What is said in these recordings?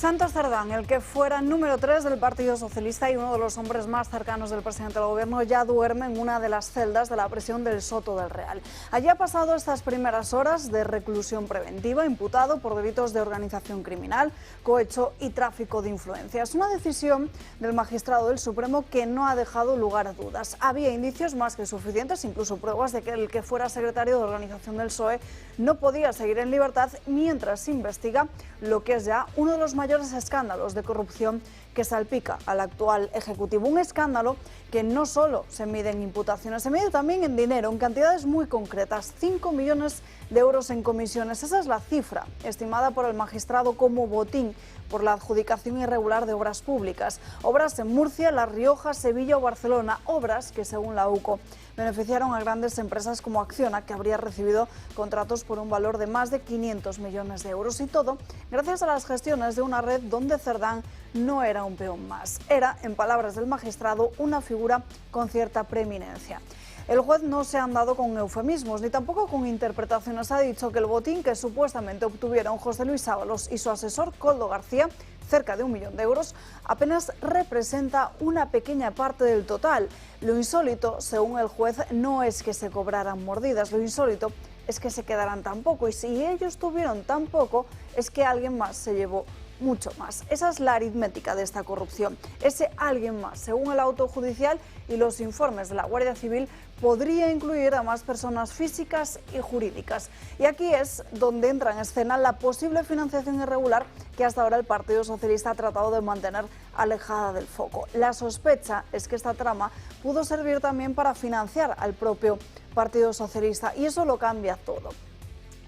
Santos Cerdán, el que fuera número 3 del Partido Socialista y uno de los hombres más cercanos del presidente del gobierno, ya duerme en una de las celdas de la prisión del Soto del Real. Allí ha pasado estas primeras horas de reclusión preventiva, imputado por delitos de organización criminal, cohecho y tráfico de influencias. Una decisión del magistrado del Supremo que no ha dejado lugar a dudas. Había indicios más que suficientes, incluso pruebas de que el que fuera secretario de organización del PSOE no podía seguir en libertad mientras se investiga lo que es ya uno de los mayores escándalos de corrupción que salpica al actual Ejecutivo. Un escándalo que no solo se mide en imputaciones, se mide también en dinero, en cantidades muy concretas, 5 millones de euros en comisiones. Esa es la cifra estimada por el magistrado como botín por la adjudicación irregular de obras públicas. Obras en Murcia, La Rioja, Sevilla o Barcelona, obras que según la UCO beneficiaron a grandes empresas como Acciona, que habría recibido contratos por un valor de más de 500 millones de euros. Y todo gracias a las gestiones de una red donde Cerdán no era un peón más. Era, en palabras del magistrado, una figura con cierta preeminencia. El juez no se ha andado con eufemismos ni tampoco con interpretaciones. Ha dicho que el botín que supuestamente obtuvieron José Luis Ábalos y su asesor Koldo García, cerca de 1 millón de euros, apenas representa una pequeña parte del total. Lo insólito, según el juez, no es que se cobraran mordidas, lo insólito es que se quedaran tan poco, y si ellos tuvieron tan poco, es que alguien más se llevó mucho más. Esa es la aritmética de esta corrupción. Ese alguien más, según el auto judicial y los informes de la Guardia Civil, podría incluir a más personas físicas y jurídicas. Y aquí es donde entra en escena la posible financiación irregular que hasta ahora el Partido Socialista ha tratado de mantener alejada del foco. La sospecha es que esta trama pudo servir también para financiar al propio Partido Socialista, y eso lo cambia todo.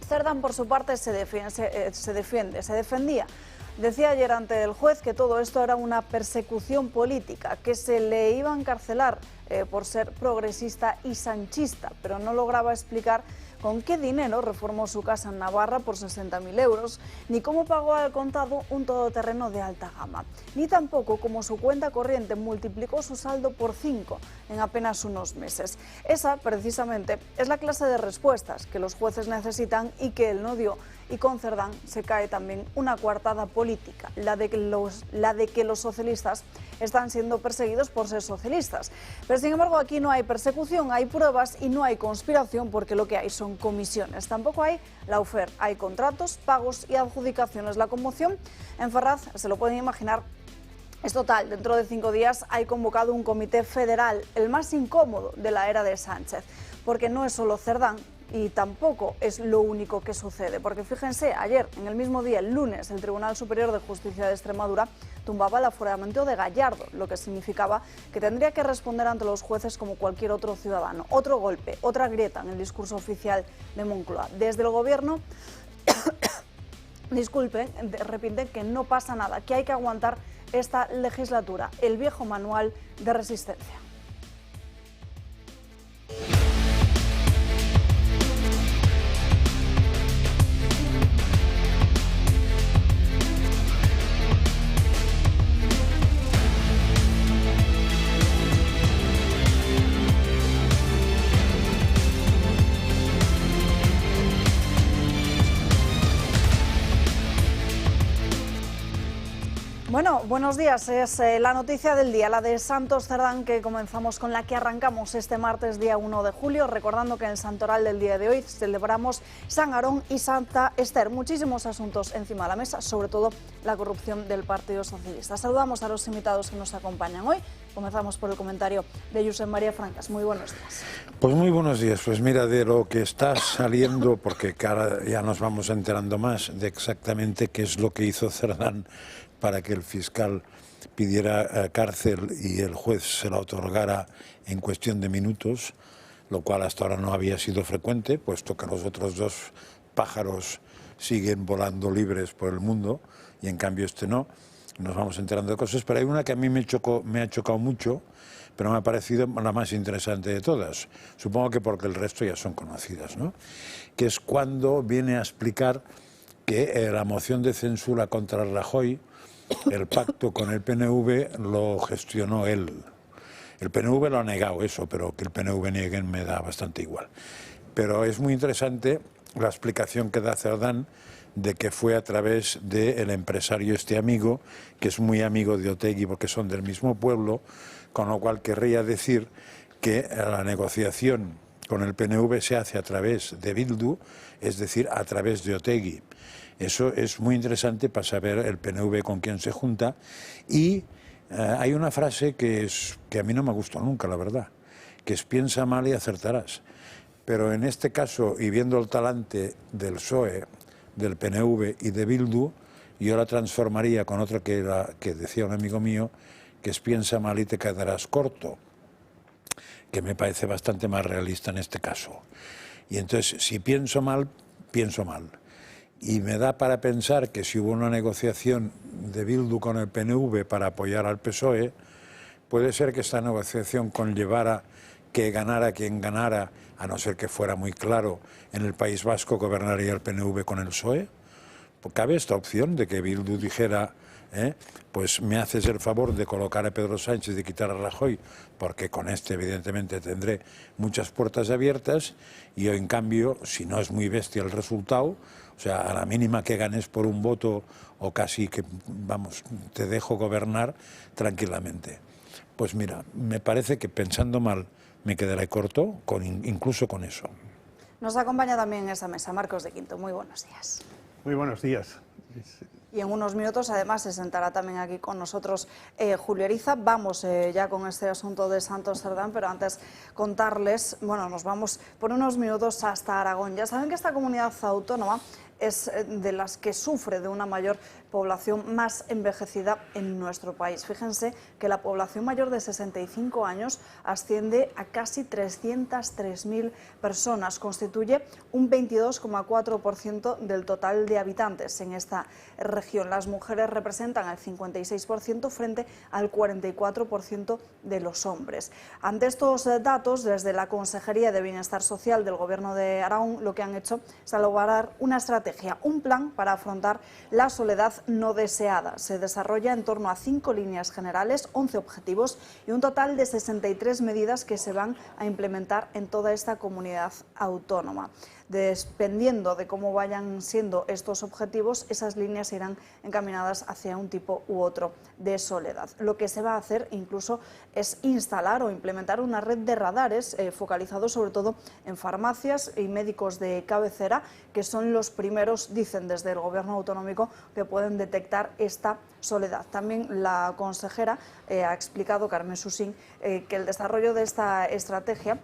Cerdán, por su parte, se defendía. Decía ayer ante el juez que todo esto era una persecución política, que se le iba a encarcelar por ser progresista y sanchista, pero no lograba explicar con qué dinero reformó su casa en Navarra por 60.000 euros, ni cómo pagó al contado un todoterreno de alta gama, ni tampoco cómo su cuenta corriente multiplicó su saldo por 5 en apenas unos meses. Esa, precisamente, es la clase de respuestas que los jueces necesitan y que él no dio. Y con Cerdán se cae también una coartada política, la de que los socialistas están siendo perseguidos por ser socialistas. Pero sin embargo aquí no hay persecución, hay pruebas y no hay conspiración, porque lo que hay son comisiones. Tampoco hay lawfare, hay contratos, pagos y adjudicaciones. La conmoción en Ferraz, se lo pueden imaginar, es total. Dentro de 5 días hay convocado un comité federal, el más incómodo de la era de Sánchez, porque no es solo Cerdán y tampoco es lo único que sucede, porque fíjense, ayer, en el mismo día, el lunes, el Tribunal Superior de Justicia de Extremadura tumbaba el aforamiento de Gallardo, lo que significaba que tendría que responder ante los jueces como cualquier otro ciudadano. Otro golpe, otra grieta en el discurso oficial de Moncloa. Desde el gobierno disculpen, repiten que no pasa nada, que hay que aguantar esta legislatura, el viejo manual de resistencia. Bueno, buenos días. Es la noticia del día, la de Santos Cerdán, que comenzamos, con la que arrancamos este martes, día 1 de julio, recordando que en el santoral del día de hoy celebramos San Aarón y Santa Esther. Muchísimos asuntos encima de la mesa, sobre todo la corrupción del Partido Socialista. Saludamos a los invitados que nos acompañan hoy. Comenzamos por el comentario de Josep María Francas. Muy buenos días. Pues muy buenos días. Pues mira, de lo que está saliendo, porque ahora ya nos vamos enterando más de exactamente qué es lo que hizo Cerdán para que el fiscal pidiera cárcel y el juez se la otorgara en cuestión de minutos, lo cual hasta ahora no había sido frecuente, puesto que los otros dos pájaros siguen volando libres por el mundo y en cambio este no. Nos vamos enterando de cosas, pero hay una que a mí me ha chocado mucho, pero me ha parecido la más interesante de todas. Supongo que porque el resto ya son conocidas, ¿no? Que es cuando viene a explicar que la moción de censura contra Rajoy, el pacto con el PNV lo gestionó él. El PNV lo ha negado eso, pero que el PNV niegue me da bastante igual. Pero es muy interesante la explicación que da Cerdán de que fue a través del empresario este amigo, que es muy amigo de Otegi porque son del mismo pueblo, con lo cual querría decir que la negociación con el PNV se hace a través de Bildu, es decir, a través de Otegi. Eso es muy interesante para saber el PNV con quién se junta. Y hay una frase que a mí no me gustó nunca, la verdad, que es piensa mal y acertarás. Pero en este caso, y viendo el talante del PSOE, del PNV y de Bildu, yo la transformaría con otra que decía un amigo mío, que es piensa mal y te quedarás corto, que me parece bastante más realista en este caso. Y entonces, si pienso mal, pienso mal. Y me da para pensar que si hubo una negociación de Bildu con el PNV para apoyar al PSOE, puede ser que esta negociación conllevara que ganara quien ganara, a no ser que fuera muy claro, en el País Vasco gobernaría el PNV con el PSOE. Pues cabe esta opción de que Bildu dijera, pues me haces el favor de colocar a Pedro Sánchez y de quitar a Rajoy, porque con este evidentemente tendré muchas puertas abiertas, y yo en cambio, si no es muy bestia el resultado, o sea, a la mínima que ganes por un voto o casi que, vamos, te dejo gobernar tranquilamente. Pues mira, me parece que pensando mal me quedaré corto, incluso con eso. Nos acompaña también en esa mesa Marcos de Quinto. Muy buenos días. Muy buenos días. Y en unos minutos, además, se sentará también aquí con nosotros Julio Eriza. Vamos ya con este asunto de Santos Cerdán, pero antes contarles, bueno, nos vamos por unos minutos hasta Aragón. Ya saben que esta comunidad autónoma es de las que sufre de una mayor población más envejecida en nuestro país. Fíjense que la población mayor de 65 años asciende a casi 303.000 personas. Constituye un 22,4% del total de habitantes en esta región. Las mujeres representan el 56% frente al 44% de los hombres. Ante estos datos, desde la Consejería de Bienestar Social del Gobierno de Aragón, lo que han hecho es elaborar una estrategia, un plan para afrontar la soledad no deseada. Se desarrolla en torno a 5 líneas generales, 11 objetivos y un total de 63 medidas que se van a implementar en toda esta comunidad autónoma. Dependiendo de cómo vayan siendo estos objetivos, esas líneas irán encaminadas hacia un tipo u otro de soledad. Lo que se va a hacer incluso es instalar o implementar una red de radares focalizados sobre todo en farmacias y médicos de cabecera, que son los primeros, dicen desde el Gobierno autonómico, que pueden detectar esta soledad. También la consejera ha explicado, Carmen Susín, que el desarrollo de esta estrategia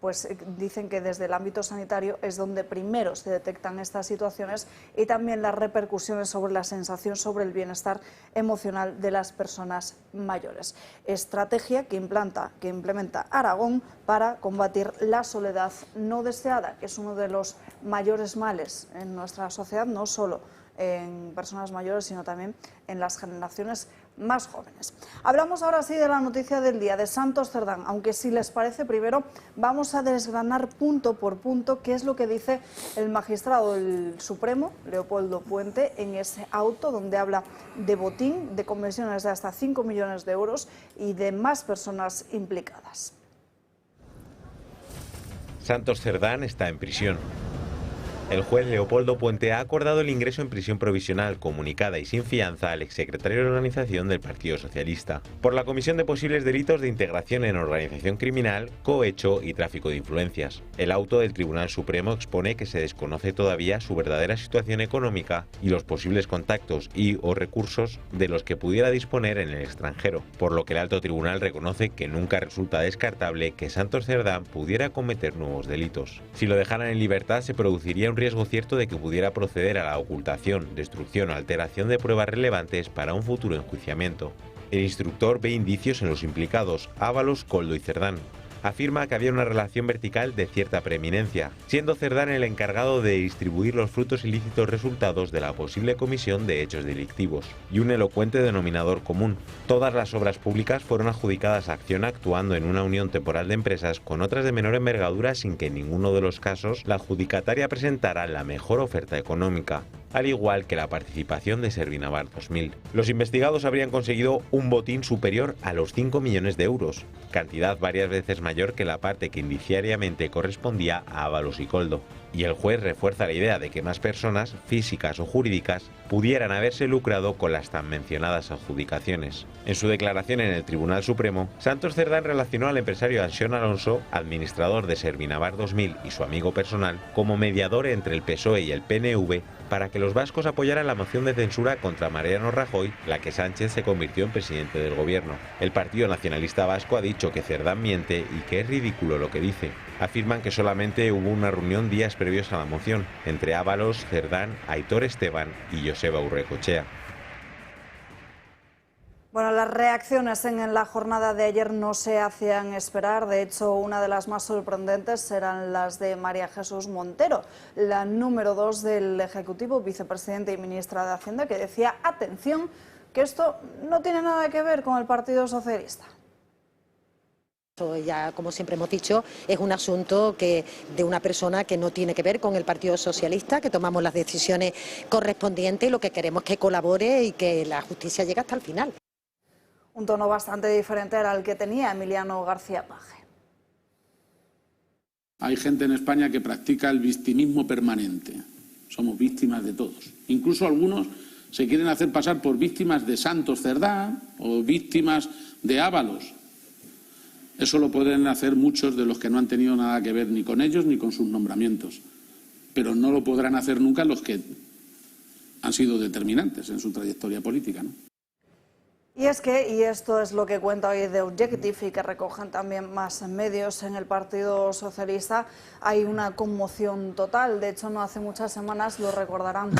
pues dicen que desde el ámbito sanitario es donde primero se detectan estas situaciones y también las repercusiones sobre la sensación, sobre el bienestar emocional de las personas mayores. Estrategia que implementa Aragón para combatir la soledad no deseada, que es uno de los mayores males en nuestra sociedad, no solo en personas mayores, sino también en las generaciones más jóvenes. Hablamos ahora sí de la noticia del día, de Santos Cerdán, aunque si les parece, primero vamos a desgranar punto por punto qué es lo que dice el magistrado del Supremo, Leopoldo Puente, en ese auto donde habla de botín, de comisiones de hasta 5 millones de euros y de más personas implicadas. Santos Cerdán está en prisión. El juez Leopoldo Puente ha acordado el ingreso en prisión provisional, comunicada y sin fianza al exsecretario de organización del Partido Socialista, por la comisión de posibles delitos de integración en organización criminal, cohecho y tráfico de influencias. El auto del Tribunal Supremo expone que se desconoce todavía su verdadera situación económica y los posibles contactos y o recursos de los que pudiera disponer en el extranjero, por lo que el alto tribunal reconoce que nunca resulta descartable que Santos Cerdán pudiera cometer nuevos delitos. Si lo dejaran en libertad, se produciría un riesgo cierto de que pudiera proceder a la ocultación, destrucción o alteración de pruebas relevantes para un futuro enjuiciamiento. El instructor ve indicios en los implicados, Ábalos, Koldo y Cerdán. Afirma que había una relación vertical de cierta preeminencia, siendo Cerdán el encargado de distribuir los frutos ilícitos resultados de la posible comisión de hechos delictivos. Y un elocuente denominador común: todas las obras públicas fueron adjudicadas a Acciona actuando en una unión temporal de empresas con otras de menor envergadura sin que en ninguno de los casos la adjudicataria presentara la mejor oferta económica, al igual que la participación de Servinavar 2000. Los investigados habrían conseguido un botín superior a los 5 millones de euros, cantidad varias veces mayor que la parte que indiciariamente correspondía a Ábalos y Koldo. Y el juez refuerza la idea de que más personas, físicas o jurídicas, pudieran haberse lucrado con las tan mencionadas adjudicaciones. En su declaración en el Tribunal Supremo, Santos Cerdán relacionó al empresario Anxón Alonso, administrador de Servinavar 2000 y su amigo personal, como mediador entre el PSOE y el PNV para que los vascos apoyaran la moción de censura contra Mariano Rajoy, la que Sánchez se convirtió en presidente del gobierno. El Partido Nacionalista Vasco ha dicho que Cerdán miente y que es ridículo lo que dice. Afirman que solamente hubo una reunión días previos a la moción, entre Ábalos, Cerdán, Aitor Esteban y Joseba Urrecochea. Bueno, las reacciones en la jornada de ayer no se hacían esperar. De hecho, una de las más sorprendentes eran las de María Jesús Montero, la número 2 del Ejecutivo, vicepresidenta y ministra de Hacienda, que decía, atención, que esto no tiene nada que ver con el Partido Socialista. Ya, como siempre hemos dicho, es un asunto de una persona que no tiene que ver con el Partido Socialista, que tomamos las decisiones correspondientes y lo que queremos es que colabore y que la justicia llegue hasta el final. Un tono bastante diferente era el que tenía Emiliano García Paje. Hay gente en España que practica el victimismo permanente. Somos víctimas de todos. Incluso algunos se quieren hacer pasar por víctimas de Santos Cerdán o víctimas de Ábalos. Eso lo pueden hacer muchos de los que no han tenido nada que ver ni con ellos ni con sus nombramientos. Pero no lo podrán hacer nunca los que han sido determinantes en su trayectoria política, ¿no? Y es que, y esto es lo que cuenta hoy The Objective y que recogen también más medios en el Partido Socialista, hay una conmoción total. De hecho, no hace muchas semanas, lo recordarán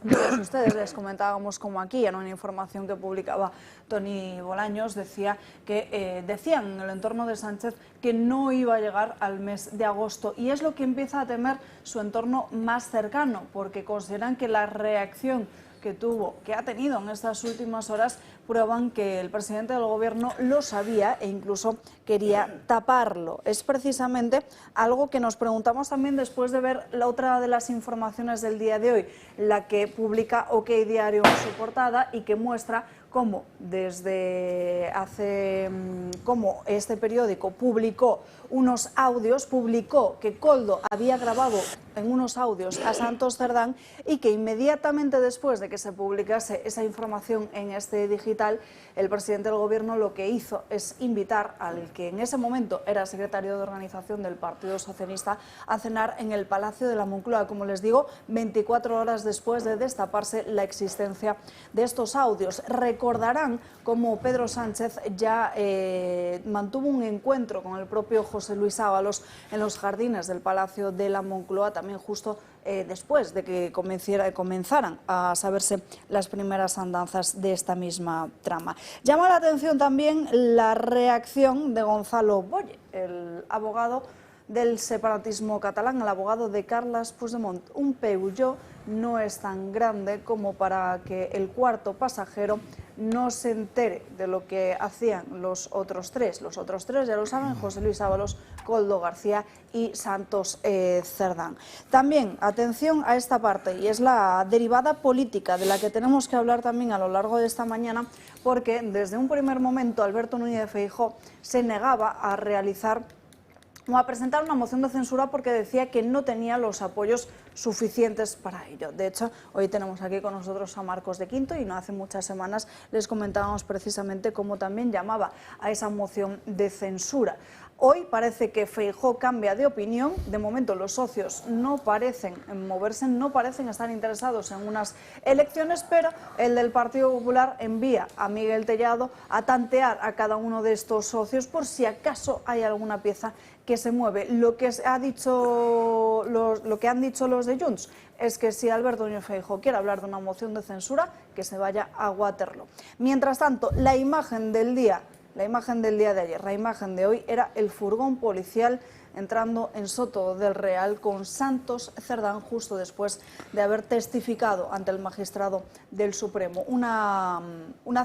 todos ustedes, les comentábamos como aquí en una información que publicaba Toni Bolaños, decía que decían en el entorno de Sánchez que no iba a llegar al mes de agosto, y es lo que empieza a temer su entorno más cercano, porque consideran que la reacción que ha tenido en estas últimas horas prueban que el presidente del gobierno lo sabía e incluso quería taparlo. Es precisamente algo que nos preguntamos también después de ver la otra de las informaciones del día de hoy, la que publica OK Diario en su portada y que muestra cómo cómo este periódico publicó unos audios, publicó que Koldo había grabado en unos audios a Santos Cerdán y que inmediatamente después de que se publicase esa información en este digital, el presidente del gobierno lo que hizo es invitar al que en ese momento era secretario de organización del Partido Socialista a cenar en el Palacio de la Moncloa, como les digo, 24 horas después de destaparse la existencia de estos audios. Recordarán cómo Pedro Sánchez ya mantuvo un encuentro con el propio José Luis Ábalos en los jardines del Palacio de la Moncloa, también justo después de que comenzaran a saberse las primeras andanzas de esta misma trama. Llama la atención también la reacción de Gonzalo Boye, el abogado del separatismo catalán, el abogado de Carles Puigdemont. Un Peugeot no es tan grande como para que el cuarto pasajero no se entere de lo que hacían los otros tres. Los otros tres, ya lo saben, José Luis Ábalos, Koldo García y Santos Cerdán. También, atención a esta parte, y es la derivada política de la que tenemos que hablar también a lo largo de esta mañana, porque desde un primer momento Alberto Núñez Feijóo se negaba a presentar una moción de censura porque decía que no tenía los apoyos suficientes para ello. De hecho, hoy tenemos aquí con nosotros a Marcos de Quinto y no hace muchas semanas les comentábamos precisamente cómo también llamaba a esa moción de censura. Hoy parece que Feijóo cambia de opinión. De momento los socios no parecen moverse, no parecen estar interesados en unas elecciones, pero el del Partido Popular envía a Miguel Tellado a tantear a cada uno de estos socios por si acaso hay alguna pieza que se mueve. Lo que han dicho los de Junts es que si Alberto Núñez Feijóo quiere hablar de una moción de censura, que se vaya a Waterloo. Mientras tanto, la imagen del día de ayer, la imagen de hoy, era el furgón policial entrando en Soto del Real con Santos Cerdán justo después de haber testificado ante el magistrado del Supremo. Una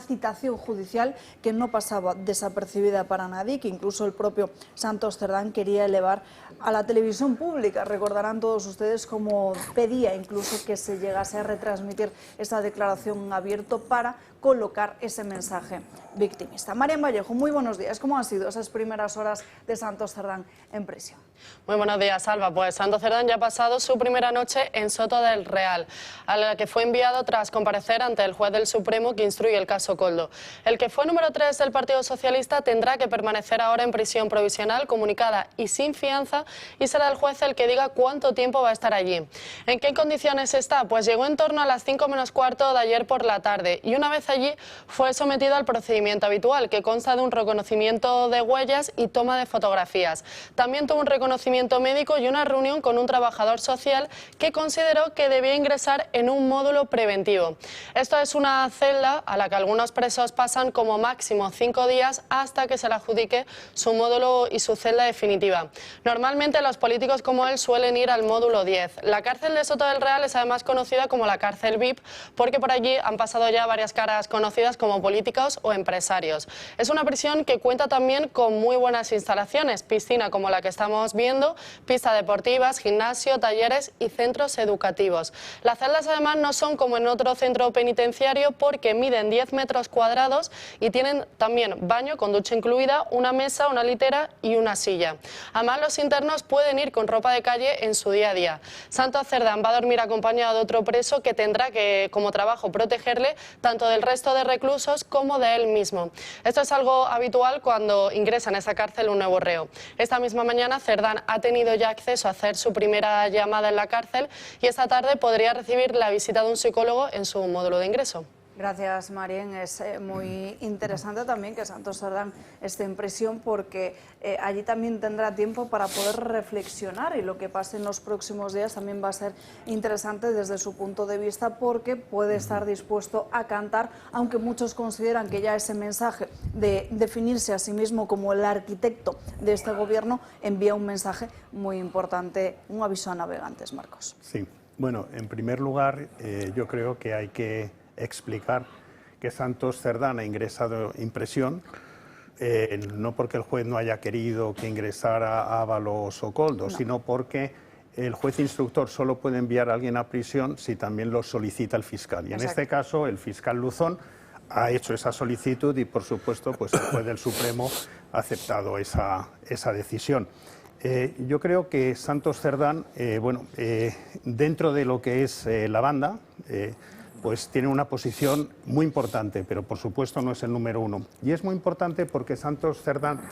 citación judicial que no pasaba desapercibida para nadie, que incluso el propio Santos Cerdán quería elevar a la televisión pública. Recordarán todos ustedes cómo pedía incluso que se llegase a retransmitir esa declaración en abierto para colocar ese mensaje victimista. Marian Vallejo, muy buenos días. ¿Cómo han sido esas primeras horas de Santos Cerdán en prisión? Muy buenos días, Alba. Pues Santos Cerdán ya ha pasado su primera noche en Soto del Real, a la que fue enviado tras comparecer ante el juez del Supremo que instruye el caso Koldo. El que fue número 3 del Partido Socialista tendrá que permanecer ahora en prisión provisional, comunicada y sin fianza, y será el juez el que diga cuánto tiempo va a estar allí. ¿En qué condiciones está? Pues llegó en torno a las 5 menos cuarto de ayer por la tarde y una vez allí fue sometido al procedimiento habitual, que consta de un reconocimiento de huellas y toma de fotografías. También tuvo un reconocimiento médico y una reunión con un trabajador social que consideró que debía ingresar en un módulo preventivo. Esto es una celda a la que algunos presos pasan como máximo 5 días hasta que se le adjudique su módulo y su celda definitiva. Normalmente los políticos como él suelen ir al módulo 10. La cárcel de Soto del Real es además conocida como la cárcel VIP porque por allí han pasado ya varias caras conocidas como políticos o empresarios. Es una prisión que cuenta también con muy buenas instalaciones, piscina como la que estamos viendo, pistas deportivas, gimnasio, talleres y centros educativos. Las celdas además no son como en otro centro penitenciario porque miden 10 metros cuadrados y tienen también baño con ducha incluida, una mesa, una litera y una silla. Además los internos pueden ir con ropa de calle en su día a día. Santos Cerdán va a dormir acompañado de otro preso que tendrá que, como trabajo, protegerle tanto del resto de reclusos como de él mismo. Esto es algo habitual cuando ingresa en esa cárcel un nuevo reo. Esta misma mañana Cerdán ha tenido ya acceso a hacer su primera llamada en la cárcel y esta tarde podría recibir la visita de un psicólogo en su módulo de ingreso. Gracias, Marien. Es muy interesante también que Santos Cerdán esté en prisión porque allí también tendrá tiempo para poder reflexionar y lo que pase en los próximos días también va a ser interesante desde su punto de vista porque puede estar dispuesto a cantar, aunque muchos consideran que ya ese mensaje de definirse a sí mismo como el arquitecto de este gobierno envía un mensaje muy importante, un aviso a navegantes, Marcos. Sí, bueno, en primer lugar yo creo que hay que explicar que Santos Cerdán ha ingresado en prisión, no porque el juez no haya querido que ingresara Ábalos o Koldo, sino porque el juez instructor solo puede enviar a alguien a prisión si también lo solicita el fiscal. Y en este caso el fiscal Luzón ha hecho esa solicitud y por supuesto pues el juez del Supremo ha aceptado esa decisión. Yo creo que Santos Cerdán, dentro de lo que es la banda, pues tiene una posición muy importante, pero por supuesto no es el número 1. Y es muy importante porque Santos Cerdán,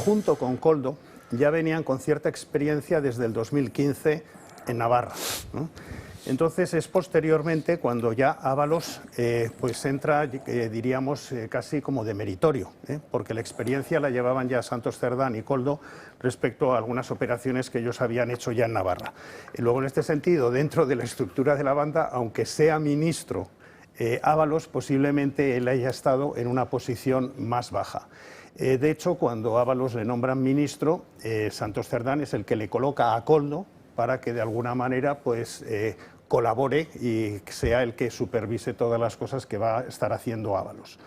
junto con Koldo, ya venían con cierta experiencia desde el 2015 en Navarra, ¿no? Entonces es posteriormente cuando ya Ábalos pues entra, diríamos, casi como de meritorio, porque la experiencia la llevaban ya Santos Cerdán y Koldo respecto a algunas operaciones que ellos habían hecho ya en Navarra. Y luego en este sentido, dentro de la estructura de la banda, aunque sea ministro Ábalos, posiblemente él haya estado en una posición más baja. De hecho, cuando Ábalos le nombran ministro, Santos Cerdán es el que le coloca a Koldo para que de alguna manera pues colabore y sea el que supervise todas las cosas que va a estar haciendo Ábalos.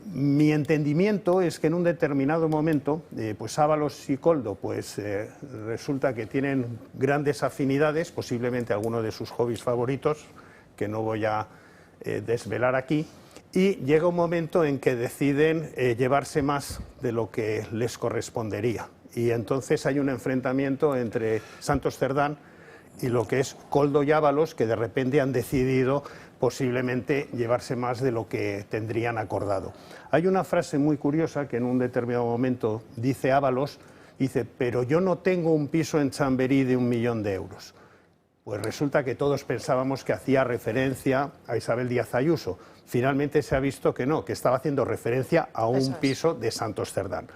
Mi entendimiento es que en un determinado momento, pues Ábalos y Koldo, pues resulta que tienen grandes afinidades, posiblemente alguno de sus hobbies favoritos, que no voy a desvelar aquí, y llega un momento en que deciden llevarse más de lo que les correspondería. Y entonces hay un enfrentamiento entre Santos Cerdán y lo que es Koldo y Ábalos, que de repente han decidido posiblemente llevarse más de lo que tendrían acordado. Hay una frase muy curiosa que en un determinado momento dice Ábalos, dice, pero yo no tengo un piso en Chamberí de 1 millón de euros. Pues resulta que todos pensábamos que hacía referencia a Isabel Díaz Ayuso. Finalmente se ha visto que no, que estaba haciendo referencia a un piso de Santos Cerdán.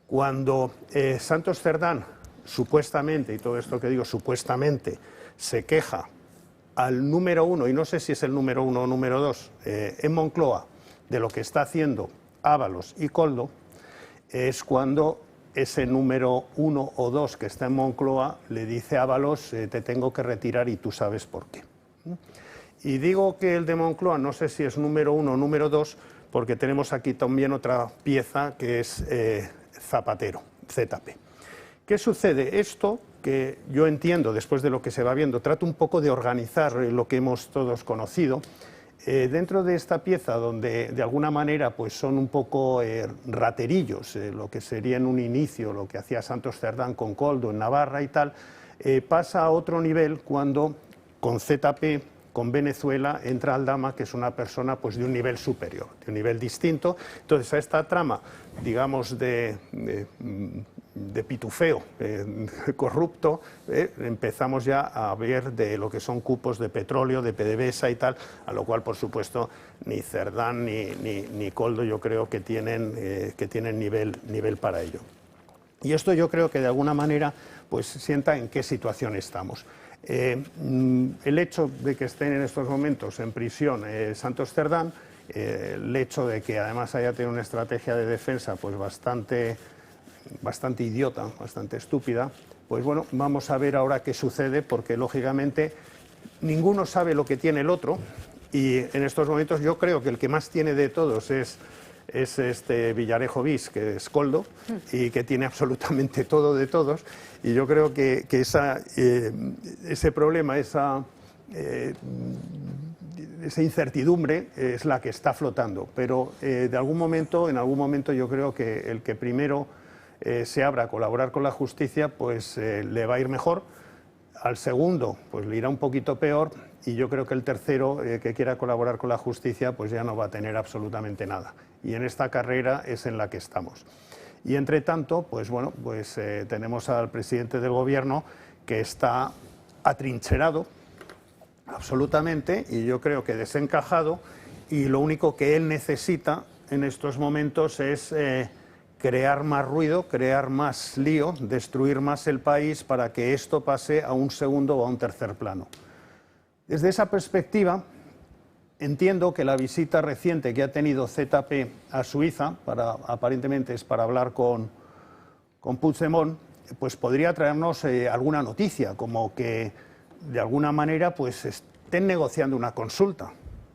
Cuando Santos Cerdán supuestamente, y todo esto que digo supuestamente, se queja al número 1, y no sé si es el número 1 o número 2, en Moncloa, de lo que está haciendo Ábalos y Koldo, es cuando ese número 1 o 2 que está en Moncloa le dice a Ábalos, te tengo que retirar y tú sabes por qué. Y digo que el de Moncloa no sé si es número 1 o número 2, porque tenemos aquí también otra pieza que es Zapatero, ZP. ¿Qué sucede? Esto, que yo entiendo después de lo que se va viendo, trato un poco de organizar lo que hemos todos conocido, Dentro de esta pieza, donde de alguna manera pues son un poco raterillos, lo que sería en un inicio lo que hacía Santos Cerdán con Koldo en Navarra y tal, pasa a otro nivel cuando con ZP, con Venezuela, entra Aldama, que es una persona pues de un nivel superior, de un nivel distinto. Entonces a esta trama, digamos, de pitufeo corrupto, empezamos ya a ver de lo que son cupos de petróleo, de PDVSA y tal, a lo cual, por supuesto, ni Cerdán ni Koldo yo creo que tienen nivel para ello. Y esto yo creo que de alguna manera pues sienta en qué situación estamos. El hecho de que estén en estos momentos en prisión Santos Cerdán, el hecho de que además haya tenido una estrategia de defensa pues bastante idiota, bastante estúpida, pues bueno, vamos a ver ahora qué sucede, porque lógicamente ninguno sabe lo que tiene el otro, y en estos momentos yo creo que el que más tiene de todos es este Villarejo Bis, que es Koldo, y que tiene absolutamente todo de todos, y yo creo que ese problema, esa incertidumbre es la que está flotando, pero en algún momento yo creo que el que primero se abra a colaborar con la justicia, pues le va a ir mejor. Al segundo, pues le irá un poquito peor, y yo creo que el tercero, que quiera colaborar con la justicia, pues ya no va a tener absolutamente nada. Y en esta carrera es en la que estamos. Y entre tanto, pues bueno, pues tenemos al presidente del gobierno que está atrincherado absolutamente, y yo creo que desencajado, y lo único que él necesita en estos momentos es crear más ruido, crear más lío, destruir más el país para que esto pase a un segundo o a un tercer plano. Desde esa perspectiva, entiendo que la visita reciente que ha tenido ZP a Suiza, aparentemente es para hablar con Puigdemont, pues podría traernos alguna noticia, como que de alguna manera pues estén negociando una consulta.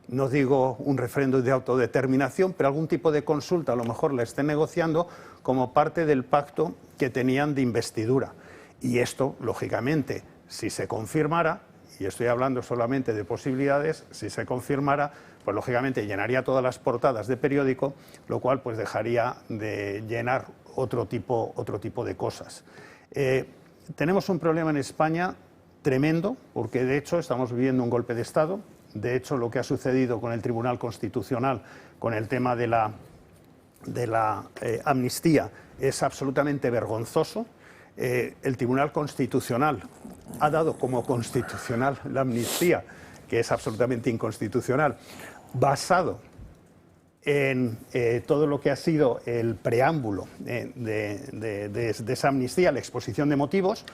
No digo un referéndum de autodeterminación, pero algún tipo de consulta a lo mejor la estén negociando como parte del pacto que tenían de investidura. Y esto, lógicamente, si se confirmara, y estoy hablando solamente de posibilidades, si se confirmara, pues lógicamente llenaría todas las portadas de periódico, lo cual pues dejaría de llenar otro tipo de cosas. Tenemos un problema en España tremendo, porque de hecho estamos viviendo un golpe de Estado. De hecho, lo que ha sucedido con el Tribunal Constitucional, con el tema de la amnistía, es absolutamente vergonzoso. El Tribunal Constitucional ha dado como constitucional la amnistía, que es absolutamente inconstitucional, basado en todo lo que ha sido el preámbulo de esa amnistía, la exposición de motivos,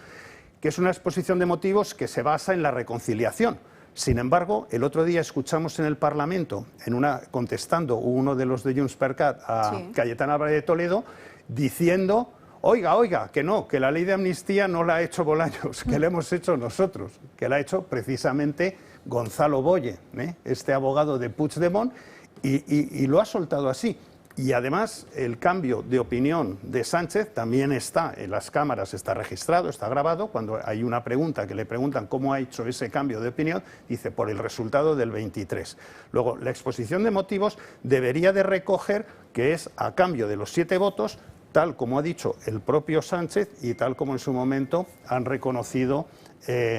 que es una exposición de motivos que se basa en la reconciliación. Sin embargo, el otro día escuchamos en el Parlamento, contestando uno de los de Junts per Cat a Cayetana Álvarez de Toledo, diciendo: oiga, que no, que la ley de amnistía no la ha hecho Bolaños, que la hemos hecho nosotros, que la ha hecho precisamente Gonzalo Boye, este abogado de Puigdemont, y lo ha soltado así. Y además el cambio de opinión de Sánchez también está en las cámaras, está registrado, está grabado. Cuando hay una pregunta que le preguntan cómo ha hecho ese cambio de opinión, dice: por el resultado del 23. Luego, la exposición de motivos debería de recoger que es a cambio de los 7 votos, tal como ha dicho el propio Sánchez y tal como en su momento han reconocido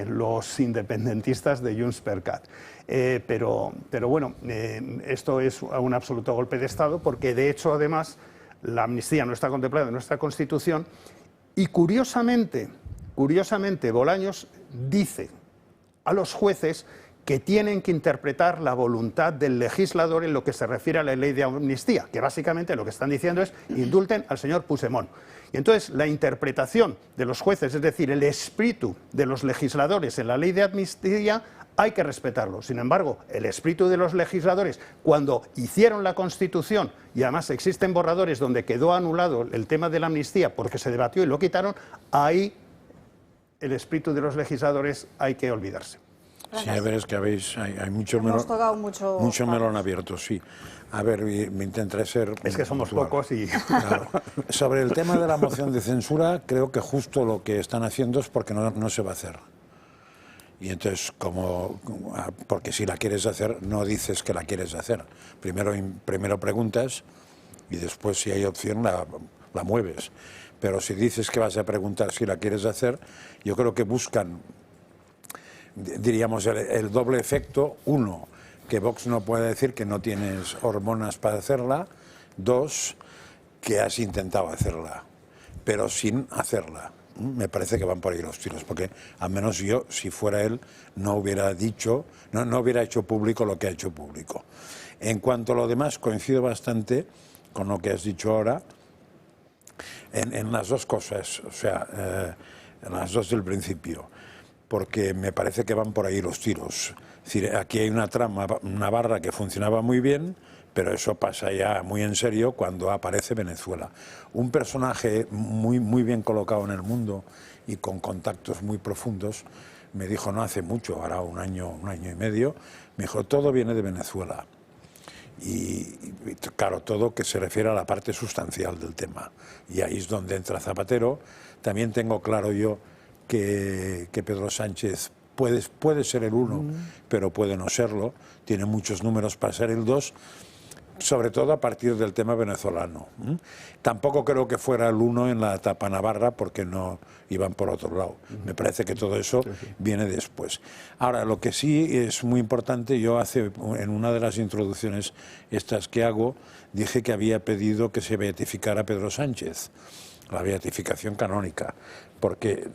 los independentistas de Junts per Cat. Pero bueno, esto es un absoluto golpe de Estado, porque de hecho, además, la amnistía no está contemplada en nuestra Constitución, y curiosamente Bolaños dice a los jueces que tienen que interpretar la voluntad del legislador en lo que se refiere a la ley de amnistía, que básicamente lo que están diciendo es: indulten al señor Puigdemont. Y entonces la interpretación de los jueces, es decir, el espíritu de los legisladores en la ley de amnistía, hay que respetarlo. Sin embargo, el espíritu de los legisladores, cuando hicieron la Constitución, y además existen borradores donde quedó anulado el tema de la amnistía porque se debatió y lo quitaron, ahí el espíritu de los legisladores hay que olvidarse. Sí, a ver, es que hay mucho melón abierto, sí. A ver, me intentaré ser... Es que somos pocos y... Claro. Sobre el tema de la moción de censura, creo que justo lo que están haciendo es porque no se va a hacer. Y entonces, porque si la quieres hacer, no dices que la quieres hacer. Primero preguntas y después, si hay opción, la mueves. Pero si dices que vas a preguntar si la quieres hacer, yo creo que buscan, diríamos, el doble efecto. Uno, que Vox no puede decir que no tienes hormonas para hacerla. Dos, que has intentado hacerla, pero sin hacerla. Me parece que van por ahí los tiros, porque al menos yo, si fuera él, no hubiera dicho, no hubiera hecho público lo que ha hecho público. En cuanto a lo demás, coincido bastante con lo que has dicho ahora, en las dos cosas, o sea, en las dos del principio, porque me parece que van por ahí los tiros. Es decir, aquí hay una trama, una barra que funcionaba muy bien, pero eso pasa ya muy en serio cuando aparece Venezuela. Un personaje muy bien colocado en el mundo y con contactos muy profundos me dijo no hace mucho, ahora un año y medio, me dijo, todo viene de Venezuela. Y claro, todo que se refiere a la parte sustancial del tema. Y ahí es donde entra Zapatero. También tengo claro yo que Pedro Sánchez puede ser el 1, pero puede no serlo. Tiene muchos números para ser el 2, sobre todo a partir del tema venezolano. Tampoco creo que fuera el 1 en la etapa navarra, porque no iban por otro lado. Me parece que todo eso viene después. Ahora, lo que sí es muy importante, yo en una de las introducciones estas que hago, dije que había pedido que se beatificara a Pedro Sánchez, la beatificación canónica, porque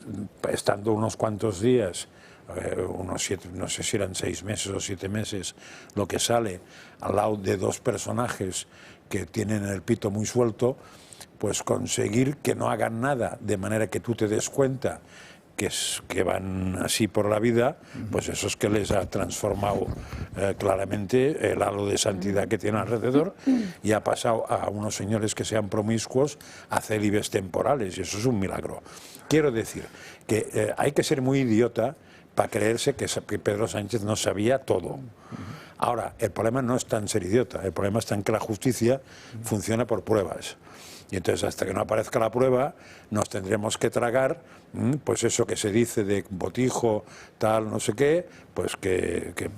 estando unos cuantos días, unos 7, no sé si eran 6 meses o 7 meses, lo que sale al lado de dos personajes que tienen el pito muy suelto, pues conseguir que no hagan nada de manera que tú te des cuenta que van así por la vida, pues eso es que les ha transformado claramente el halo de santidad que tiene alrededor, y ha pasado a unos señores que sean promiscuos a célibes temporales, y eso es un milagro. Quiero decir que hay que ser muy idiota para creerse que Pedro Sánchez no sabía todo. Ahora, el problema no está en ser idiota, el problema está en que la justicia funciona por pruebas. Y entonces, hasta que no aparezca la prueba, nos tendremos que tragar, pues eso que se dice de botijo, tal, no sé qué, pues que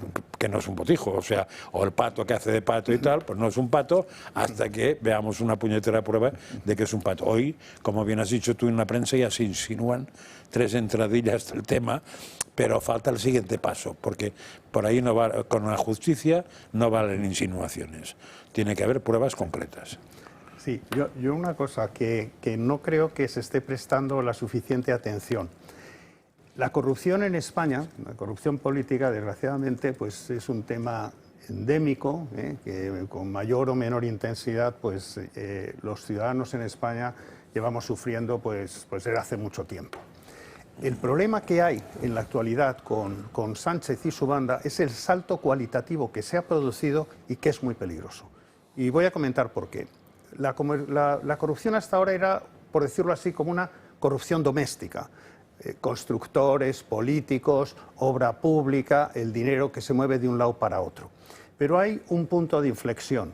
no es un botijo, o sea, o el pato que hace de pato y tal, pues no es un pato, hasta que veamos una puñetera prueba de que es un pato. Hoy, como bien has dicho tú en la prensa, ya se insinúan 3 entradillas del tema, pero falta el siguiente paso, porque por ahí no va, con la justicia no valen insinuaciones, tiene que haber pruebas concretas. Sí, yo una cosa que no creo que se esté prestando la suficiente atención. La corrupción en España, la corrupción política, desgraciadamente, pues es un tema endémico, que con mayor o menor intensidad, pues los ciudadanos en España llevamos sufriendo pues desde hace mucho tiempo. El problema que hay en la actualidad con Sánchez y su banda es el salto cualitativo que se ha producido y que es muy peligroso. Y voy a comentar por qué. La corrupción hasta ahora era, por decirlo así, como una corrupción doméstica. Constructores, políticos, obra pública, el dinero que se mueve de un lado para otro. Pero hay un punto de inflexión,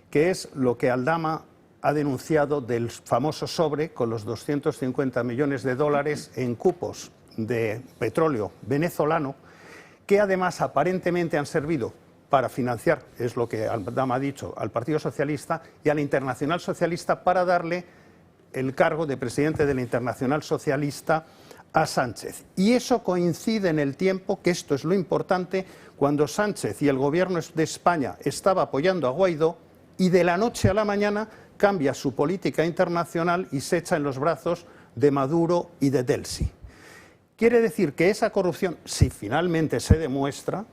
que es lo que Aldama ha denunciado del famoso sobre con los 250 millones de dólares en cupos de petróleo venezolano, que además aparentemente han servido para financiar, es lo que Aldama ha dicho, al Partido Socialista y a la Internacional Socialista para darle el cargo de presidente de la Internacional Socialista a Sánchez. Y eso coincide en el tiempo, que esto es lo importante, cuando Sánchez y el gobierno de España estaba apoyando a Guaidó y de la noche a la mañana cambia su política internacional y se echa en los brazos de Maduro y de Delcy. Quiere decir que esa corrupción, si finalmente se demuestra,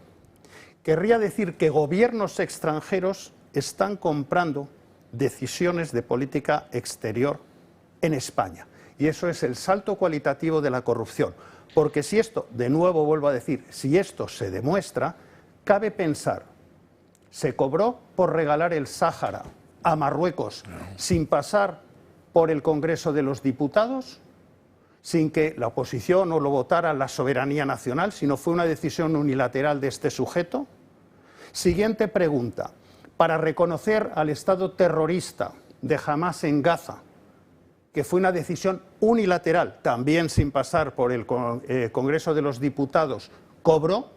querría decir que gobiernos extranjeros están comprando decisiones de política exterior en España. Y eso es el salto cualitativo de la corrupción. Porque si esto, de nuevo vuelvo a decir, si esto se demuestra, cabe pensar, ¿se cobró por regalar el Sáhara a Marruecos sin pasar por el Congreso de los Diputados? Sin que la oposición o lo votara la soberanía nacional, sino fue una decisión unilateral de este sujeto. Siguiente pregunta. Para reconocer al Estado terrorista de Hamás en Gaza, que fue una decisión unilateral, también sin pasar por el Congreso de los Diputados, cobró.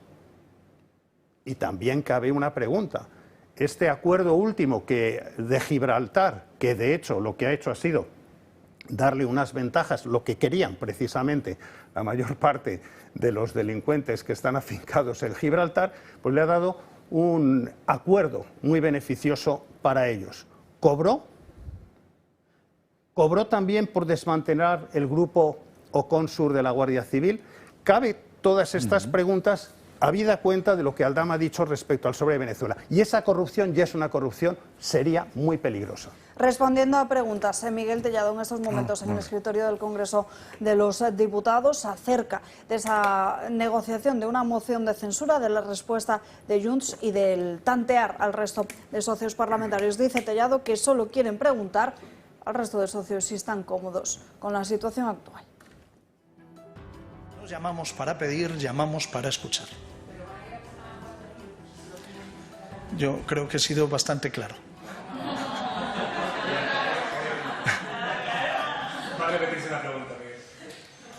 Y también cabe una pregunta. Este acuerdo último de Gibraltar, que de hecho lo que ha hecho ha sido darle unas ventajas, lo que querían precisamente la mayor parte de los delincuentes que están afincados en Gibraltar, pues le ha dado un acuerdo muy beneficioso para ellos. Cobró también por desmantelar el grupo Oconsur de la Guardia Civil. Cabe todas estas preguntas habida cuenta de lo que Aldama ha dicho respecto al sobre de Venezuela. Y esa corrupción ya es una corrupción seria, muy peligrosa. Respondiendo a preguntas, Miguel Tellado en estos momentos en el escritorio del Congreso de los Diputados acerca de esa negociación de una moción de censura, de la respuesta de Junts y del tantear al resto de socios parlamentarios. Dice Tellado que solo quieren preguntar al resto de socios si están cómodos con la situación actual. No llamamos para pedir, llamamos para escuchar. Yo creo que he sido bastante claro. Va a repetirse la pregunta,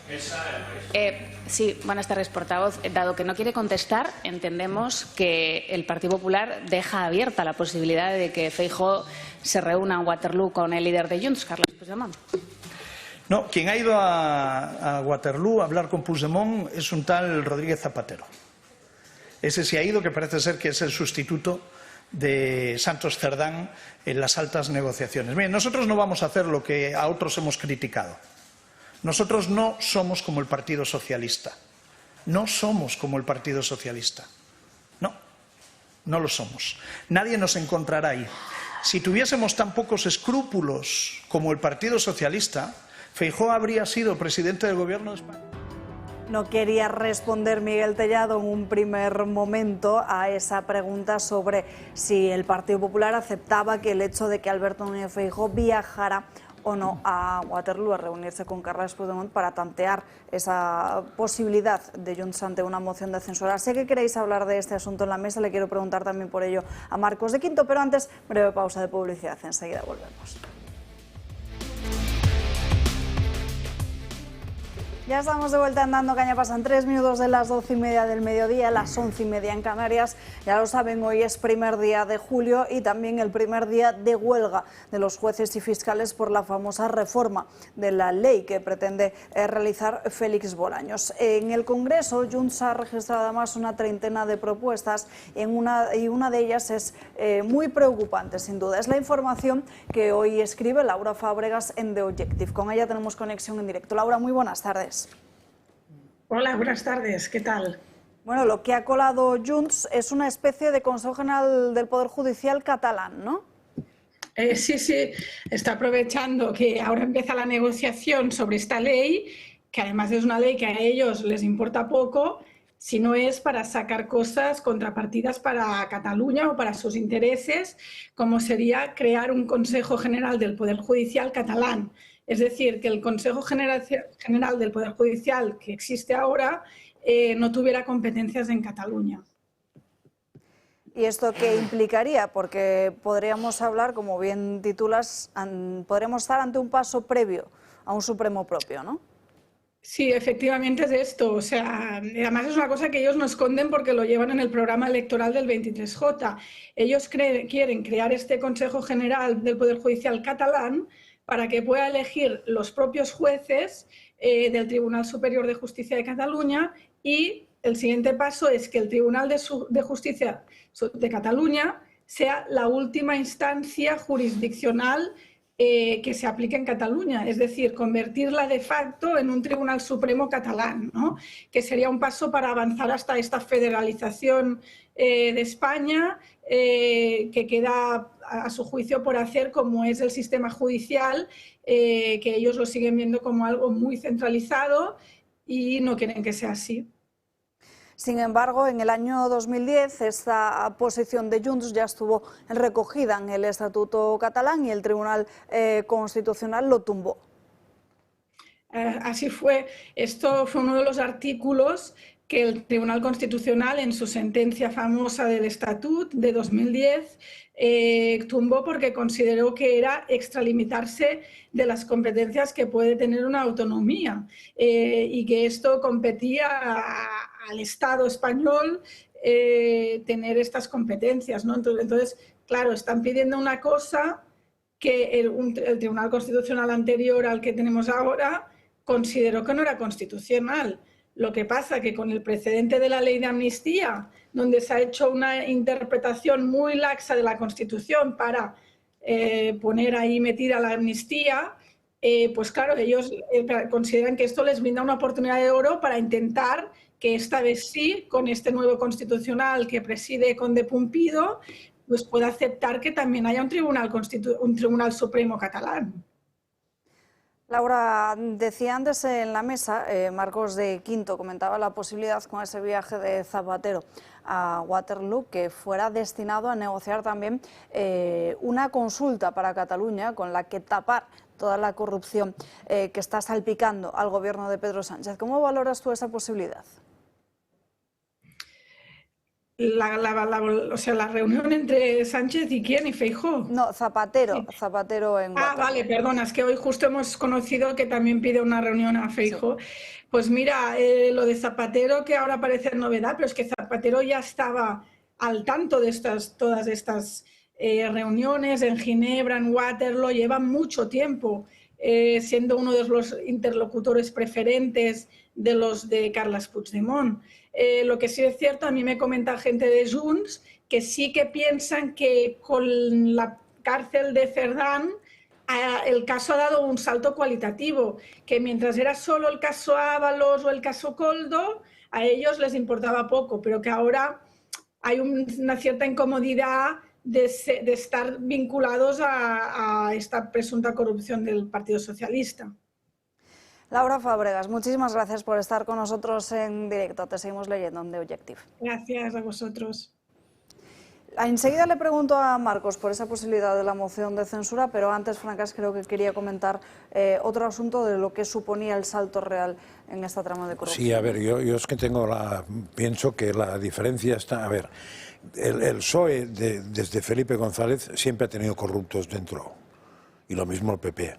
Miguel. Sí, buenas tardes, portavoz. Dado que no quiere contestar, entendemos que el Partido Popular deja abierta la posibilidad de que Feijóo se reúna en Waterloo con el líder de Junts, Carles Puigdemont. No, quien ha ido a Waterloo a hablar con Puigdemont es un tal Rodríguez Zapatero. Ese sí ha ido, que parece ser que es el sustituto de Santos Cerdán en las altas negociaciones. Miren, nosotros no vamos a hacer lo que a otros hemos criticado. Nosotros no somos como el Partido Socialista. No somos como el Partido Socialista. No, no lo somos. Nadie nos encontrará ahí. Si tuviésemos tan pocos escrúpulos como el Partido Socialista, Feijóo habría sido presidente del Gobierno de España. No quería responder Miguel Tellado en un primer momento a esa pregunta sobre si el Partido Popular aceptaba que el hecho de que Alberto Núñez Feijóo viajara o no a Waterloo a reunirse con Carles Puigdemont para tantear esa posibilidad de Junts ante una moción de censura. Sé que queréis hablar de este asunto en la mesa, le quiero preguntar también por ello a Marcos de Quinto, pero antes, breve pausa de publicidad, enseguida volvemos. Ya estamos de vuelta en Dando Caña, pasan 3 minutos de las 12:30 del mediodía, las 11:30 en Canarias. Ya lo saben, hoy es primer día de julio y también el primer día de huelga de los jueces y fiscales por la famosa reforma de la ley que pretende realizar Félix Bolaños. En el Congreso, Junts ha registrado además una treintena de propuestas y una de ellas es muy preocupante, sin duda. Es la información que hoy escribe Laura Fábregas en The Objective. Con ella tenemos conexión en directo. Laura, muy buenas tardes. Hola, buenas tardes, ¿qué tal? Bueno, lo que ha colado Junts es una especie de Consejo General del Poder Judicial catalán, ¿no? Sí, está aprovechando que ahora empieza la negociación sobre esta ley, que además es una ley que a ellos les importa poco, si no es para sacar cosas contrapartidas para Cataluña o para sus intereses, como sería crear un Consejo General del Poder Judicial catalán. Es decir, que el Consejo General del Poder Judicial que existe ahora no tuviera competencias en Cataluña. ¿Y esto qué implicaría? Porque podríamos hablar, como bien titulas, podríamos estar ante un paso previo a un Supremo propio, ¿no? Sí, efectivamente es esto. O sea, además es una cosa que ellos no esconden porque lo llevan en el programa electoral del 23J. Ellos quieren crear este Consejo General del Poder Judicial catalán para que pueda elegir los propios jueces del Tribunal Superior de Justicia de Cataluña, y el siguiente paso es que el Tribunal de Justicia de Cataluña sea la última instancia jurisdiccional que se aplique en Cataluña, es decir, convertirla de facto en un Tribunal Supremo catalán, ¿no? Que sería un paso para avanzar hasta esta federalización de España, que queda a su juicio por hacer, como es el sistema judicial, que ellos lo siguen viendo como algo muy centralizado y no quieren que sea así. Sin embargo, en el año 2010 esta posición de Junts ya estuvo recogida en el Estatuto catalán y el Tribunal Constitucional lo tumbó. Así fue. Esto fue uno de los artículos que el Tribunal Constitucional, en su sentencia famosa del Estatut de 2010, tumbó porque consideró que era extralimitarse de las competencias que puede tener una autonomía y que esto competía al Estado español tener estas competencias, ¿no? Entonces, claro, están pidiendo una cosa que el Tribunal Constitucional anterior al que tenemos ahora consideró que no era constitucional. Lo que pasa que con el precedente de la ley de amnistía, donde se ha hecho una interpretación muy laxa de la Constitución para poner ahí metida la amnistía, pues claro, ellos consideran que esto les brinda una oportunidad de oro para intentar que esta vez sí, con este nuevo constitucional que preside Conde Pumpido, pues pueda aceptar que también haya un tribunal supremo catalán. Laura, decía antes en la mesa, Marcos de Quinto comentaba la posibilidad con ese viaje de Zapatero a Waterloo que fuera destinado a negociar también una consulta para Cataluña con la que tapar toda la corrupción que está salpicando al gobierno de Pedro Sánchez. ¿Cómo valoras tú esa posibilidad? O sea, la reunión entre Sánchez y ¿quién? ¿Y Feijóo? No, Zapatero, sí. Zapatero en Waterloo. Vale, perdona, es que hoy justo hemos conocido que también pide una reunión a Feijóo. Sí. Pues mira, lo de Zapatero, que ahora parece novedad, pero es que Zapatero ya estaba al tanto de todas estas reuniones en Ginebra, en Waterloo, lleva mucho tiempo siendo uno de los interlocutores preferentes de los de Carles Puigdemont. Lo que sí es cierto, a mí me comenta gente de Junts que sí que piensan que con la cárcel de Cerdán el caso ha dado un salto cualitativo, que mientras era solo el caso Ábalos o el caso Koldo, a ellos les importaba poco, pero que ahora hay una cierta incomodidad de estar vinculados a esta presunta corrupción del Partido Socialista. Laura Fábregas, muchísimas gracias por estar con nosotros en directo. Te seguimos leyendo en The Objective. Gracias a vosotros. Enseguida le pregunto a Marcos por esa posibilidad de la moción de censura, pero antes, Francas, creo que quería comentar otro asunto de lo que suponía el salto real en esta trama de corrupción. Sí, a ver, yo es que pienso que la diferencia está... A ver, el PSOE desde Felipe González siempre ha tenido corruptos dentro, y lo mismo el PP.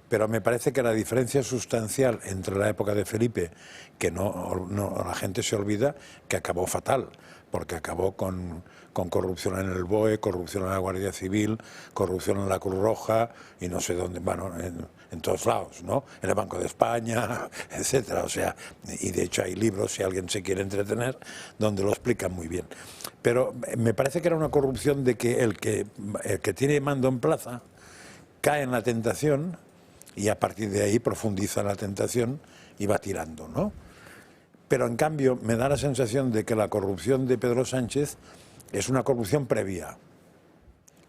Pero me parece que la diferencia sustancial entre la época de Felipe, que la gente se olvida, que acabó fatal, porque acabó con corrupción en el BOE, corrupción en la Guardia Civil, corrupción en la Cruz Roja y no sé dónde, bueno, en todos lados, ¿no? En el Banco de España, etcétera. O sea, y de hecho hay libros, si alguien se quiere entretener, donde lo explican muy bien. Pero me parece que era una corrupción de que el que tiene mando en plaza cae en la tentación y a partir de ahí profundiza la tentación y va tirando, ¿no? Pero en cambio me da la sensación de que la corrupción de Pedro Sánchez es una corrupción previa.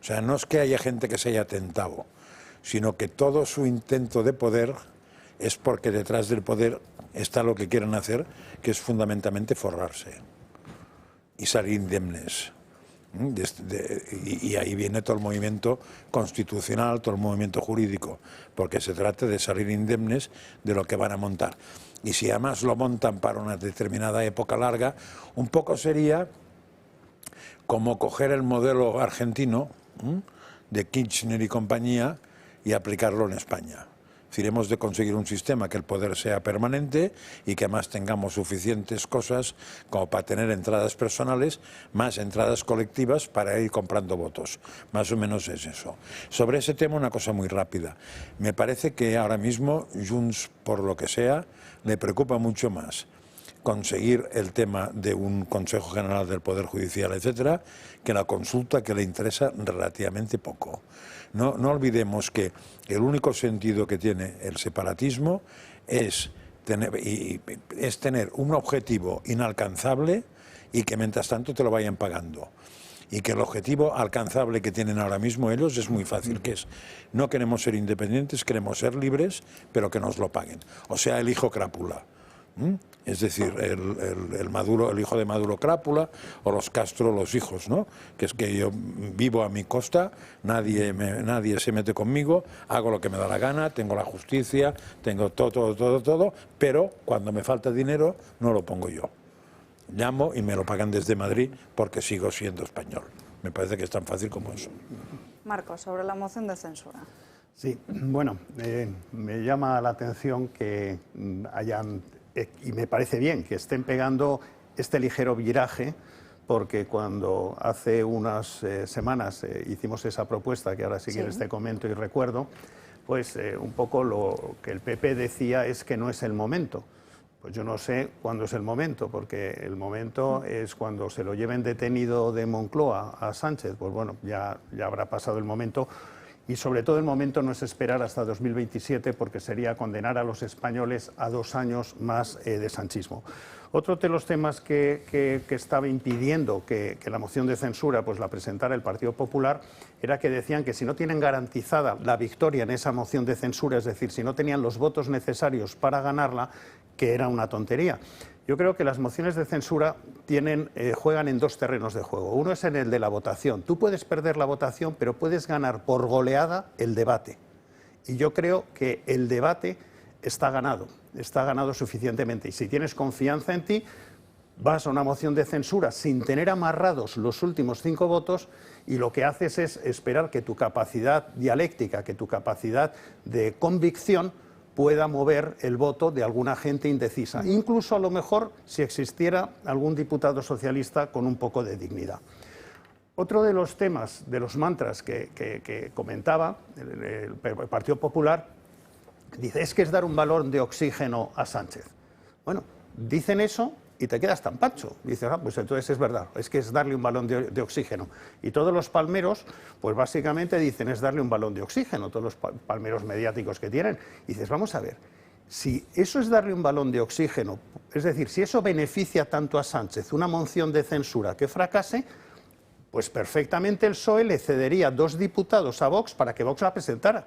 O sea, no es que haya gente que se haya tentado, sino que todo su intento de poder es porque detrás del poder está lo que quieren hacer, que es fundamentalmente forrarse y salir indemnes. Y ahí viene todo el movimiento constitucional, todo el movimiento jurídico, porque se trata de salir indemnes de lo que van a montar. Y si además lo montan para una determinada época larga, un poco sería como coger el modelo argentino de Kirchner y compañía y aplicarlo en España. Es decir, hemos de conseguir un sistema que el poder sea permanente y que además tengamos suficientes cosas como para tener entradas personales, más entradas colectivas para ir comprando votos. Más o menos es eso. Sobre ese tema una cosa muy rápida. Me parece que ahora mismo Junts, por lo que sea, le preocupa mucho más conseguir el tema de un Consejo General del Poder Judicial, etcétera, que la consulta, que le interesa relativamente poco. No olvidemos que el único sentido que tiene el separatismo es tener un objetivo inalcanzable y que mientras tanto te lo vayan pagando. Y que el objetivo alcanzable que tienen ahora mismo ellos es muy fácil, que es: no queremos ser independientes, queremos ser libres, pero que nos lo paguen. O sea, el hijo crápula. Es decir, el Maduro, el hijo de Maduro Crápula, o los Castro, los hijos, ¿no? Que es que yo vivo a mi costa, nadie se mete conmigo, hago lo que me da la gana, tengo la justicia, tengo todo, pero cuando me falta dinero no lo pongo yo. Llamo y me lo pagan desde Madrid porque sigo siendo español. Me parece que es tan fácil como eso. Marcos, sobre la moción de censura. Sí, bueno, me llama la atención que hayan, y me parece bien, que estén pegando este ligero viraje, porque cuando hace unas semanas hicimos esa propuesta, que ahora si quieres te comento y recuerdo, pues un poco lo que el PP decía es que no es el momento. Pues yo no sé cuándo es el momento, porque el momento es cuando se lo lleven detenido de Moncloa a Sánchez, pues bueno, ya habrá pasado el momento. Y sobre todo el momento no es esperar hasta 2027, porque sería condenar a los españoles a 2 años más de sanchismo. Otro de los temas que estaba impidiendo que la moción de censura pues la presentara el Partido Popular era que decían que si no tienen garantizada la victoria en esa moción de censura, es decir, si no tenían los votos necesarios para ganarla, que era una tontería. Yo creo que las mociones de censura juegan en 2 terrenos de juego. Uno es en el de la votación. Tú puedes perder la votación, pero puedes ganar por goleada el debate. Y yo creo que el debate está ganado suficientemente. Y si tienes confianza en ti, vas a una moción de censura sin tener amarrados los últimos 5 votos y lo que haces es esperar que tu capacidad dialéctica, que tu capacidad de convicción pueda mover el voto de alguna gente indecisa, incluso a lo mejor si existiera algún diputado socialista con un poco de dignidad. Otro de los temas, de los mantras que comentaba el Partido Popular, dice, es que es dar un balón de oxígeno a Sánchez. Bueno, dicen eso y te quedas tan pancho. Dices, pues entonces es verdad, es que es darle un balón de oxígeno. Y todos los palmeros, pues básicamente dicen, es darle un balón de oxígeno, todos los palmeros mediáticos que tienen. Y dices, vamos a ver, si eso es darle un balón de oxígeno, es decir, si eso beneficia tanto a Sánchez, una moción de censura que fracase, pues perfectamente el PSOE le cedería 2 diputados a Vox para que Vox la presentara.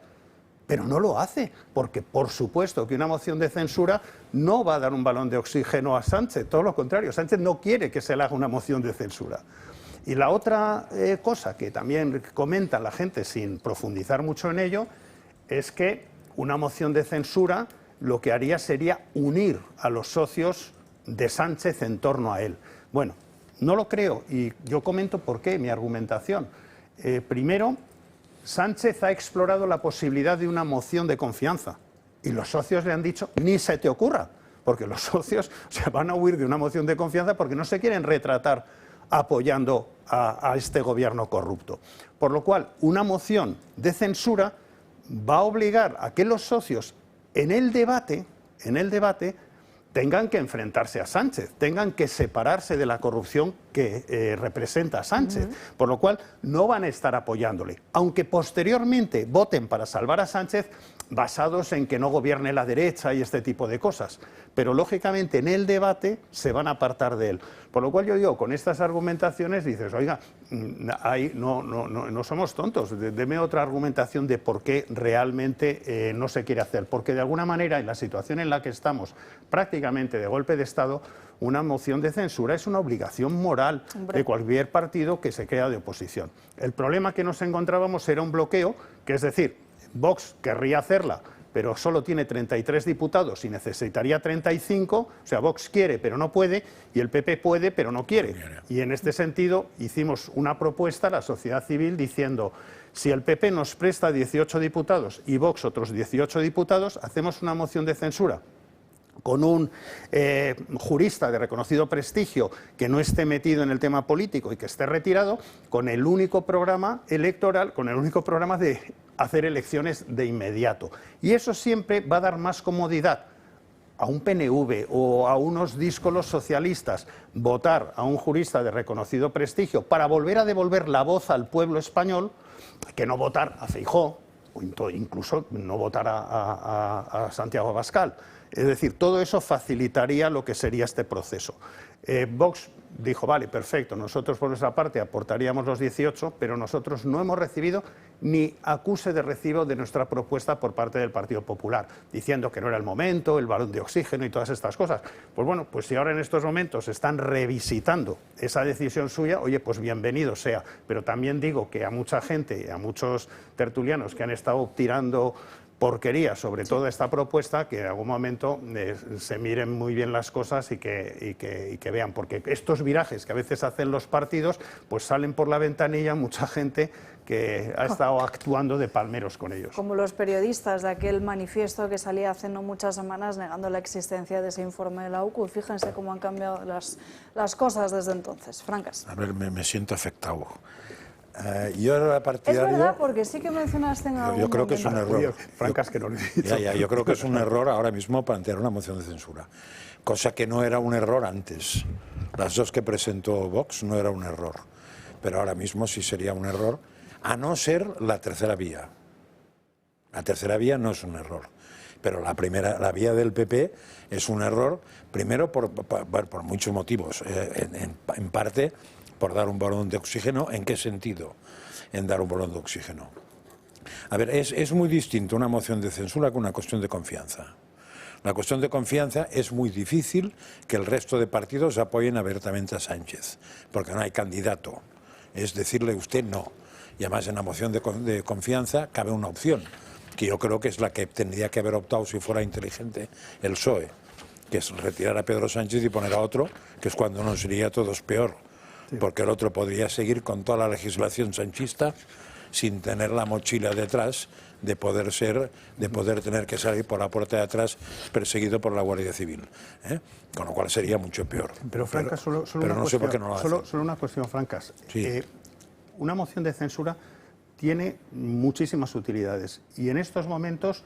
Pero no lo hace, porque por supuesto que una moción de censura no va a dar un balón de oxígeno a Sánchez, todo lo contrario, Sánchez no quiere que se le haga una moción de censura. Y la otra cosa que también comenta la gente sin profundizar mucho en ello, es que una moción de censura lo que haría sería unir a los socios de Sánchez en torno a él. Bueno, no lo creo y yo comento por qué, mi argumentación. Primero, Sánchez ha explorado la posibilidad de una moción de confianza y los socios le han dicho, ni se te ocurra, porque los socios van a huir de una moción de confianza porque no se quieren retratar apoyando a este gobierno corrupto. Por lo cual, una moción de censura va a obligar a que los socios en el debate tengan que enfrentarse a Sánchez, tengan que separarse de la corrupción que representa a Sánchez, por lo cual no van a estar apoyándole, aunque posteriormente voten para salvar a Sánchez basados en que no gobierne la derecha y este tipo de cosas, pero lógicamente en el debate se van a apartar de él. Por lo cual yo digo, con estas argumentaciones dices, oiga, no somos tontos, deme otra argumentación de por qué realmente no se quiere hacer, porque de alguna manera en la situación en la que estamos, prácticamente de golpe de Estado, una moción de censura es una obligación moral de cualquier partido que se crea de oposición. El problema que nos encontrábamos era un bloqueo, que es decir, Vox querría hacerla, pero solo tiene 33 diputados y necesitaría 35, o sea, Vox quiere pero no puede, y el PP puede pero no quiere. Y en este sentido hicimos una propuesta a la sociedad civil diciendo, si el PP nos presta 18 diputados y Vox otros 18 diputados, hacemos una moción de censura con un jurista de reconocido prestigio que no esté metido en el tema político y que esté retirado, con el único programa electoral, con el único programa de hacer elecciones de inmediato. Y eso siempre va a dar más comodidad a un PNV o a unos díscolos socialistas votar a un jurista de reconocido prestigio para volver a devolver la voz al pueblo español, que no votar a Feijóo o incluso no votar a Santiago Abascal. Es decir, todo eso facilitaría lo que sería este proceso. Vox dijo, vale, perfecto, nosotros por nuestra parte aportaríamos los 18, pero nosotros no hemos recibido ni acuse de recibo de nuestra propuesta por parte del Partido Popular, diciendo que no era el momento, el balón de oxígeno y todas estas cosas. Pues bueno, pues si ahora en estos momentos están revisitando esa decisión suya, oye, pues bienvenido sea. Pero también digo que a mucha gente, a muchos tertulianos que han estado tirando porquería sobre toda esta propuesta, que en algún momento se miren muy bien las cosas y que vean, porque estos virajes que a veces hacen los partidos, pues salen por la ventanilla mucha gente que ha estado actuando de palmeros con ellos. Como los periodistas de aquel manifiesto que salía hace no muchas semanas negando la existencia de ese informe de la OCU. Fíjense cómo han cambiado las cosas desde entonces. Francas. A ver, me siento afectado. Yo era partidario... Es verdad, porque sí que mencionaste en algún Yo creo que es un error. Francas que no lo he dicho. Yo creo que es un error ahora mismo plantear una moción de censura, cosa que no era un error antes. Las dos que presentó Vox no era un error, pero ahora mismo sí sería un error, a no ser la tercera vía. La tercera vía no es un error, pero la vía del PP es un error, primero por muchos motivos, en parte por dar un balón de oxígeno. ¿En qué sentido? En dar un balón de oxígeno. A ver, es muy distinto una moción de censura que una cuestión de confianza. La cuestión de confianza es muy difícil que el resto de partidos apoyen abiertamente a Sánchez, porque no hay candidato. Es decirle usted no. Y además en la moción de confianza cabe una opción, que yo creo que es la que tendría que haber optado si fuera inteligente el PSOE, que es retirar a Pedro Sánchez y poner a otro, que es cuando nos iría a todos peor. Porque el otro podría seguir con toda la legislación sanchista sin tener la mochila detrás de poder tener que salir por la puerta de atrás perseguido por la Guardia Civil, ¿eh? Con lo cual sería mucho peor. Pero Francas, solo no sé por qué no lo hacen. Solo una cuestión, Francas. Sí. Una moción de censura tiene muchísimas utilidades y en estos momentos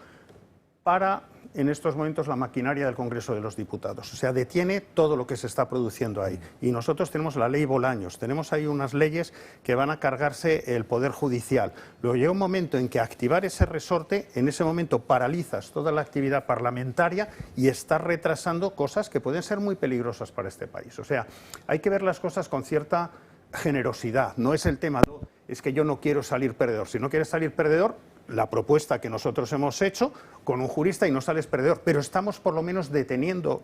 la maquinaria del Congreso de los Diputados. O sea, detiene todo lo que se está produciendo ahí. Y nosotros tenemos la ley Bolaños, tenemos ahí unas leyes que van a cargarse el Poder Judicial. Luego llega un momento en que activar ese resorte, en ese momento paralizas toda la actividad parlamentaria y estás retrasando cosas que pueden ser muy peligrosas para este país. O sea, hay que ver las cosas con cierta generosidad. No es el tema, es que yo no quiero salir perdedor. Si no quieres salir perdedor, la propuesta que nosotros hemos hecho con un jurista y no sales perdedor, pero estamos por lo menos deteniendo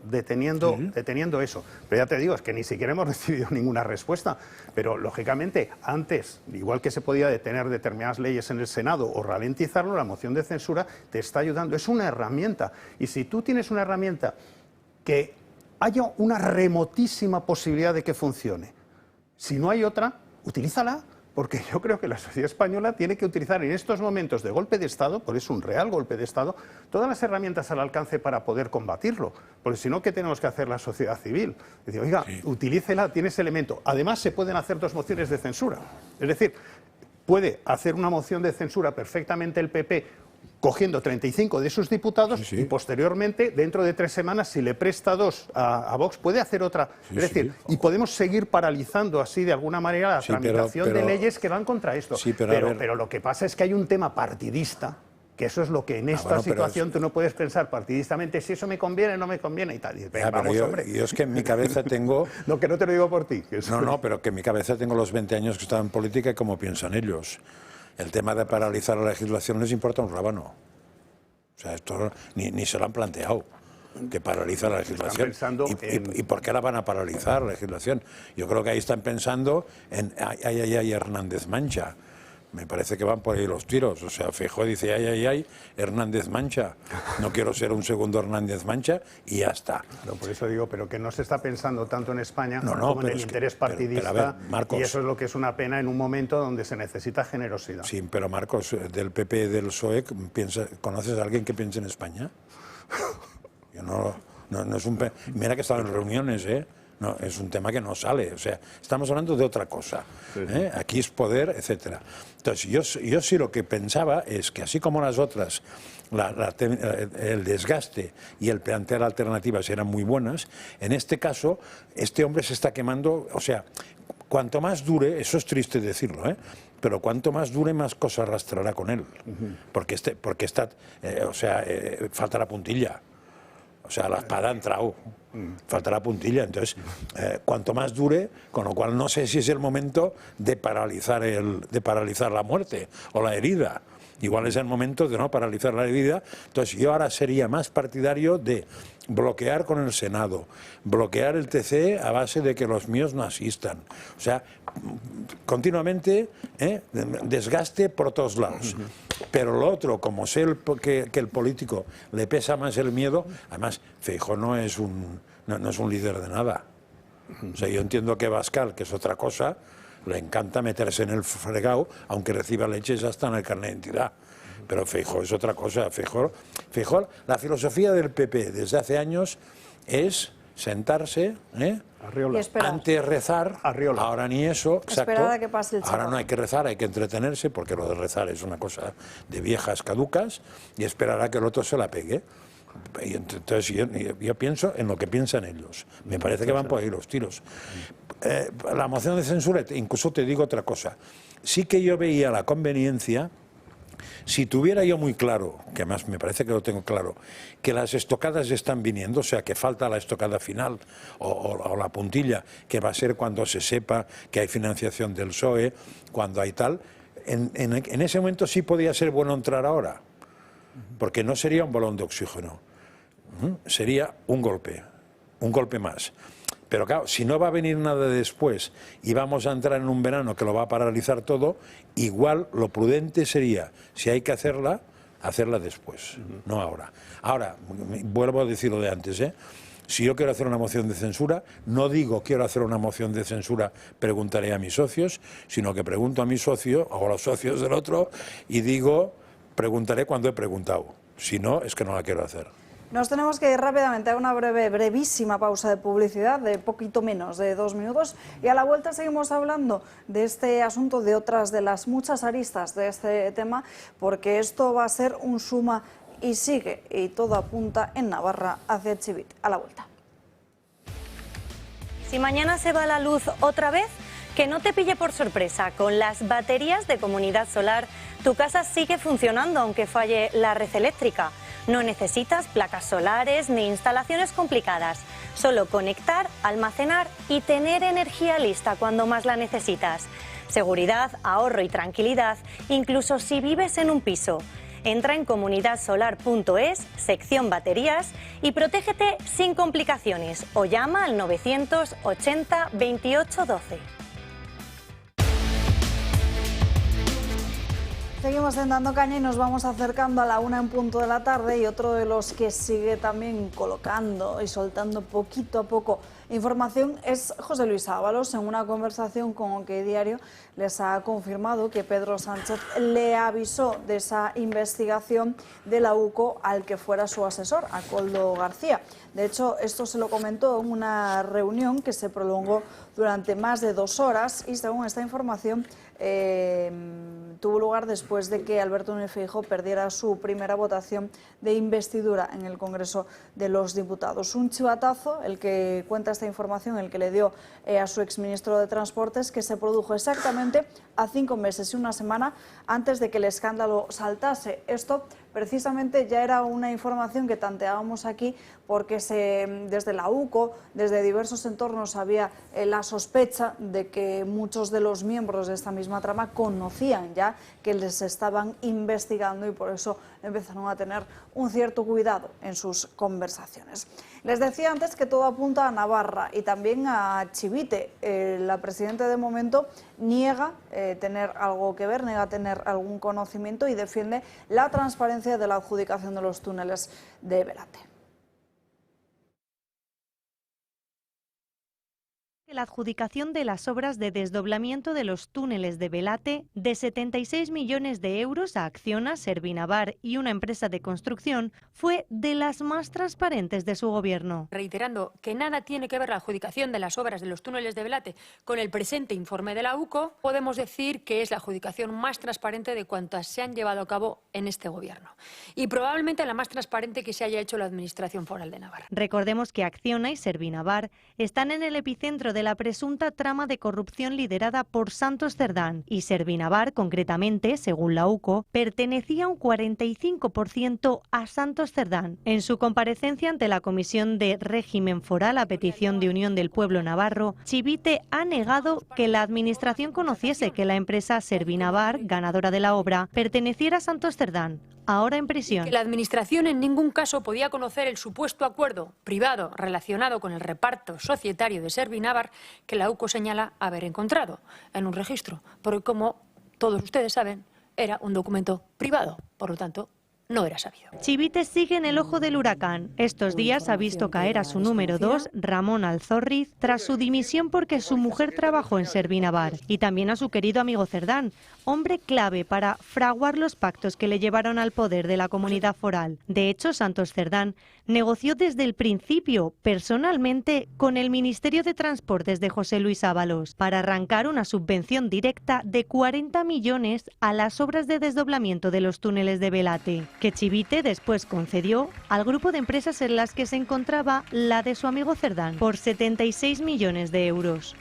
eso. Pero ya te digo, es que ni siquiera hemos recibido ninguna respuesta, pero lógicamente antes, igual que se podía detener determinadas leyes en el Senado o ralentizarlo, la moción de censura te está ayudando, es una herramienta, y si tú tienes una herramienta que haya una remotísima posibilidad de que funcione, si no hay otra, utilízala. Porque yo creo que la sociedad española tiene que utilizar en estos momentos de golpe de Estado, porque es un real golpe de Estado, todas las herramientas al alcance para poder combatirlo. Porque si no, ¿qué tenemos que hacer la sociedad civil? Decir, oiga, utilícela, tiene ese elemento. Además, se pueden hacer dos mociones de censura. Es decir, puede hacer una moción de censura perfectamente el PP cogiendo 35 de sus diputados y posteriormente, dentro de 3 semanas, si le presta 2 a Vox, puede hacer otra. Es decir, y podemos seguir paralizando así de alguna manera la tramitación de leyes que van contra esto. Pero lo que pasa es que hay un tema partidista, que eso es lo que en esta situación tú no puedes pensar partidistamente si eso me conviene o no me conviene y tal. Y vamos, hombre. Yo es que en mi cabeza tengo... No, que no te lo digo por ti. No, pero que en mi cabeza tengo los 20 años que he estado en política y cómo piensan ellos. El tema de paralizar la legislación les importa un rábano. O sea, esto ni se lo han planteado, que paraliza la legislación. ¿Y por qué la van a paralizar, la legislación? Yo creo que ahí están pensando en ay, Hernández Mancha. Me parece que van por ahí los tiros. O sea, Feijóo dice ay, Hernández Mancha. No quiero ser un segundo Hernández Mancha y ya está. Pero por eso digo, pero que no se está pensando tanto en España como en el interés partidista. Pero a ver, Marcos, y eso es lo que es una pena en un momento donde se necesita generosidad. Sí, pero Marcos, del PP, del PSOE, ¿conoces a alguien que piense en España? Yo no es un... Mira que he estado en reuniones, ¿eh? No, es un tema que no sale, o sea, estamos hablando de otra cosa, ¿eh? Aquí es poder, etcétera. Entonces, yo sí lo que pensaba es que así como las otras, el desgaste y el plantear alternativas eran muy buenas, en este caso, este hombre se está quemando, o sea, cuanto más dure, eso es triste decirlo, ¿eh? Pero cuanto más dure, más cosas arrastrará con él, porque está, falta la puntilla. O sea, la espada ha entrado, falta la puntilla. Entonces, cuanto más dure, con lo cual no sé si es el momento de paralizar la muerte o la herida. Igual es el momento de no paralizar la herida. Entonces, yo ahora sería más partidario de bloquear con el Senado, bloquear el TC a base de que los míos no asistan. O sea, continuamente desgaste por todos lados. Pero lo otro, como sé que el político le pesa más el miedo, además Feijóo no es un líder de nada. O sea, yo entiendo que Bascal, que es otra cosa, le encanta meterse en el fregado, aunque reciba leches hasta en el carnet de identidad. Pero Feijóo es otra cosa. Feijóo, la filosofía del PP desde hace años es sentarse, antes rezar, ahora ni eso, exacto. Esperar a que pase el chico. Ahora no hay que rezar, hay que entretenerse, porque lo de rezar es una cosa de viejas caducas, y esperar a que el otro se la pegue. Y entonces yo pienso en lo que piensan ellos. Me parece que van por ahí los tiros. La moción de censura, incluso te digo otra cosa. Sí que yo veía la conveniencia, si tuviera yo muy claro, que además me parece que lo tengo claro, que las estocadas están viniendo, o sea, que falta la estocada final o la puntilla, que va a ser cuando se sepa que hay financiación del PSOE, cuando hay tal, en ese momento sí podía ser bueno entrar ahora, porque no sería un balón de oxígeno, sería un golpe más. Pero claro, si no va a venir nada después y vamos a entrar en un verano que lo va a paralizar todo, igual lo prudente sería, si hay que hacerla después, no ahora. Ahora, vuelvo a decir lo de antes, si yo quiero hacer una moción de censura, no digo quiero hacer una moción de censura, preguntaré a mis socios, sino que pregunto a mi socio o a los socios del otro y digo, preguntaré cuando he preguntado. Si no, es que no la quiero hacer. Nos tenemos que ir rápidamente a una brevísima pausa de publicidad de poquito menos de 2 minutos y a la vuelta seguimos hablando de este asunto, de otras de las muchas aristas de este tema, porque esto va a ser un suma y sigue y todo apunta en Navarra hacia Chivite. A la vuelta. Si mañana se va la luz otra vez, que no te pille por sorpresa. Con las baterías de Comunidad Solar, tu casa sigue funcionando aunque falle la red eléctrica. No necesitas placas solares ni instalaciones complicadas. Solo conectar, almacenar y tener energía lista cuando más la necesitas. Seguridad, ahorro y tranquilidad, incluso si vives en un piso. Entra en comunidadsolar.es, sección baterías, y protégete sin complicaciones o llama al 980 28 12. Seguimos dando caña y nos vamos acercando a la 1 en punto de la tarde, y otro de los que sigue también colocando y soltando poquito a poco información es José Luis Ábalos. En una conversación con OK Diario les ha confirmado que Pedro Sánchez le avisó de esa investigación de la UCO al que fuera su asesor, a Koldo García. De hecho, esto se lo comentó en una reunión que se prolongó durante más de 2 horas y, según esta información, tuvo lugar después de que Alberto Núñez Feijóo perdiera su primera votación de investidura en el Congreso de los Diputados. Un chivatazo, el que cuenta esta información, el que le dio a su exministro de Transportes, que se produjo exactamente a 5 meses y 1 semana antes de que el escándalo saltase. Esto precisamente ya era una información que tanteábamos aquí, porque desde la UCO, desde diversos entornos, había la sospecha de que muchos de los miembros de esta misma trama conocían ya que les estaban investigando, y por eso empezaron a tener un cierto cuidado en sus conversaciones. Les decía antes que todo apunta a Navarra y también a Chivite. La presidenta de momento niega tener algo que ver, niega tener algún conocimiento y defiende la transparencia de la adjudicación de los túneles de Belate. La adjudicación de las obras de desdoblamiento de los túneles de Belate de 76 millones de euros a Acciona, Servinavar y una empresa de construcción fue de las más transparentes de su gobierno. Reiterando que nada tiene que ver la adjudicación de las obras de los túneles de Belate con el presente informe de la UCO, podemos decir que es la adjudicación más transparente de cuantas se han llevado a cabo en este gobierno, y probablemente la más transparente que se haya hecho la Administración Foral de Navarra. Recordemos que Acciona y Servinavar están en el epicentro de la presunta trama de corrupción liderada por Santos Cerdán y Servinavar, concretamente, según la UCO, pertenecía un 45% a Santos Cerdán. En su comparecencia ante la Comisión de Régimen Foral a petición de Unión del Pueblo Navarro, Chivite ha negado que la Administración conociese que la empresa Servinavar, ganadora de la obra, perteneciera a Santos Cerdán, ahora en prisión. Que la Administración en ningún caso podía conocer el supuesto acuerdo privado relacionado con el reparto societario de Servinavar que la UCO señala haber encontrado en un registro, porque como todos ustedes saben, era un documento privado, por lo tanto, no era sabido. Chivite sigue en el ojo del huracán. Estos días ha visto caer a su número 2, Ramón Alzorriz, tras su dimisión porque su mujer trabajó en Servinavar, y también a su querido amigo Cerdán, hombre clave para fraguar los pactos que le llevaron al poder de la comunidad foral. De hecho, Santos Cerdán negoció desde el principio, personalmente, con el Ministerio de Transportes de José Luis Ábalos, para arrancar una subvención directa de 40 millones a las obras de desdoblamiento de los túneles de Belate, que Chivite después concedió al grupo de empresas en las que se encontraba la de su amigo Cerdán, por 76 millones de euros.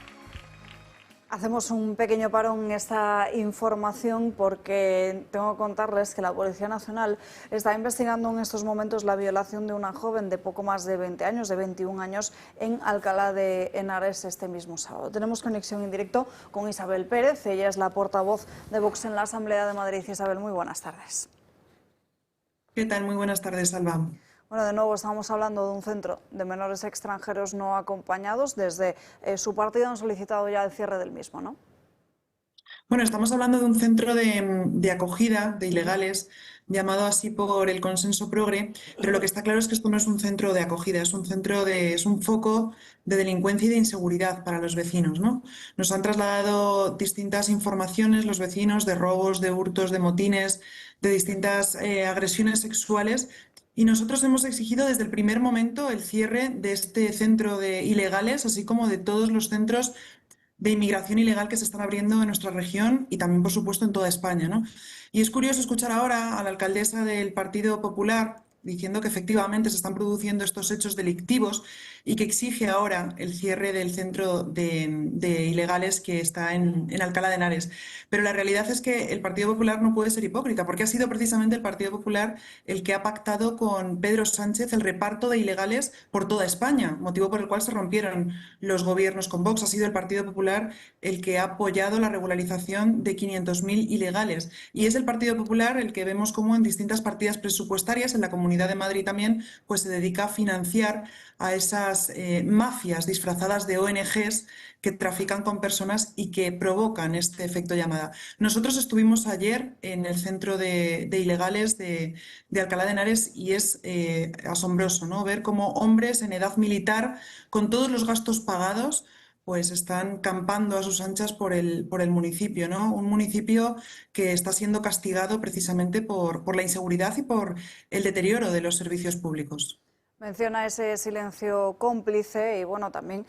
Hacemos un pequeño parón en esta información porque tengo que contarles que la Policía Nacional está investigando en estos momentos la violación de una joven de poco más de 20 años, de 21 años, en Alcalá de Henares este mismo sábado. Tenemos conexión en directo con Isabel Pérez, ella es la portavoz de Vox en la Asamblea de Madrid. Isabel, muy buenas tardes. ¿Qué tal? Muy buenas tardes, Alba. Bueno, de nuevo estamos hablando de un centro de menores extranjeros no acompañados. Desde su partido han solicitado ya el cierre del mismo, ¿no? Bueno, estamos hablando de un centro de acogida de ilegales, llamado así por el Consenso Progre, pero lo que está claro es que esto no es un centro de acogida, es un foco de delincuencia y de inseguridad para los vecinos, ¿no? Nos han trasladado distintas informaciones los vecinos de robos, de hurtos, de motines, de distintas agresiones sexuales. Y nosotros hemos exigido desde el primer momento el cierre de este centro de ilegales, así como de todos los centros de inmigración ilegal que se están abriendo en nuestra región y también, por supuesto, en toda España, ¿no? Y es curioso escuchar ahora a la alcaldesa del Partido Popular diciendo que efectivamente se están produciendo estos hechos delictivos y que exige ahora el cierre del centro de ilegales que está en Alcalá de Henares. Pero la realidad es que el Partido Popular no puede ser hipócrita, porque ha sido precisamente el Partido Popular el que ha pactado con Pedro Sánchez el reparto de ilegales por toda España, motivo por el cual se rompieron los gobiernos con Vox. Ha sido el Partido Popular el que ha apoyado la regularización de 500.000 ilegales. Y es el Partido Popular el que vemos como en distintas partidas presupuestarias, en la Comunidad de Madrid también, pues se dedica a financiar a esas mafias disfrazadas de ONGs que trafican con personas y que provocan este efecto llamada. Nosotros estuvimos ayer en el centro de ilegales de Alcalá de Henares y es asombroso, ¿no? Ver cómo hombres en edad militar, con todos los gastos pagados, pues están campando a sus anchas por el municipio, ¿no? Un municipio que está siendo castigado precisamente por la inseguridad y por el deterioro de los servicios públicos. Menciona ese silencio cómplice y bueno, también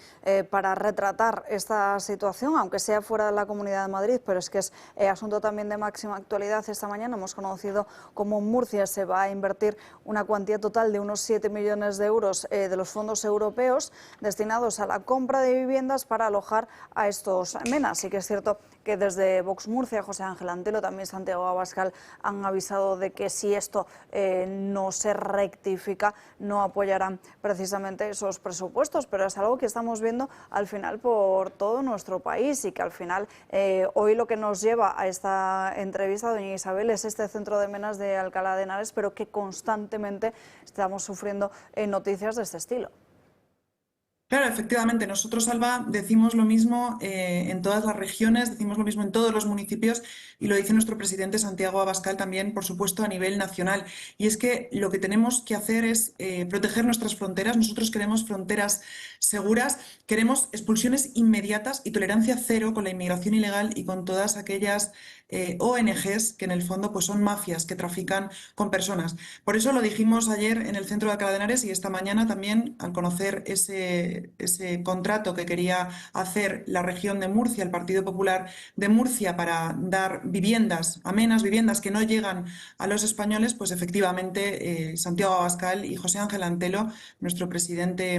para retratar esta situación, aunque sea fuera de la Comunidad de Madrid, pero es que es asunto también de máxima actualidad. Esta mañana hemos conocido cómo en Murcia se va a invertir una cuantía total de unos 7 millones de euros de los fondos europeos destinados a la compra de viviendas para alojar a estos menas. Sí que es cierto que desde Vox Murcia, José Ángel Antelo, también Santiago Abascal han avisado de que si esto no se rectifica, no apoyarán precisamente esos presupuestos, pero es algo que estamos viendo al final por todo nuestro país y que al final hoy lo que nos lleva a esta entrevista, doña Isabel, es este centro de menas de Alcalá de Henares, pero que constantemente estamos sufriendo noticias de este estilo. Claro, efectivamente, nosotros, Alba, decimos lo mismo en todas las regiones, decimos lo mismo en todos los municipios y lo dice nuestro presidente Santiago Abascal también, por supuesto, a nivel nacional. Y es que lo que tenemos que hacer es proteger nuestras fronteras. Nosotros queremos fronteras seguras, queremos expulsiones inmediatas y tolerancia cero con la inmigración ilegal y con todas aquellas ONGs que en el fondo pues son mafias que trafican con personas. Por eso lo dijimos ayer en el centro de Alcalá de Henares y esta mañana también al conocer ese ese contrato que quería hacer la región de Murcia, el Partido Popular de Murcia, para dar viviendas, amenas viviendas que no llegan a los españoles, pues efectivamente Santiago Abascal y José Ángel Antelo, nuestro presidente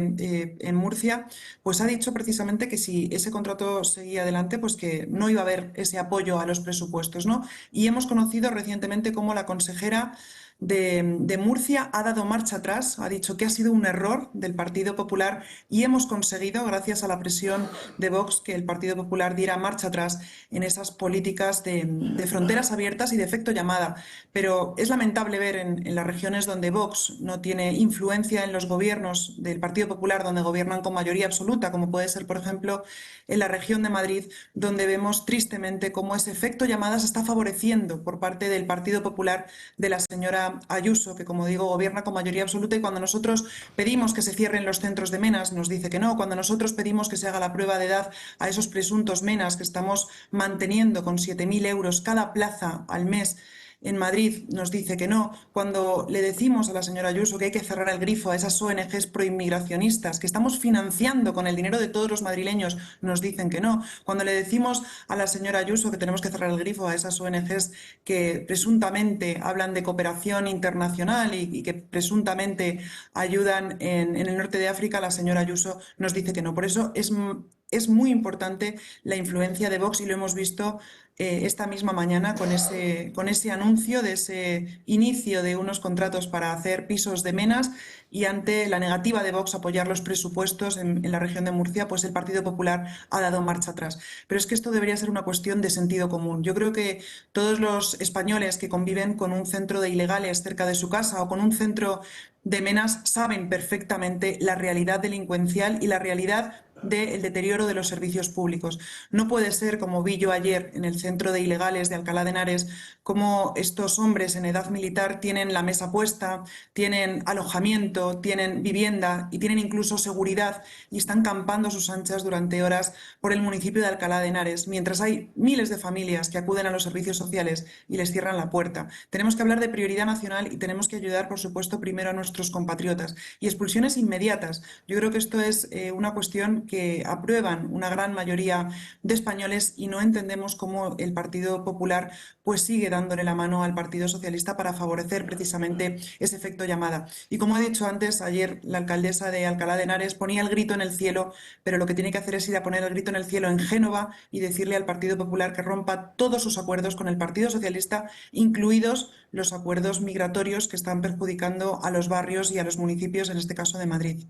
en Murcia, pues ha dicho precisamente que si ese contrato seguía adelante, pues que no iba a haber ese apoyo a los presupuestos, ¿no? Y hemos conocido recientemente cómo la consejera de Murcia ha dado marcha atrás, ha dicho que ha sido un error del Partido Popular y hemos conseguido, gracias a la presión de Vox, que el Partido Popular diera marcha atrás en esas políticas de fronteras abiertas y de efecto llamada. Pero es lamentable ver en las regiones donde Vox no tiene influencia en los gobiernos del Partido Popular, donde gobiernan con mayoría absoluta, como puede ser, por ejemplo, en la región de Madrid, donde vemos tristemente cómo ese efecto llamada se está favoreciendo por parte del Partido Popular de la señora Ayuso, que como digo gobierna con mayoría absoluta, y cuando nosotros pedimos que se cierren los centros de menas nos dice que no, cuando nosotros pedimos que se haga la prueba de edad a esos presuntos menas que estamos manteniendo con 7.000 euros cada plaza al mes en Madrid, nos dice que no. Cuando le decimos a la señora Ayuso que hay que cerrar el grifo a esas ONGs proinmigracionistas que estamos financiando con el dinero de todos los madrileños, nos dicen que no. Cuando le decimos a la señora Ayuso que tenemos que cerrar el grifo a esas ONGs que presuntamente hablan de cooperación internacional y que presuntamente ayudan en el norte de África, la señora Ayuso nos dice que no. Por eso es muy importante la influencia de Vox y lo hemos visto esta misma mañana con ese anuncio de ese inicio de unos contratos para hacer pisos de menas, y ante la negativa de Vox a apoyar los presupuestos en la región de Murcia, pues el Partido Popular ha dado marcha atrás. Pero es que esto debería ser una cuestión de sentido común. Yo creo que todos los españoles que conviven con un centro de ilegales cerca de su casa o con un centro de menas saben perfectamente la realidad delincuencial y la realidad del deterioro de los servicios públicos. No puede ser, como vi yo ayer en el centro de ilegales de Alcalá de Henares, como estos hombres en edad militar tienen la mesa puesta, tienen alojamiento, tienen vivienda y tienen incluso seguridad y están campando a sus anchas durante horas por el municipio de Alcalá de Henares, mientras hay miles de familias que acuden a los servicios sociales y les cierran la puerta. Tenemos que hablar de prioridad nacional y tenemos que ayudar, por supuesto, primero a nuestros compatriotas. Y expulsiones inmediatas. Yo creo que esto es una cuestión que aprueban una gran mayoría de españoles y no entendemos cómo el Partido Popular pues sigue dándole la mano al Partido Socialista para favorecer precisamente ese efecto llamada. Y como he dicho antes, ayer la alcaldesa de Alcalá de Henares ponía el grito en el cielo, pero lo que tiene que hacer es ir a poner el grito en el cielo en Génova y decirle al Partido Popular que rompa todos sus acuerdos con el Partido Socialista, incluidos los acuerdos migratorios que están perjudicando a los barrios y a los municipios, en este caso de Madrid.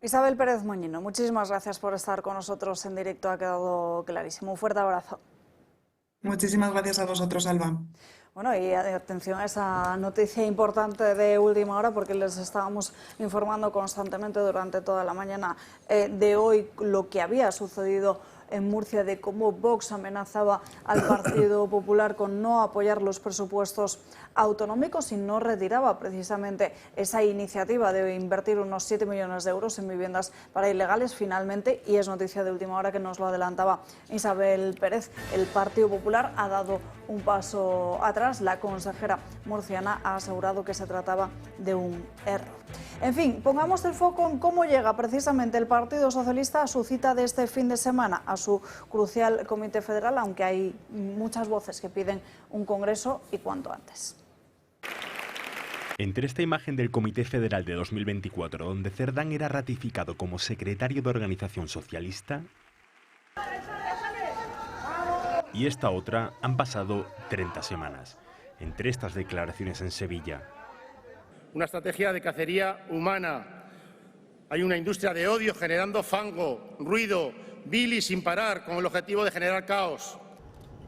Isabel Pérez Moñino, muchísimas gracias por estar con nosotros en directo, ha quedado clarísimo. Un fuerte abrazo. Muchísimas gracias a vosotros, Alba. Bueno, y atención a esa noticia importante de última hora, porque les estábamos informando constantemente durante toda la mañana de hoy lo que había sucedido en Murcia, de cómo Vox amenazaba al Partido Popular con no apoyar los presupuestos autonómicos y no retiraba precisamente esa iniciativa de invertir unos 7 millones de euros en viviendas para ilegales. Finalmente, y es noticia de última hora que nos lo adelantaba Isabel Pérez, el Partido Popular ha dado un paso atrás. La consejera murciana ha asegurado que se trataba de un error. En fin, pongamos el foco en cómo llega precisamente el Partido Socialista a su cita de este fin de semana, a su crucial Comité Federal, aunque hay muchas voces que piden un congreso y cuanto antes. Entre esta imagen del Comité Federal de 2024, donde Cerdán era ratificado como secretario de Organización Socialista, y esta otra, han pasado 30 semanas. Entre estas declaraciones en Sevilla, una estrategia de cacería humana. Hay una industria de odio generando fango, ruido, bilis sin parar, con el objetivo de generar caos.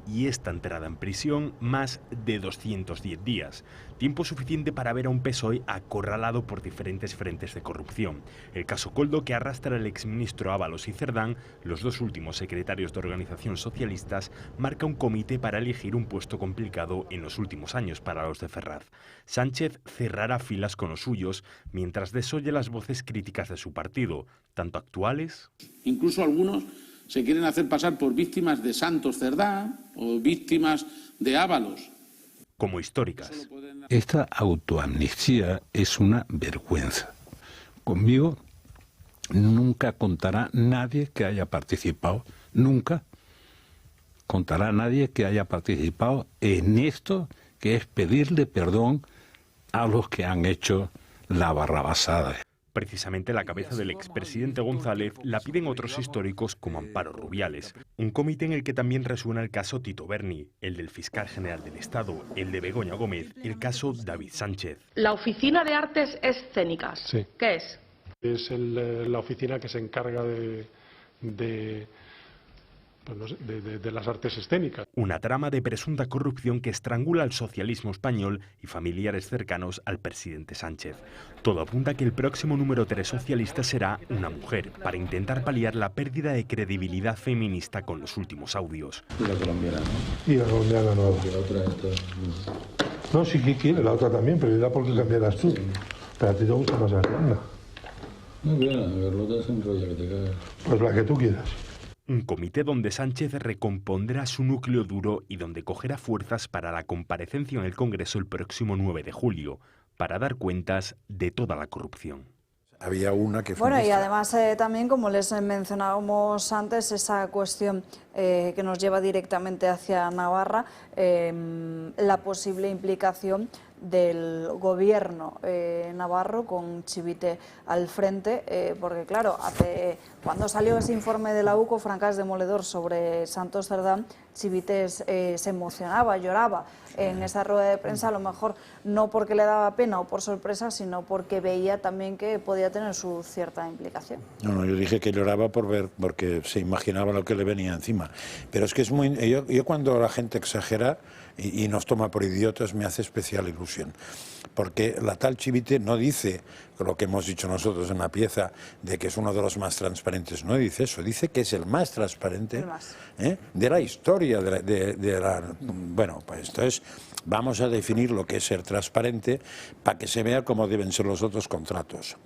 y esta entrada en prisión más de 210 días, tiempo suficiente para ver a un PSOE acorralado por diferentes frentes de corrupción. El caso Koldo, que arrastra al exministro Ábalos y Cerdán, los dos últimos secretarios de organización socialistas, marca un comité para elegir un puesto complicado en los últimos años para los de Ferraz. Sánchez cerrará filas con los suyos mientras desoye las voces críticas de su partido, tanto actuales... Incluso algunos se quieren hacer pasar por víctimas de Santos Cerdá o víctimas de Ábalos. Como históricas. Esta autoamnistía es una vergüenza. Conmigo nunca contará nadie que haya participado, nunca contará nadie que haya participado en esto, que es pedirle perdón a los que han hecho la barrabasada. Precisamente la cabeza del expresidente González la piden otros históricos como Amparo Rubiales. Un comité en el que también resuena el caso Tito Berni, el del fiscal general del Estado, el de Begoña Gómez y el caso David Sánchez. La Oficina de Artes Escénicas, sí. ¿Qué es? Es la oficina que se encarga de las artes escénicas. Una trama de presunta corrupción que estrangula al socialismo español y familiares cercanos al presidente Sánchez. Todo apunta a que el próximo número 3 socialista será una mujer, para intentar paliar la pérdida de credibilidad feminista con los últimos audios. Y la colombiana, ¿no? Y la colombiana nueva. Y la otra no, sí que quiere, la otra también, pero ya porque cambiarás tú. Sí. Pero a ti te gusta más la colombiana. No, bien, Carlota se enrolla que te cagas. Pues la que tú quieras. Un comité donde Sánchez recompondrá su núcleo duro y donde cogerá fuerzas para la comparecencia en el Congreso el próximo 9 de julio, para dar cuentas de toda la corrupción. Había una que... Bueno, y además también, como les mencionábamos antes, esa cuestión que nos lleva directamente hacia Navarra, la posible implicación del gobierno navarro con Chivite al frente, porque claro, cuando salió ese informe de la UCO, Francás Demoledor, sobre Santos Cerdán, Chivite se emocionaba, lloraba en esa rueda de prensa, a lo mejor no porque le daba pena o por sorpresa, sino porque veía también que podía tener su cierta implicación. No, yo dije que lloraba porque se imaginaba lo que le venía encima. Pero es que es muy... Yo cuando la gente exagera y nos toma por idiotas, me hace especial ilusión. Porque la tal Chivite no dice lo que hemos dicho nosotros en la pieza, de que es uno de los más transparentes. No dice eso, dice que es el más transparente de la historia de la... Bueno, pues entonces vamos a definir lo que es ser transparente para que se vea cómo deben ser los otros contratos.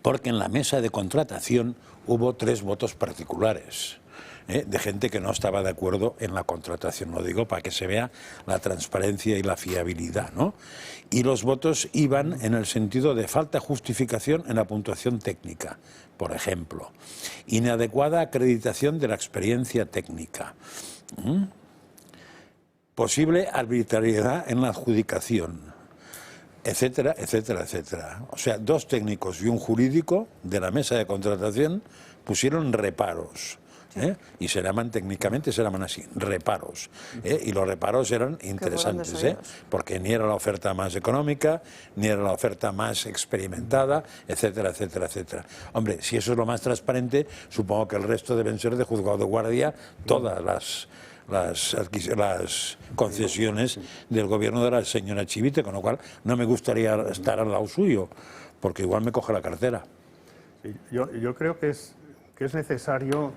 Porque en la mesa de contratación hubo 3 votos particulares. De gente que no estaba de acuerdo en la contratación, lo digo para que se vea la transparencia y la fiabilidad, ¿no? Y los votos iban en el sentido de falta de justificación en la puntuación técnica, por ejemplo, inadecuada acreditación de la experiencia técnica, posible arbitrariedad en la adjudicación, etcétera, etcétera, etcétera. O sea, 2 técnicos y un jurídico de la mesa de contratación pusieron reparos. Y técnicamente se llaman así, reparos. Y los reparos eran interesantes, porque ni era la oferta más económica, ni era la oferta más experimentada, etcétera, etcétera, etcétera. Hombre, si eso es lo más transparente, supongo que el resto deben ser de juzgado de guardia todas las concesiones del gobierno de la señora Chivite, con lo cual no me gustaría estar al lado suyo, porque igual me coge la cartera. Sí, yo creo que es necesario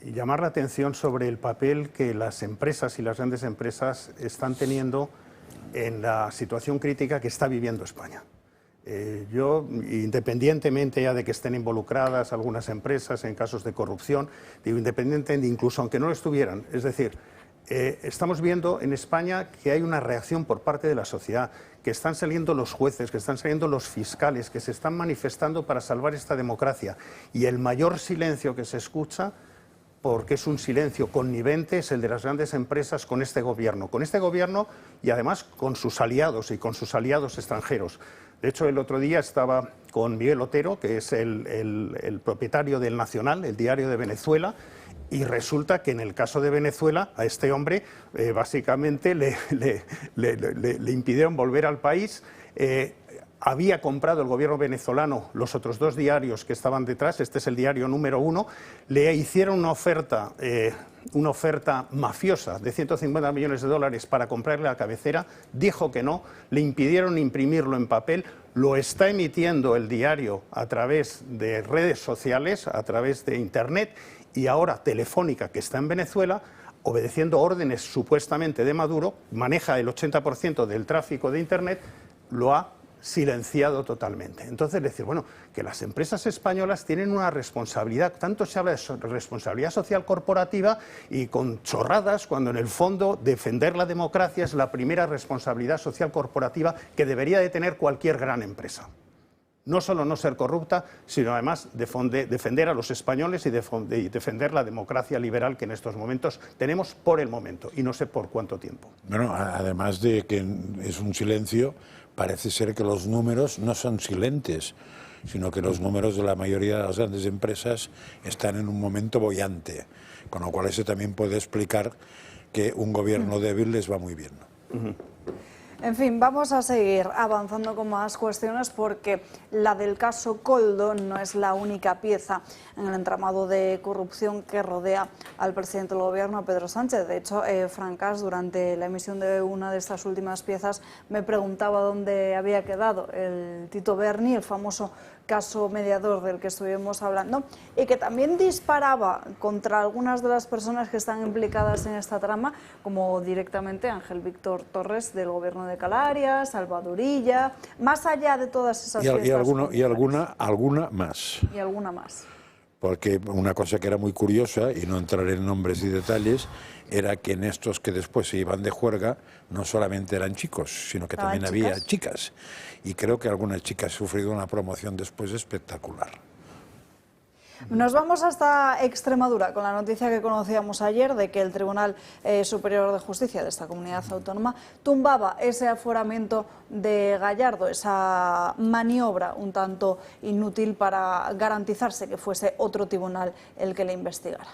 llamar la atención sobre el papel que las empresas y las grandes empresas están teniendo en la situación crítica que está viviendo España. Yo, independientemente ya de que estén involucradas algunas empresas en casos de corrupción, digo independientemente incluso aunque no lo estuvieran, es decir, estamos viendo en España que hay una reacción por parte de la sociedad, que están saliendo los jueces, que están saliendo los fiscales, que se están manifestando para salvar esta democracia, y el mayor silencio que se escucha, porque es un silencio connivente, es el de las grandes empresas con este gobierno y además con sus aliados y con sus aliados extranjeros. De hecho, el otro día estaba con Miguel Otero, que es el propietario del Nacional, el diario de Venezuela, y resulta que en el caso de Venezuela a este hombre básicamente le impidieron volver al país. Había comprado el gobierno venezolano los otros 2 diarios que estaban detrás, este es el diario número 1, le hicieron una oferta mafiosa de 150 millones de dólares para comprarle la cabecera, dijo que no, le impidieron imprimirlo en papel, lo está emitiendo el diario a través de redes sociales, a través de Internet, y ahora Telefónica, que está en Venezuela, obedeciendo órdenes supuestamente de Maduro, maneja el 80% del tráfico de Internet, lo ha silenciado totalmente. Entonces, decir, bueno, que las empresas españolas tienen una responsabilidad, tanto se habla de responsabilidad social corporativa y con chorradas, cuando en el fondo defender la democracia es la primera responsabilidad social corporativa que debería de tener cualquier gran empresa. no solo no ser corrupta, sino además defender a los españoles y defender la democracia liberal que en estos momentos tenemos por el momento, y no sé por cuánto tiempo. Bueno, además de que es un silencio, parece ser que los números no son silentes, sino que los números de la mayoría de las grandes empresas están en un momento boyante, con lo cual eso también puede explicar que un gobierno débil les va muy bien. En fin, vamos a seguir avanzando con más cuestiones porque la del caso Koldo no es la única pieza en el entramado de corrupción que rodea al presidente del gobierno, Pedro Sánchez. De hecho, Francas, durante la emisión de una de estas últimas piezas, me preguntaba dónde había quedado el Tito Berni, el famoso caso mediador del que estuvimos hablando, y que también disparaba contra algunas de las personas que están implicadas en esta trama, como directamente Ángel Víctor Torres del gobierno de Canarias, Salvadorilla, más allá de todas esas fiestas. Y alguna más. Y alguna más. Porque una cosa que era muy curiosa, y no entraré en nombres y detalles, era que en estos que después se iban de juerga no solamente eran chicos, sino que también había chicas. Y creo que algunas chicas han sufrido una promoción después espectacular. Nos vamos hasta Extremadura con la noticia que conocíamos ayer de que el Tribunal Superior de Justicia de esta comunidad autónoma tumbaba ese aforamiento de Gallardo, esa maniobra un tanto inútil para garantizarse que fuese otro tribunal el que le investigara.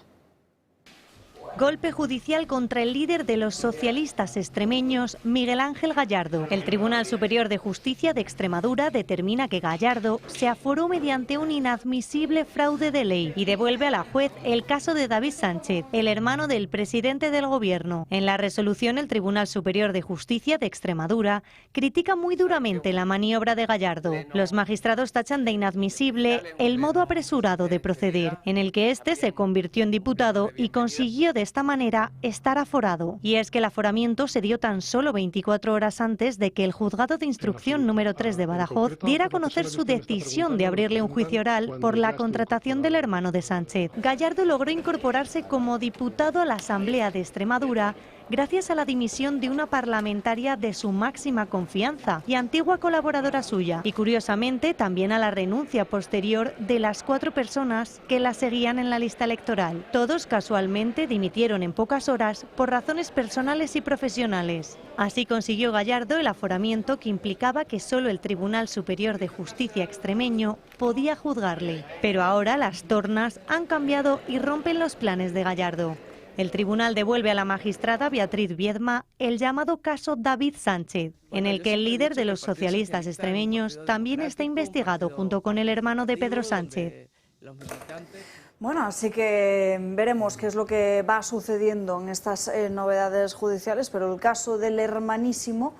Golpe judicial contra el líder de los socialistas extremeños, Miguel Ángel Gallardo. El Tribunal Superior de Justicia de Extremadura determina que Gallardo se aforó mediante un inadmisible fraude de ley y devuelve a la juez el caso de David Sánchez, el hermano del presidente del gobierno. En la resolución, el Tribunal Superior de Justicia de Extremadura critica muy duramente la maniobra de Gallardo. Los magistrados tachan de inadmisible el modo apresurado de proceder, en el que éste se convirtió en diputado y consiguió de esta manera estar aforado. Y es que el aforamiento se dio tan solo 24 horas antes de que el Juzgado de Instrucción número 3 de Badajoz diera a conocer su decisión de abrirle un juicio oral por la contratación del hermano de Sánchez. Gallardo logró incorporarse como diputado a la Asamblea de Extremadura gracias a la dimisión de una parlamentaria de su máxima confianza y antigua colaboradora suya, y curiosamente también a la renuncia posterior de las 4 personas que la seguían en la lista electoral. Todos casualmente dimitieron en pocas horas por razones personales y profesionales. Así consiguió Gallardo el aforamiento que implicaba que solo el Tribunal Superior de Justicia extremeño podía juzgarle. Pero ahora las tornas han cambiado y rompen los planes de Gallardo. El tribunal devuelve a la magistrada Beatriz Viedma el llamado caso David Sánchez, en el que el líder de los socialistas extremeños también está investigado junto con el hermano de Pedro Sánchez. Bueno, así que veremos qué es lo que va sucediendo en estas novedades judiciales, pero el caso del hermanísimo,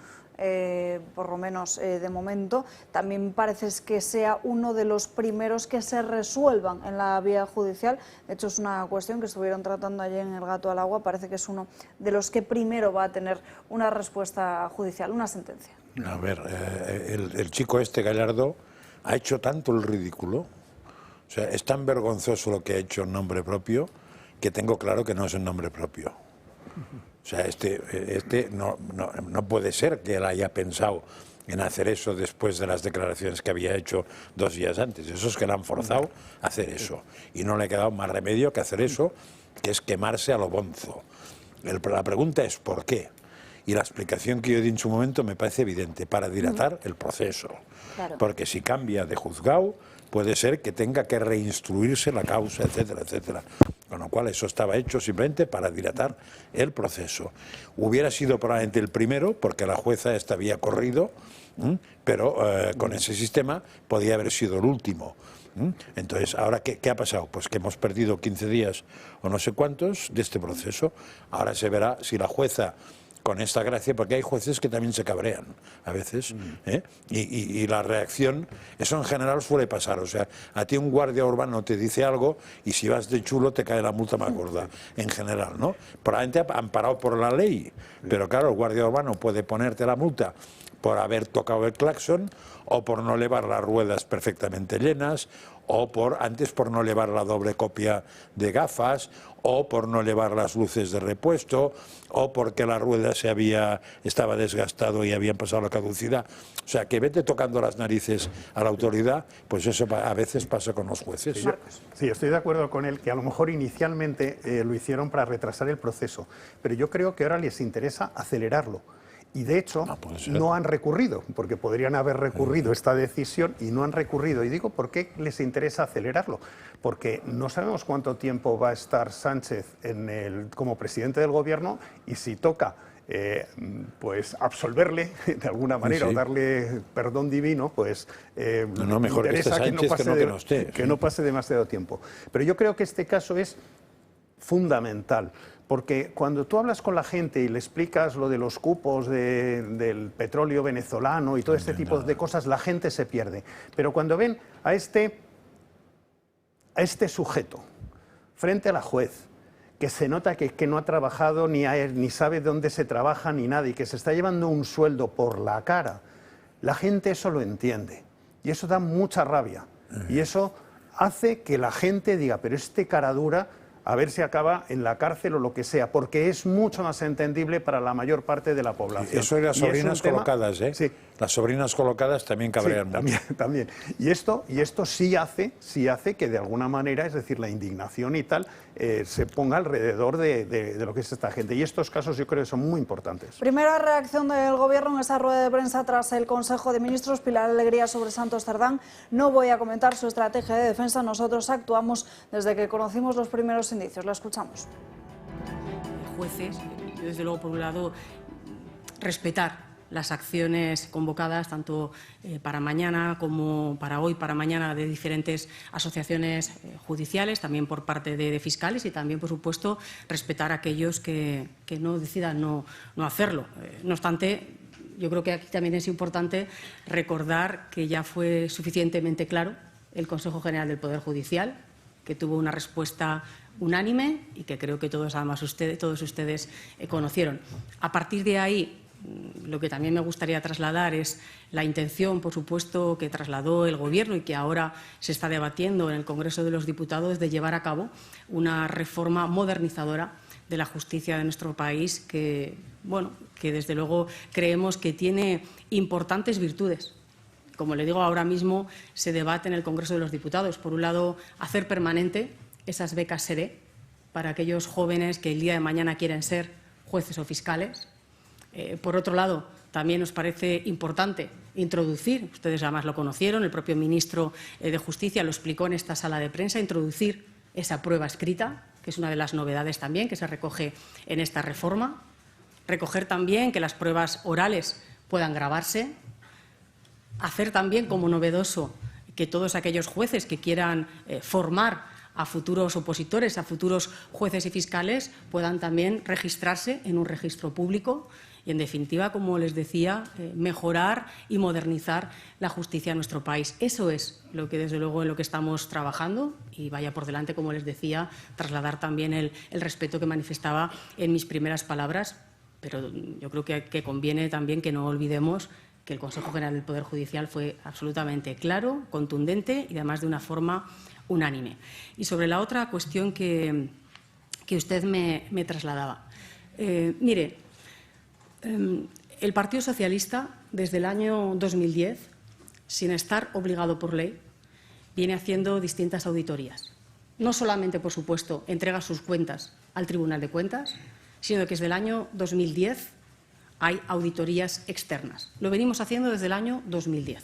por lo menos de momento, también parece que sea uno de los primeros que se resuelvan en la vía judicial. De hecho, es una cuestión que estuvieron tratando ayer en El Gato al Agua. Parece que es uno de los que primero va a tener una respuesta judicial, una sentencia. A ver, el chico este, Gallardo, ha hecho tanto el ridículo, o sea, es tan vergonzoso lo que ha hecho en nombre propio, que tengo claro que no es en nombre propio. O sea, este no puede ser que él haya pensado en hacer eso después de las declaraciones que había hecho 2 días antes. Eso es que le han forzado a hacer eso. Y no le ha quedado más remedio que hacer eso, que es quemarse a lo bonzo. La pregunta es ¿por qué? Y la explicación que yo di en su momento me parece evidente, para dilatar el proceso. Claro. Porque si cambia de juzgado, puede ser que tenga que reinstruirse la causa, etcétera, etcétera. Con lo cual eso estaba hecho simplemente para dilatar el proceso. Hubiera sido probablemente el primero, porque la jueza esta había corrido, pero con ese sistema podía haber sido el último. Entonces, ¿ahora qué ha pasado? Pues que hemos perdido 15 días o no sé cuántos de este proceso. Ahora se verá si la jueza, con esta gracia, porque hay jueces que también se cabrean a veces, y la reacción, eso en general suele pasar. O sea, a ti un guardia urbano te dice algo y si vas de chulo te cae la multa más gorda, en general, ¿no? Probablemente amparado por la ley, pero claro, el guardia urbano puede ponerte la multa por haber tocado el claxon, o por no llevar las ruedas perfectamente llenas, o antes por no llevar la doble copia de gafas, o por no llevar las luces de repuesto, o porque la rueda estaba desgastado y habían pasado la caducidad. O sea, que vete tocando las narices a la autoridad, pues eso a veces pasa con los jueces. Sí, estoy de acuerdo con él, que a lo mejor inicialmente lo hicieron para retrasar el proceso, pero yo creo que ahora les interesa acelerarlo. Y de hecho no han recurrido, porque podrían haber recurrido esta decisión y no han recurrido. Y digo, ¿por qué les interesa acelerarlo? Porque no sabemos cuánto tiempo va a estar Sánchez como presidente del gobierno, y si toca pues absolverle de alguna manera o darle perdón divino, pues mejor que esté Sánchez que no pase demasiado tiempo. Pero yo creo que este caso es fundamental. Porque cuando tú hablas con la gente y le explicas lo de los cupos del petróleo venezolano y todo este tipo de cosas, la gente se pierde. Pero cuando ven a este sujeto frente a la juez, que se nota que no ha trabajado ni sabe dónde se trabaja ni nada, y que se está llevando un sueldo por la cara, la gente eso lo entiende. Y eso da mucha rabia. Y eso hace que la gente diga, pero este cara dura, a ver si acaba en la cárcel o lo que sea, porque es mucho más entendible para la mayor parte de la población. Eso y las sobrinas colocadas, ¿eh? Sí. Las sobrinas colocadas también cabrean mucho. También. Y esto sí hace que de alguna manera, es decir, la indignación y tal, se ponga alrededor de lo que es esta gente. Y estos casos yo creo que son muy importantes. Primera reacción del Gobierno en esa rueda de prensa tras el Consejo de Ministros. Pilar Alegría sobre Santos Cerdán. No voy a comentar su estrategia de defensa. Nosotros actuamos desde que conocimos los primeros indicios. La escuchamos. Jueces, yo desde luego, por un lado, respetar las acciones convocadas tanto para mañana como para hoy, para mañana, de diferentes asociaciones judiciales, también por parte de fiscales, y también, por supuesto, respetar a aquellos que no decidan no hacerlo. No obstante, yo creo que aquí también es importante recordar que ya fue suficientemente claro el Consejo General del Poder Judicial, que tuvo una respuesta unánime y que creo que todos ustedes conocieron. A partir de ahí, lo que también me gustaría trasladar es la intención, por supuesto, que trasladó el Gobierno y que ahora se está debatiendo en el Congreso de los Diputados, de llevar a cabo una reforma modernizadora de la justicia de nuestro país que desde luego creemos que tiene importantes virtudes. Como le digo, ahora mismo se debate en el Congreso de los Diputados. Por un lado, hacer permanente esas becas SERE para aquellos jóvenes que el día de mañana quieren ser jueces o fiscales. Por otro lado, también nos parece importante introducir, ustedes además lo conocieron, el propio ministro de Justicia lo explicó en esta sala de prensa, introducir esa prueba escrita, que es una de las novedades también que se recoge en esta reforma. Recoger también que las pruebas orales puedan grabarse. Hacer también como novedoso que todos aquellos jueces que quieran formar a futuros opositores, a futuros jueces y fiscales, puedan también registrarse en un registro público y, en definitiva, como les decía, mejorar y modernizar la justicia en nuestro país. Eso es lo que, desde luego, en lo que estamos trabajando, y vaya por delante, como les decía, trasladar también el respeto que manifestaba en mis primeras palabras, pero yo creo que conviene también que no olvidemos que el Consejo General del Poder Judicial fue absolutamente claro, contundente y además de una forma unánime. Y sobre la otra cuestión que usted me trasladaba. Mire, el Partido Socialista, desde el año 2010, sin estar obligado por ley, viene haciendo distintas auditorías. No solamente, por supuesto, entrega sus cuentas al Tribunal de Cuentas, sino que desde el año 2010 hay auditorías externas. Lo venimos haciendo desde el año 2010.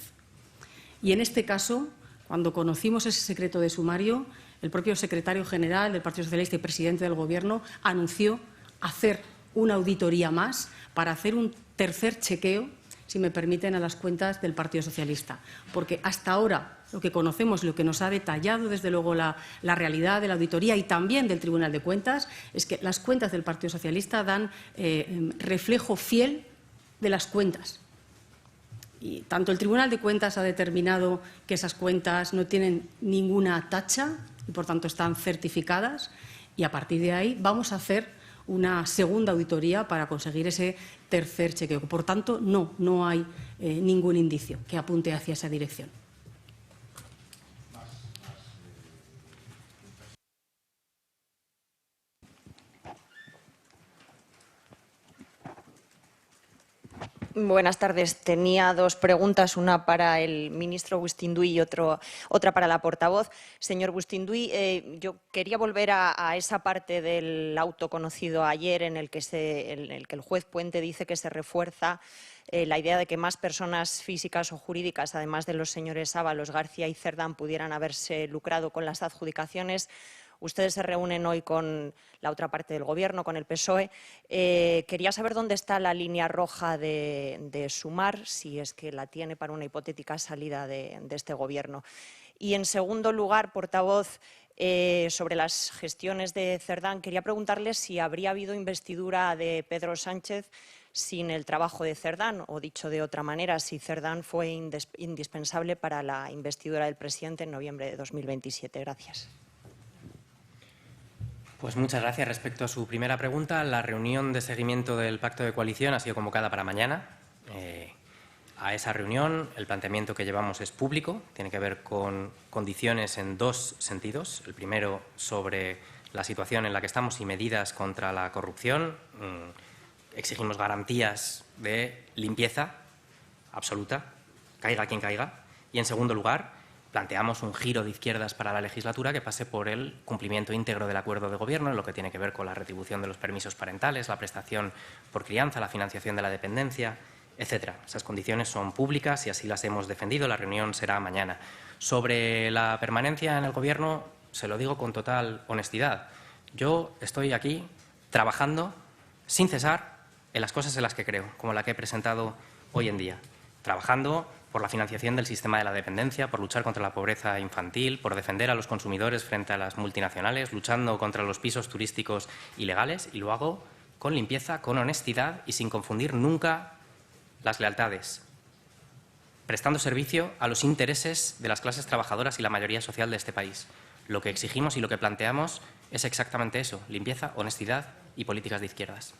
Y en este caso, cuando conocimos ese secreto de sumario, el propio secretario general del Partido Socialista y presidente del Gobierno anunció hacer una auditoría más para hacer un tercer chequeo, si me permiten, a las cuentas del Partido Socialista. Porque hasta ahora lo que conocemos, lo que nos ha detallado desde luego la realidad de la auditoría y también del Tribunal de Cuentas, es que las cuentas del Partido Socialista dan reflejo fiel de las cuentas. Y tanto el Tribunal de Cuentas ha determinado que esas cuentas no tienen ninguna tacha y, por tanto, están certificadas, y a partir de ahí vamos a hacer una segunda auditoría para conseguir ese tercer chequeo. Por tanto, no hay ningún indicio que apunte hacia esa dirección. Buenas tardes. Tenía dos preguntas, una para el ministro Bustinduy y otra para la portavoz. Señor Bustinduy, yo quería volver a esa parte del auto conocido ayer en el que el juez Puente dice que se refuerza la idea de que más personas físicas o jurídicas, además de los señores Ábalos, García y Cerdán, pudieran haberse lucrado con las adjudicaciones. Ustedes se reúnen hoy con la otra parte del Gobierno, con el PSOE. Quería saber dónde está la línea roja de Sumar, si es que la tiene para una hipotética salida de este Gobierno. Y, en segundo lugar, portavoz, sobre las gestiones de Cerdán, quería preguntarle si habría habido investidura de Pedro Sánchez sin el trabajo de Cerdán, o dicho de otra manera, si Cerdán fue indispensable para la investidura del presidente en noviembre de 2027. Gracias. Pues muchas gracias. Respecto a su primera pregunta, la reunión de seguimiento del pacto de coalición ha sido convocada para mañana. A esa reunión el planteamiento que llevamos es público, tiene que ver con condiciones en dos sentidos. El primero, sobre la situación en la que estamos y medidas contra la corrupción. Exigimos garantías de limpieza absoluta, caiga quien caiga. Y, en segundo lugar, planteamos un giro de izquierdas para la legislatura que pase por el cumplimiento íntegro del acuerdo de Gobierno en lo que tiene que ver con la retribución de los permisos parentales, la prestación por crianza, la financiación de la dependencia, etcétera. Esas condiciones son públicas y así las hemos defendido. La reunión será mañana. Sobre la permanencia en el Gobierno, se lo digo con total honestidad. Yo estoy aquí trabajando sin cesar en las cosas en las que creo, como la que he presentado hoy en día. Trabajando por la financiación del sistema de la dependencia, por luchar contra la pobreza infantil, por defender a los consumidores frente a las multinacionales, luchando contra los pisos turísticos ilegales, y lo hago con limpieza, con honestidad y sin confundir nunca las lealtades, prestando servicio a los intereses de las clases trabajadoras y la mayoría social de este país. Lo que exigimos y lo que planteamos es exactamente eso: limpieza, honestidad y políticas de izquierdas.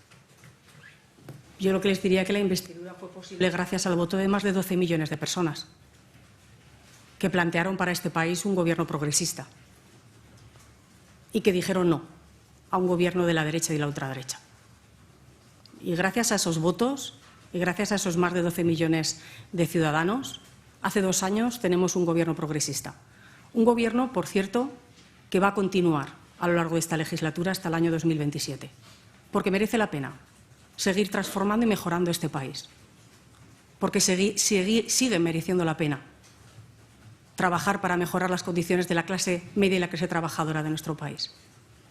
Yo lo que les diría es que la investidura fue posible gracias al voto de más de 12 millones de personas que plantearon para este país un gobierno progresista y que dijeron no a un gobierno de la derecha y la ultraderecha. Y gracias a esos votos y gracias a esos más de 12 millones de ciudadanos, hace 2 años tenemos un gobierno progresista. Un gobierno, por cierto, que va a continuar a lo largo de esta legislatura hasta el año 2027, porque merece la pena seguir transformando y mejorando este país, porque sigue mereciendo la pena trabajar para mejorar las condiciones de la clase media y la clase trabajadora de nuestro país.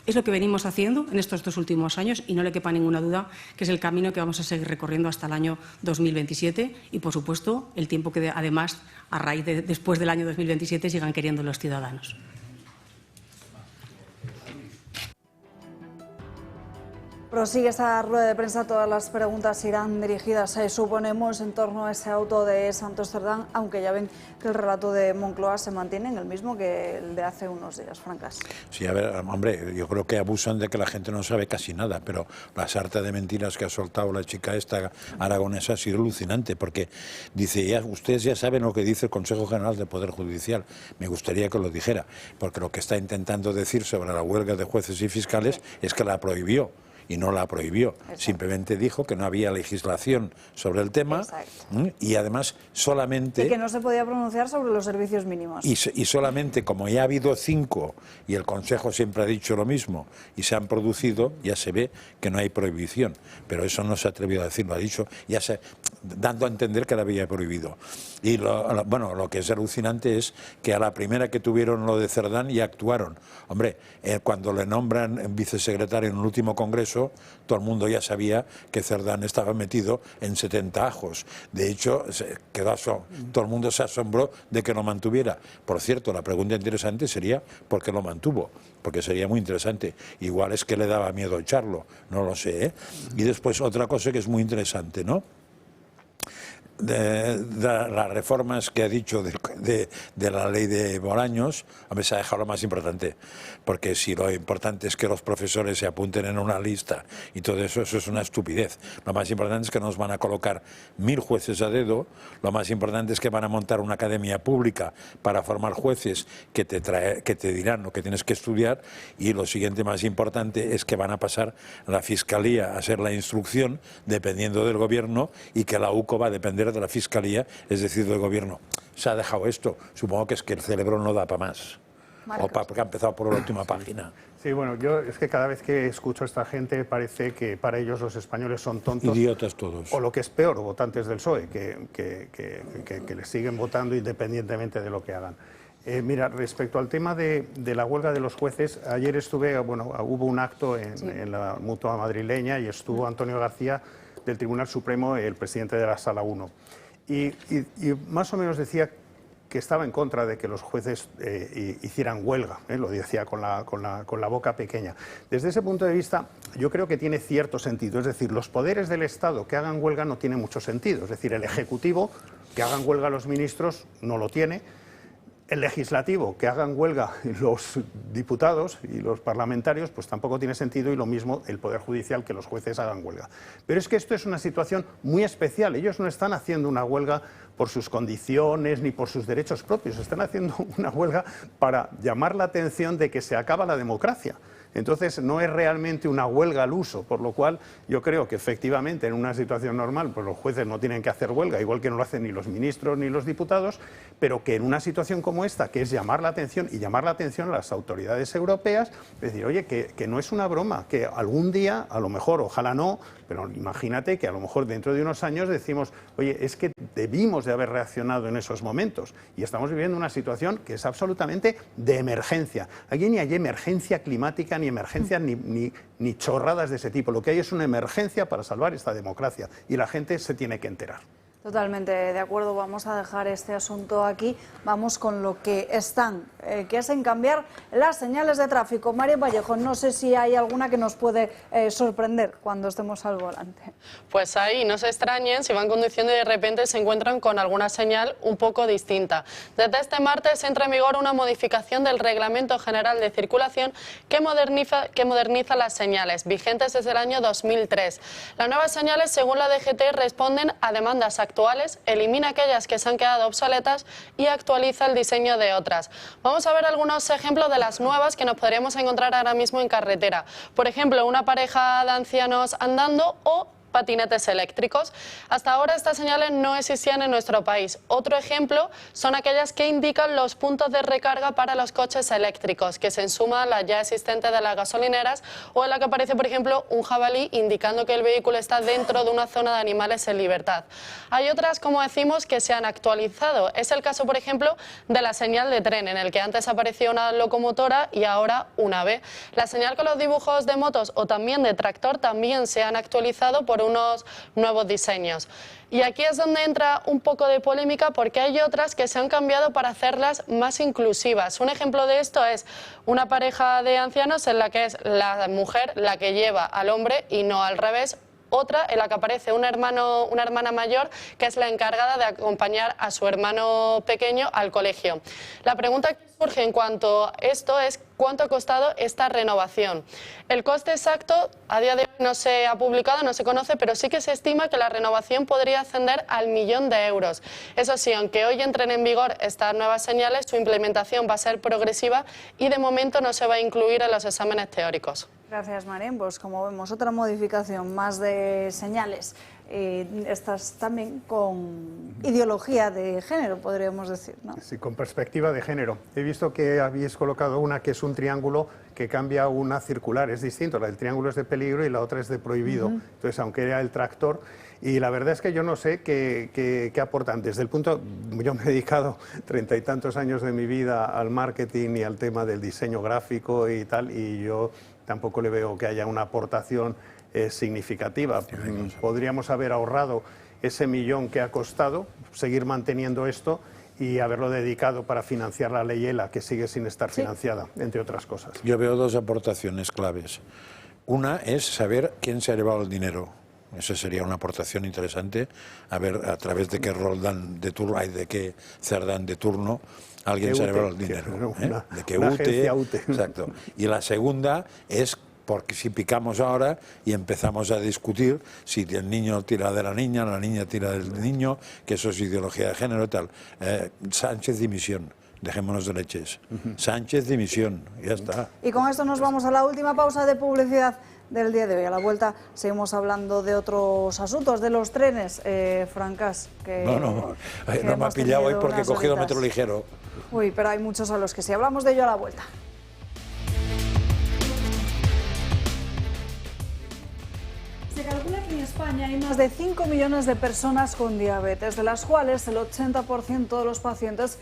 Es lo que venimos haciendo en estos 2 últimos años y no le quepa ninguna duda que es el camino que vamos a seguir recorriendo hasta el año 2027 y, por supuesto, el tiempo que, además, a raíz de después del año 2027 sigan queriendo los ciudadanos. Prosigue esta rueda de prensa. Todas las preguntas irán dirigidas, suponemos, en torno a ese auto de Santos Cerdán, aunque ya ven que el relato de Moncloa se mantiene en el mismo que el de hace unos días. Francas. Sí, a ver, hombre, yo creo que abusan de que la gente no sabe casi nada, pero la sarta de mentiras que ha soltado la chica esta aragonesa ha sido alucinante, porque dice, ustedes ya saben lo que dice el Consejo General del Poder Judicial. Me gustaría que lo dijera, porque lo que está intentando decir sobre la huelga de jueces y fiscales es que la prohibió. Y no la prohibió, simplemente dijo que no había legislación sobre el tema. Y además solamente... Y que no se podía pronunciar sobre los servicios mínimos. Y solamente, como ya ha habido 5, y el Consejo siempre ha dicho lo mismo, y se han producido, ya se ve que no hay prohibición. Pero eso no se ha atrevido a decir, lo ha dicho, dando a entender que la había prohibido. Y lo que es alucinante es que a la primera que tuvieron lo de Cerdán ya actuaron. Hombre, cuando le nombran vicesecretario en el último congreso, todo el mundo ya sabía que Cerdán estaba metido en 70 ajos. De hecho, todo el mundo se asombró de que lo mantuviera. Por cierto, la pregunta interesante sería ¿por qué lo mantuvo? Porque sería muy interesante. Igual es que le daba miedo echarlo, no lo sé, ¿eh? Y después otra cosa que es muy interesante, ¿no? las reformas que ha dicho de la ley de Bolaños, a mí se ha dejado lo más importante, porque si lo importante es que los profesores se apunten en una lista y todo eso, eso es una estupidez. Lo más importante es que nos van a colocar 1000 jueces a dedo, lo más importante es que van a montar una academia pública para formar jueces que te dirán lo que tienes que estudiar, y lo siguiente más importante es que van a pasar la Fiscalía a ser la instrucción dependiendo del gobierno, y que la UCO va a depender de la Fiscalía, es decir, del gobierno. Se ha dejado esto, supongo que es que el cerebro no da para más, porque ha empezado por la última página. Sí, bueno, yo es que cada vez que escucho a esta gente parece que para ellos los españoles son tontos. Idiotas todos. O lo que es peor, votantes del PSOE, que les siguen votando independientemente de lo que hagan. Mira, respecto al tema de la huelga de los jueces, ayer hubo un acto en la Mutua madrileña y estuvo Antonio García del Tribunal Supremo, el presidente de la Sala 1. Y más o menos decía que estaba en contra de que los jueces hicieran huelga, lo decía con la boca pequeña. Desde ese punto de vista, yo creo que tiene cierto sentido, es decir, los poderes del Estado que hagan huelga no tienen mucho sentido, es decir, el Ejecutivo, que hagan huelga los ministros, no lo tiene. El legislativo, que hagan huelga los diputados y los parlamentarios, pues tampoco tiene sentido, y lo mismo el Poder Judicial, que los jueces hagan huelga. Pero es que esto es una situación muy especial. Ellos no están haciendo una huelga por sus condiciones ni por sus derechos propios, están haciendo una huelga para llamar la atención de que se acaba la democracia. Entonces no es realmente una huelga al uso, por lo cual yo creo que efectivamente en una situación normal pues los jueces no tienen que hacer huelga, igual que no lo hacen ni los ministros ni los diputados, pero que en una situación como esta, que es llamar la atención y llamar la atención a las autoridades europeas, es decir, oye, que no es una broma, que algún día, a lo mejor, ojalá no, pero imagínate que a lo mejor dentro de unos años decimos, oye, es que debimos de haber reaccionado en esos momentos, y estamos viviendo una situación que es absolutamente de emergencia. Aquí ni hay emergencia climática, ni emergencias, ni chorradas de ese tipo. Lo que hay es una emergencia para salvar esta democracia, y la gente se tiene que enterar. Totalmente de acuerdo, vamos a dejar este asunto aquí, vamos con lo que están, que es en cambiar las señales de tráfico. María Vallejo, no sé si hay alguna que nos puede sorprender cuando estemos al volante. Pues ahí, no se extrañen si van conduciendo y de repente se encuentran con alguna señal un poco distinta. Desde este martes entra en vigor una modificación del Reglamento General de Circulación que moderniza las señales, vigentes desde el año 2003. Las nuevas señales, según la DGT, responden a demandas actuales, elimina aquellas que se han quedado obsoletas y actualiza el diseño de otras. Vamos a ver algunos ejemplos de las nuevas que nos podríamos encontrar ahora mismo en carretera. Por ejemplo, una pareja de ancianos andando o patinetes eléctricos. Hasta ahora estas señales no existían en nuestro país. Otro ejemplo son aquellas que indican los puntos de recarga para los coches eléctricos, que se ensuman a las ya existentes de las gasolineras, o en la que aparece, por ejemplo, un jabalí indicando que el vehículo está dentro de una zona de animales en libertad. Hay otras, como decimos, que se han actualizado. Es el caso, por ejemplo, de la señal de tren, en el que antes aparecía una locomotora y ahora una ave. La señal con los dibujos de motos o también de tractor también se han actualizado por unos nuevos diseños. Y aquí es donde entra un poco de polémica, porque hay otras que se han cambiado para hacerlas más inclusivas. Un ejemplo de esto es una pareja de ancianos en la que es la mujer la que lleva al hombre y no al revés. Otra en la que aparece una hermana mayor que es la encargada de acompañar a su hermano pequeño al colegio. La pregunta que surge en cuanto a esto es ¿cuánto ha costado esta renovación? El coste exacto a día de hoy no se ha publicado, no se conoce, pero sí que se estima que la renovación podría ascender al 1.000.000 de euros. Eso sí, aunque hoy entren en vigor estas nuevas señales, su implementación va a ser progresiva y de momento no se va a incluir en los exámenes teóricos. Gracias, Marín. Pues como vemos, otra modificación más de señales. Estas también con ideología de género, podríamos decir, ¿no? Sí, con perspectiva de género. He visto que habéis colocado una que es un triángulo que cambia una circular. Es distinto, la del triángulo es de peligro y la otra es de prohibido. Entonces, aunque era el tractor... Y la verdad es que yo no sé qué aportan. Desde el punto, yo me he dedicado 30 y tantos años de mi vida al marketing y al tema del diseño gráfico y tal, y yo tampoco le veo que haya una aportación significativa. Podríamos haber ahorrado ese 1.000.000 que ha costado, seguir manteniendo esto y haberlo dedicado para financiar la ley ELA, que sigue sin estar financiada, entre otras cosas. Yo veo dos aportaciones claves. Una es saber quién se ha llevado el dinero. Esa sería una aportación interesante, a ver a través de qué Roldán de turno, de qué Cerdán de turno alguien se lleva el dinero. De qué UTE. Exacto. Y la segunda es porque si picamos ahora y empezamos a discutir si el niño tira de la niña tira del niño, que eso es ideología de género y tal. Sánchez dimisión. Dejémonos de leches. Sánchez dimisión, ya está. Y con esto nos vamos a la última pausa de publicidad del día de hoy. A la vuelta seguimos hablando de otros asuntos, de los trenes, Francas. No me ha pillado hoy porque he cogido metro ligero. Uy, pero hay muchos a los que sí. Hablamos de ello a la vuelta. Se calcula que en España hay más de 5 millones de personas con diabetes, de las cuales el 80% de los pacientes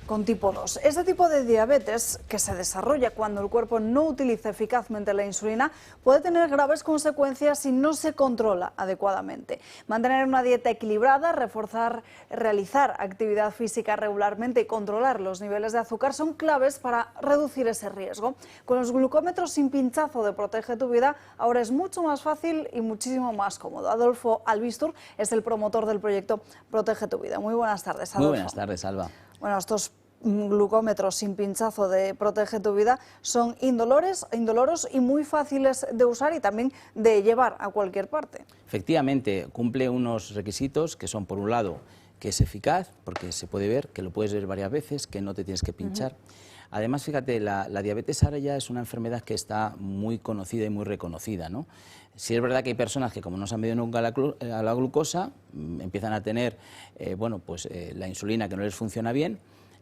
con tipo 2. Este tipo de diabetes, que se desarrolla cuando el cuerpo no utiliza eficazmente la insulina, puede tener graves consecuencias si no se controla adecuadamente. Mantener una dieta equilibrada, realizar actividad física regularmente y controlar los niveles de azúcar son claves para reducir ese riesgo. Con los glucómetros sin pinchazo de Protege tu Vida, ahora es mucho más fácil y muchísimo más cómodo. Adolfo Albistur es el promotor del proyecto Protege tu Vida. Muy buenas tardes, Adolfo. Muy buenas tardes, Alba. Bueno, estos glucómetros sin pinchazo de Protege tu Vida son indoloros y muy fáciles de usar y también de llevar a cualquier parte. Efectivamente, cumple unos requisitos que son, por un lado, que es eficaz, porque se puede ver, que lo puedes ver varias veces, que no te tienes que pinchar. Además, fíjate, la diabetes ahora ya es una enfermedad que está muy conocida y muy reconocida, ¿no? Sí es verdad que hay personas que, como no se han medido nunca a la glucosa, empiezan a tener la insulina que no les funciona bien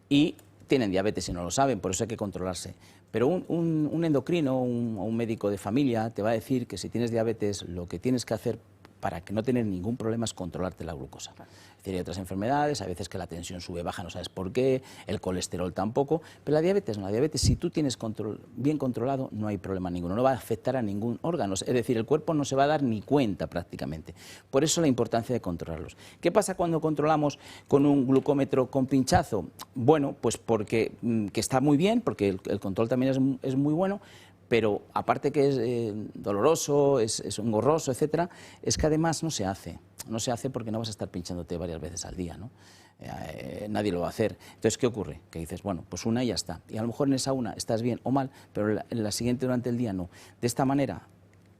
y tienen diabetes y no lo saben, por eso hay que controlarse. Pero un endocrino o un médico de familia te va a decir que si tienes diabetes, lo que tienes que hacer para que no tener ningún problema es controlarte la glucosa. Es decir, hay otras enfermedades, a veces que la tensión sube, baja, no sabes por qué, el colesterol tampoco, pero la diabetes no. La diabetes, si tú tienes bien controlado, no hay problema ninguno, no va a afectar a ningún órgano, es decir, el cuerpo no se va a dar ni cuenta prácticamente. Por eso la importancia de controlarlos. ¿Qué pasa cuando controlamos con un glucómetro con pinchazo? Bueno, pues porque que está muy bien, porque el control también es muy bueno, pero aparte que es doloroso, es engorroso, etcétera, es que además no se hace porque no vas a estar pinchándote varias veces al día, ¿no? Nadie lo va a hacer. Entonces, ¿qué ocurre? Que dices, bueno, pues una y ya está. Y a lo mejor en esa una estás bien o mal, pero en la siguiente durante el día no. De esta manera,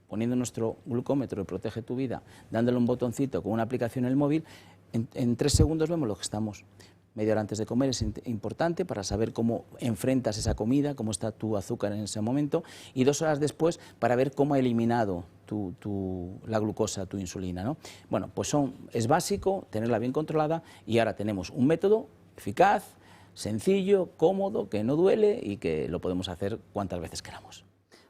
poniendo nuestro glucómetro de Protege tu Vida, dándole un botoncito con una aplicación en el móvil, en 3 segundos vemos lo que estamos. Media hora antes de comer es importante para saber cómo enfrentas esa comida, cómo está tu azúcar en ese momento, y 2 horas después para ver cómo ha eliminado la glucosa, tu insulina, ¿no? Bueno, pues es básico tenerla bien controlada y ahora tenemos un método eficaz, sencillo, cómodo, que no duele y que lo podemos hacer cuantas veces queramos.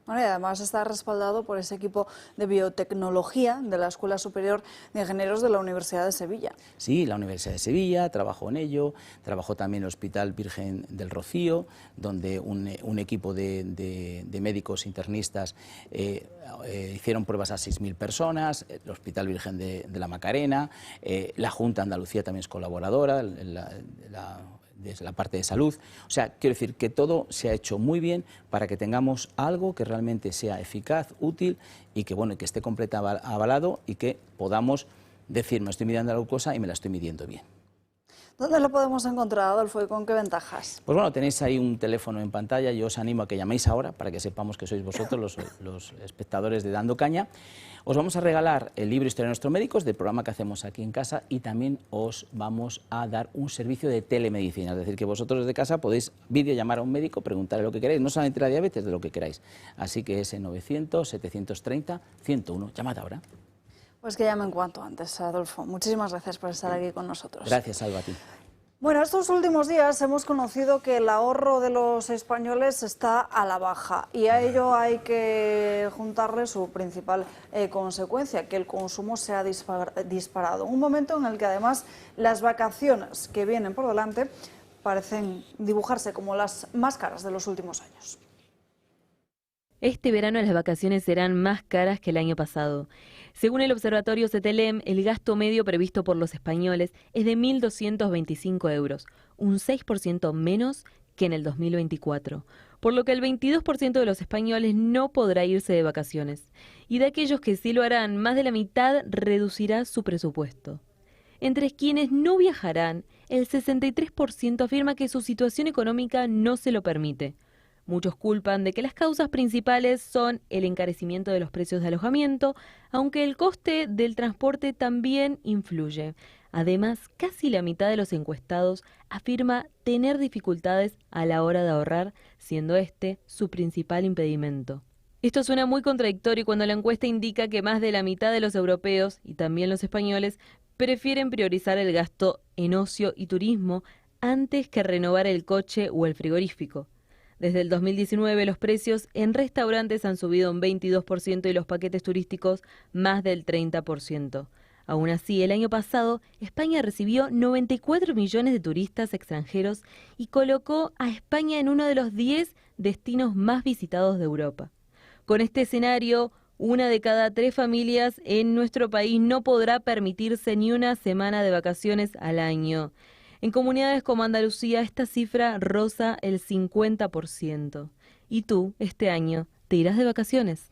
Bueno, y además está respaldado por ese equipo de biotecnología de la Escuela Superior de Ingenieros de la Universidad de Sevilla. Sí, la Universidad de Sevilla trabajó en ello, trabajó también el Hospital Virgen del Rocío, donde un equipo de médicos internistas hicieron pruebas a 6.000 personas, el Hospital Virgen de la Macarena, la Junta de Andalucía también es colaboradora, desde la parte de salud. O sea, quiero decir que todo se ha hecho muy bien para que tengamos algo que realmente sea eficaz, útil y que, bueno, que esté completamente avalado y que podamos decir, me estoy midiendo la glucosa y me la estoy midiendo bien. ¿Dónde lo podemos encontrar, Adolfo, y con qué ventajas? Pues bueno, tenéis ahí un teléfono en pantalla, yo os animo a que llaméis ahora para que sepamos que sois vosotros los espectadores de Dando Caña. Os vamos a regalar el libro Historia de nuestros médicos del programa que hacemos aquí en casa y también os vamos a dar un servicio de telemedicina, es decir, que vosotros desde casa podéis videollamar a un médico, preguntarle lo que queráis, no solamente la diabetes, de lo que queráis. Así que es en 900-730-101, llamad ahora. Pues que llamen cuanto antes, Adolfo. Muchísimas gracias por estar aquí con nosotros. Gracias, Alba, a ti. Bueno, estos últimos días hemos conocido que el ahorro de los españoles está a la baja y a ello hay que juntarle su principal consecuencia, que el consumo se ha disparado. Un momento en el que además las vacaciones que vienen por delante parecen dibujarse como las más caras de los últimos años. Este verano las vacaciones serán más caras que el año pasado. Según el observatorio CETELEM, el gasto medio previsto por los españoles es de 1.225 euros, un 6% menos que en el 2024, por lo que el 22% de los españoles no podrá irse de vacaciones. y de aquellos que sí lo harán, más de la mitad reducirá su presupuesto. Entre quienes no viajarán, el 63% afirma que su situación económica no se lo permite. Muchos culpan de que las causas principales son el encarecimiento de los precios de alojamiento, aunque el coste del transporte también influye. Además, casi la mitad de los encuestados afirma tener dificultades a la hora de ahorrar, siendo este su principal impedimento. Esto suena muy contradictorio cuando la encuesta indica que más de la mitad de los europeos, y también los españoles, prefieren priorizar el gasto en ocio y turismo antes que renovar el coche o el frigorífico. Desde el 2019 los precios en restaurantes han subido un 22% y los paquetes turísticos más del 30%. Aún así, el año pasado, España recibió 94 millones de turistas extranjeros y colocó a España en uno de los 10 destinos más visitados de Europa. Con este escenario, 1 de cada 3 familias en nuestro país no podrá permitirse ni una semana de vacaciones al año. En comunidades como Andalucía, esta cifra roza el 50%. ¿Y tú, este año, te irás de vacaciones?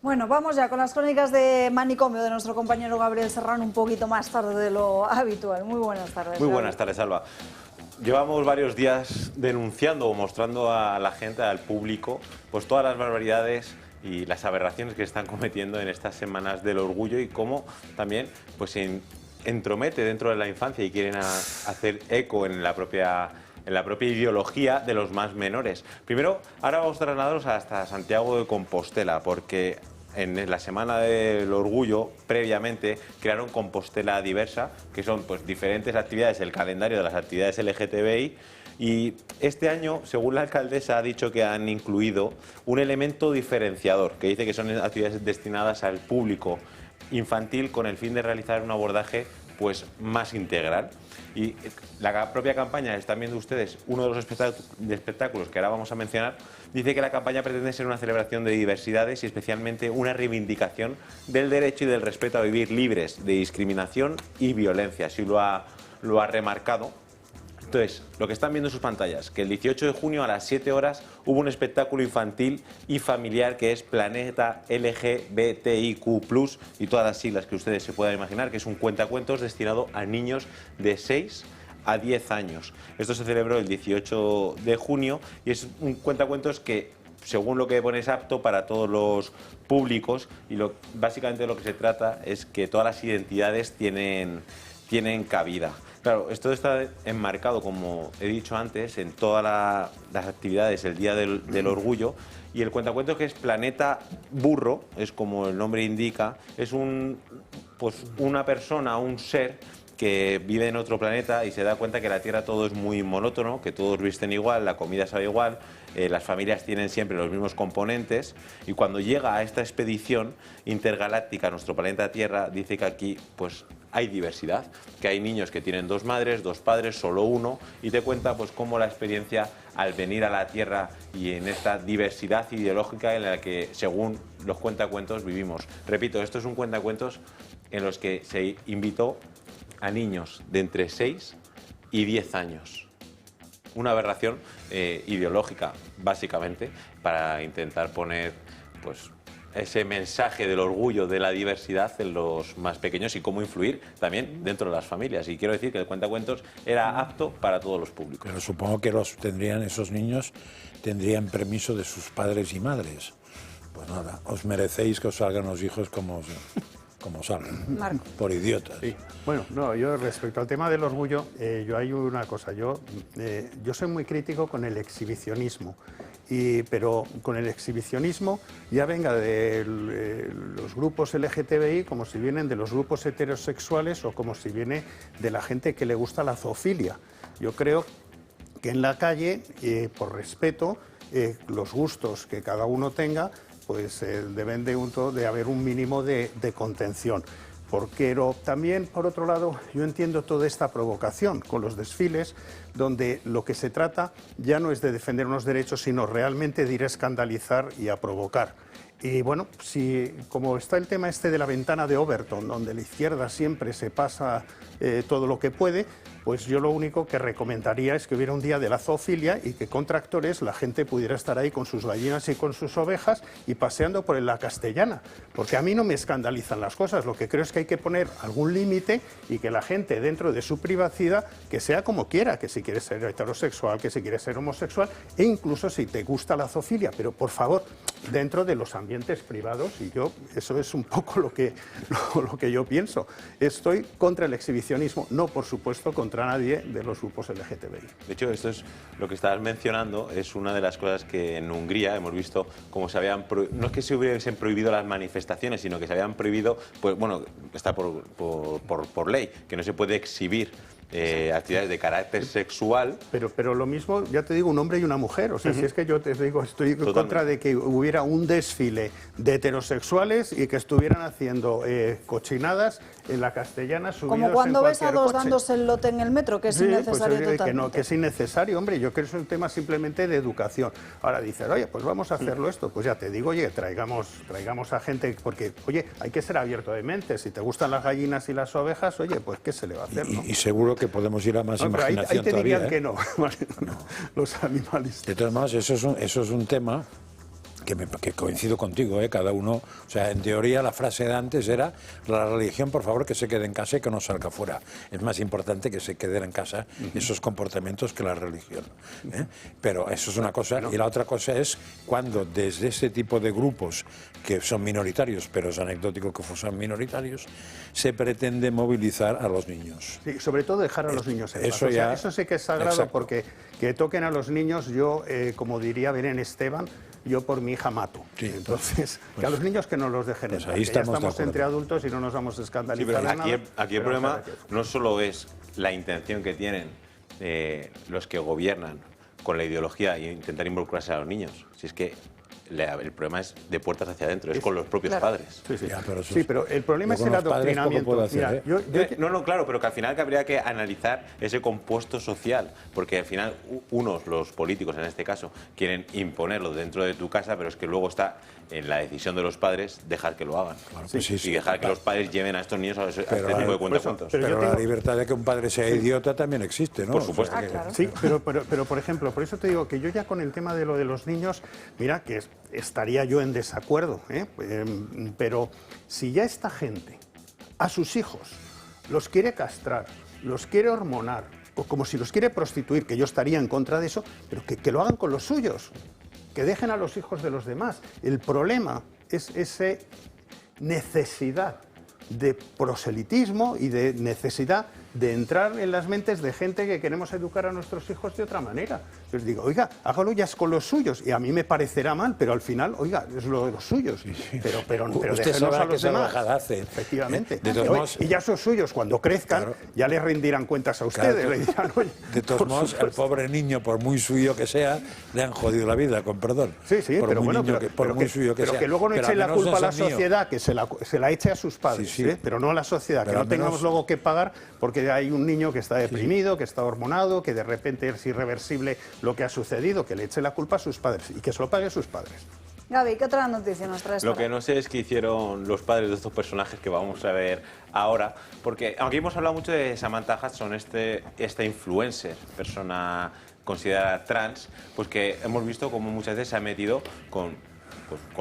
Bueno, vamos ya con las crónicas de manicomio de nuestro compañero Gabriel Serrano un poquito más tarde de lo habitual. Muy buenas tardes. Muy buenas tardes, Alba. Llevamos varios días denunciando o mostrando a la gente, al público, pues todas las barbaridades y las aberraciones que están cometiendo en estas semanas del orgullo y cómo también pues se entromete dentro de la infancia y quieren hacer eco en la propia ideología de los más menores. Primero, ahora vamos a trasladarnos hasta Santiago de Compostela, porque en la Semana del Orgullo, previamente, crearon Compostela Diversa, que son pues diferentes actividades, el calendario de las actividades LGTBI, y este año, según la alcaldesa, ha dicho que han incluido un elemento diferenciador, que dice que son actividades destinadas al público infantil con el fin de realizar un abordaje pues más integral. Y la propia campaña, están viendo ustedes, uno de los espectáculos que ahora vamos a mencionar, dice que la campaña pretende ser una celebración de diversidades y especialmente una reivindicación del derecho y del respeto a vivir libres de discriminación y violencia. Así lo ha remarcado. Entonces, lo que están viendo en sus pantallas, que el 18 de junio a las 7 horas hubo un espectáculo infantil y familiar que es Planeta LGBTIQ+, y todas las siglas que ustedes se puedan imaginar, que es un cuentacuentos destinado a niños de 6 a 10 años. Esto se celebró el 18 de junio y es un cuentacuentos que, según lo que pone, es apto para todos los públicos y básicamente lo que se trata es que todas las identidades tienen cabida. Claro, esto está enmarcado, como he dicho antes, en todas las actividades, el Día del Orgullo, y el cuentacuentos, que es Planeta Burro, es como el nombre indica, es una persona, un ser que vive en otro planeta y se da cuenta que la Tierra todo es muy monótono, que todos visten igual, la comida sabe igual, las familias tienen siempre los mismos componentes, y cuando llega a esta expedición intergaláctica a nuestro planeta Tierra, dice que aquí pues hay diversidad, que hay niños que tienen 2 madres, 2 padres, solo uno, y te cuenta pues cómo la experiencia al venir a la Tierra y en esta diversidad ideológica en la que, según los cuentacuentos, vivimos. Repito, esto es un cuentacuentos en los que se invitó a niños de entre 6 y 10 años. Una aberración ideológica, básicamente, para intentar poner pues ese mensaje del orgullo de la diversidad en los más pequeños y cómo influir también dentro de las familias. Y quiero decir que el cuentacuentos era apto para todos los públicos. Pero supongo que esos niños tendrían permiso de sus padres y madres. Pues nada, os merecéis que os salgan los hijos como salgan, Marco. por idiotas. Sí. Bueno, no, yo respecto al tema del orgullo, yo hay una cosa, yo soy muy crítico con el exhibicionismo, pero con el exhibicionismo ya venga de los grupos LGTBI como si vienen de los grupos heterosexuales o como si viene de la gente que le gusta la zoofilia. Yo creo que en la calle, por respeto, los gustos que cada uno tenga, pues deben de haber un mínimo de contención. Pero también, por otro lado, yo entiendo toda esta provocación con los desfiles, donde lo que se trata ya no es de defender unos derechos, sino realmente de ir a escandalizar y a provocar. Y bueno, si como está el tema este de la ventana de Overton, donde la izquierda siempre se pasa todo lo que puede, pues yo lo único que recomendaría es que hubiera un día de la zoofilia y que con tractores la gente pudiera estar ahí con sus gallinas y con sus ovejas y paseando por la Castellana, porque a mí no me escandalizan las cosas, lo que creo es que hay que poner algún límite y que la gente dentro de su privacidad, que sea como quiera, que si quiere ser heterosexual, que si quiere ser homosexual, e incluso si te gusta la zoofilia, pero por favor, dentro de los ambientes privados, y yo, eso es un poco lo que yo pienso. Estoy contra el exhibicionismo, no por supuesto contra nadie de los grupos LGTBI. De hecho, esto es lo que estabas mencionando, es una de las cosas que en Hungría hemos visto cómo se habían, no es que se hubiesen prohibido las manifestaciones, sino que se habían prohibido, pues bueno, está por ley, que no se puede exhibir actividades de carácter sexual. Pero lo mismo, ya te digo, un hombre y una mujer. O sea, si es que yo te digo, estoy en contra de que hubiera un desfile de heterosexuales y que estuvieran haciendo cochinadas en la Castellana subidos como cuando en ves a dos coche. dándose el lote en el metro, que es innecesario pues, totalmente. que es innecesario, hombre. Yo creo que es un tema simplemente de educación. Ahora dices, oye, pues vamos a hacerlo esto. Pues ya te digo, oye, traigamos a gente, porque, oye, hay que ser abierto de mente. Si te gustan las gallinas y las ovejas, oye, pues ¿qué se le va a hacer? ¿no? Y seguro que podemos ir a más imaginación ahí te todavía, dirían que no, los animalistas. De todas maneras, eso es un tema que coincido contigo, cada uno, o sea, en teoría la frase de antes era: la religión, por favor, que se quede en casa y que no salga fuera. Es más importante que se queden en casa esos comportamientos que la religión. Pero eso es una cosa, y la otra cosa es cuando desde ese tipo de grupos que son minoritarios, pero es anecdótico que fuesen minoritarios, se pretende movilizar a los niños. Sí, sobre todo dejar a los niños en paz. Eso, ya, eso sí que es sagrado. Exacto. Porque que toquen a los niños, yo, como diría Belén Esteban, yo por mi hija mato. Sí, entonces, que a los niños que no los dejen entrar, ahí estamos entre adultos y no nos vamos a escandalizar. Sí, aquí el problema no solo es la intención que tienen los que gobiernan con la ideología e intentar involucrarse a los niños, si es que el problema es de puertas hacia adentro, es con los propios padres. Pero el problema es el adoctrinamiento. Hacer, No, claro, pero que al final habría que analizar ese compuesto social, porque al final los políticos en este caso, quieren imponerlo dentro de tu casa, pero es que luego está en la decisión de los padres dejar que lo hagan. Y dejar que los padres lleven a estos niños a este tipo de cuentacuentos. Pero la libertad de que un padre sea idiota también existe, ¿no? Por supuesto. Sí, pero por ejemplo, por eso te digo que yo ya con el tema de lo de los niños, mira que estaría yo en desacuerdo, pero si ya esta gente a sus hijos los quiere castrar, los quiere hormonar, o como si los quiere prostituir, que yo estaría en contra de eso, pero que lo hagan con los suyos, que dejen a los hijos de los demás. El problema es esa necesidad de proselitismo y de necesidad de entrar en las mentes de gente que queremos educar a nuestros hijos de otra manera. Les digo, oiga, hágalo ya con los suyos, y a mí me parecerá mal, pero al final, oiga, es lo de los suyos. Pero déjenos a los demás. Efectivamente. Y ya esos suyos, cuando crezcan, ya les rendirán cuentas a ustedes. Le dirán, oye, de todos modos, al pobre niño, por muy suyo que sea, le han jodido la vida, con perdón. Sí, pero bueno, pero que luego no echen la culpa a la sociedad, que se la eche a sus padres, pero no a la sociedad, que no tengamos luego que pagar porque hay un niño que está deprimido, que está hormonado, que de repente es irreversible lo que ha sucedido, que le eche la culpa a sus padres y que se lo pague a sus padres. Gaby, ¿qué otra noticia nos traes? Lo que no sé es qué hicieron los padres de estos personajes que vamos a ver ahora, porque aunque hemos hablado mucho de Samantha Hudson, esta influencer, persona considerada trans, pues que hemos visto cómo muchas veces se ha metido con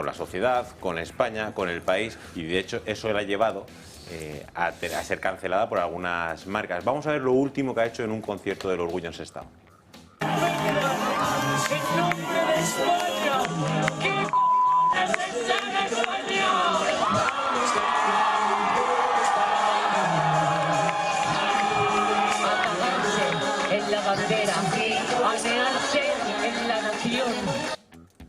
la sociedad, con España, con el país, y de hecho eso le ha llevado a ser cancelada por algunas marcas. Vamos a ver lo último que ha hecho en un concierto del Orgullo en Sestao. En la bandera, asearse en la nación.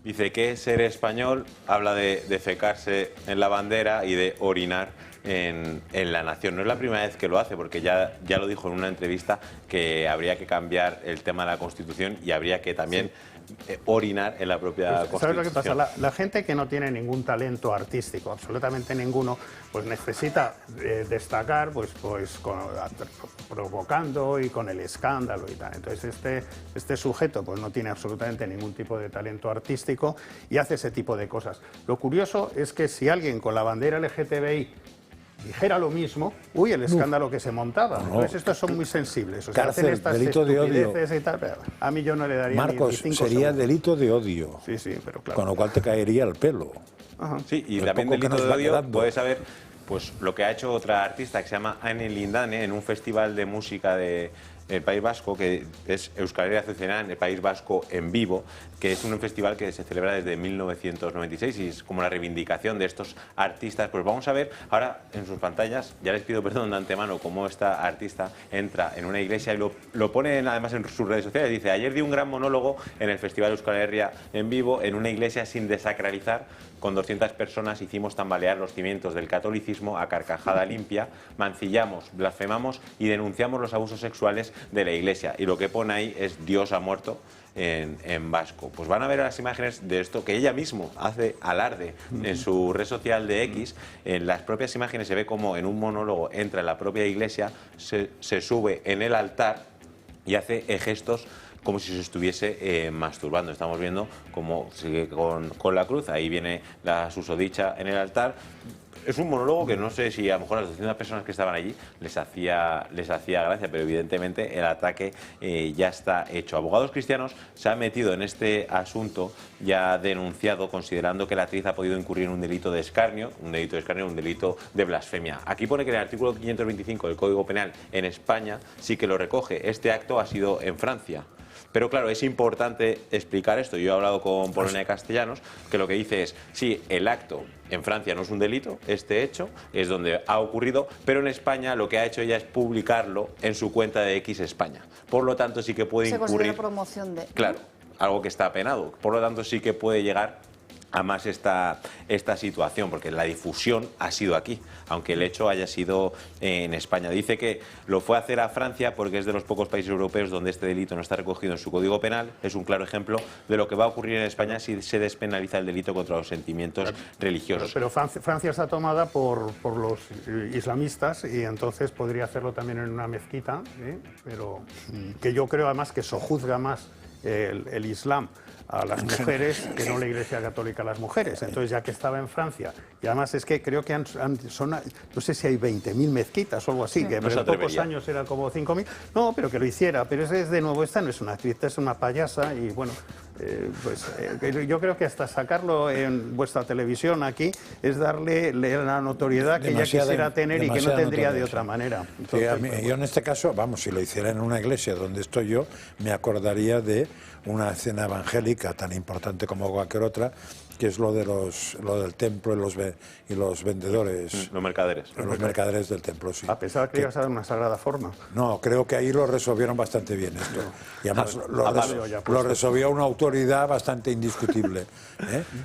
Dice que ser español habla de defecarse en la bandera y de orinar en La Nación. No es la primera vez que lo hace, porque ya lo dijo en una entrevista que habría que cambiar el tema de la Constitución y habría que también orinar en la propia Constitución. ¿Sabes lo que pasa? La gente que no tiene ningún talento artístico, absolutamente ninguno, pues necesita destacar pues provocando y con el escándalo y tal. Entonces este sujeto pues no tiene absolutamente ningún tipo de talento artístico y hace ese tipo de cosas. Lo curioso es que si alguien con la bandera LGTBI dijera lo mismo, el escándalo que se montaba. Entonces estos son muy sensibles. O sea, Cárcel, hacen estas delito de odio. Y tal, pero a mí yo no le daría Marcos, ni 5 sería segundos. delito de odio. Sí, pero claro. Con lo cual te caería el pelo. Ajá. Sí, y El también poco que delito nos de va odio, quedando. puedes saber pues lo que ha hecho otra artista que se llama Anne Lindane en un festival de música del País Vasco, que es Euskal Herria Zuzenean en el País Vasco en vivo, que es un festival que se celebra desde 1996 y es como la reivindicación de estos artistas. Pues vamos a ver ahora en sus pantallas, ya les pido perdón de antemano, cómo esta artista entra en una iglesia y lo pone además en sus redes sociales. Dice: ayer di un gran monólogo en el Festival Euskal Herria en vivo en una iglesia sin desacralizar. Con 200 personas hicimos tambalear los cimientos del catolicismo a carcajada limpia, mancillamos, blasfemamos y denunciamos los abusos sexuales de la Iglesia. Y lo que pone ahí es Dios ha muerto en vasco. Pues van a ver las imágenes de esto que ella mismo hace alarde en su red social de X. En las propias imágenes se ve como en un monólogo entra en la propia iglesia, se sube en el altar y hace gestos como si se estuviese masturbando. Estamos viendo cómo sigue con la cruz, ahí viene la susodicha en el altar. Es un monólogo que no sé si a lo mejor a las 200 personas que estaban allí les hacía gracia, pero evidentemente el ataque ya está hecho. Abogados Cristianos se han metido en este asunto, ya ha denunciado, considerando que la actriz ha podido incurrir en un delito de escarnio, un delito de blasfemia. Aquí pone que en el artículo 525 del Código Penal en España sí que lo recoge. Este acto ha sido en Francia. Pero claro, es importante explicar esto. Yo he hablado con Polonia Castellanos, que lo que dice es, sí, el acto en Francia no es un delito, este hecho es donde ha ocurrido, pero en España lo que ha hecho ella es publicarlo en su cuenta de X España. Por lo tanto, sí que puede Se considera incurrir... promoción de... Claro, algo que está penado. Por lo tanto, sí que puede llegar a más esta situación, porque la difusión ha sido aquí, aunque el hecho haya sido en España. Dice que lo fue a hacer a Francia porque es de los pocos países europeos donde este delito no está recogido en su Código Penal. Es un claro ejemplo de lo que va a ocurrir en España si se despenaliza el delito contra los sentimientos religiosos. Pero Francia está tomada por los islamistas y entonces podría hacerlo también en una mezquita, pero que yo creo además que sojuzga más el Islam a las mujeres que no la Iglesia Católica a las mujeres. Entonces, ya que estaba en Francia, y además es que creo que no sé si hay 20.000 mezquitas o algo así, que pero en pocos años era como 5.000. No, pero que lo hiciera. Pero es de nuevo, esta no es una actriz, esta es una payasa y bueno, yo creo que hasta sacarlo en vuestra televisión aquí es darle la notoriedad que ella quisiera tener y que no tendría de otra manera. Entonces, yo en este caso, vamos, si lo hiciera en una iglesia donde estoy yo, me acordaría de una escena evangélica tan importante como cualquier otra, que es lo del templo y los vendedores. Los mercaderes. Los mercaderes del templo, sí. Pensaba que ibas a dar una sagrada forma. No, creo que ahí lo resolvieron bastante bien esto. Y además lo resolvió una autoridad bastante indiscutible.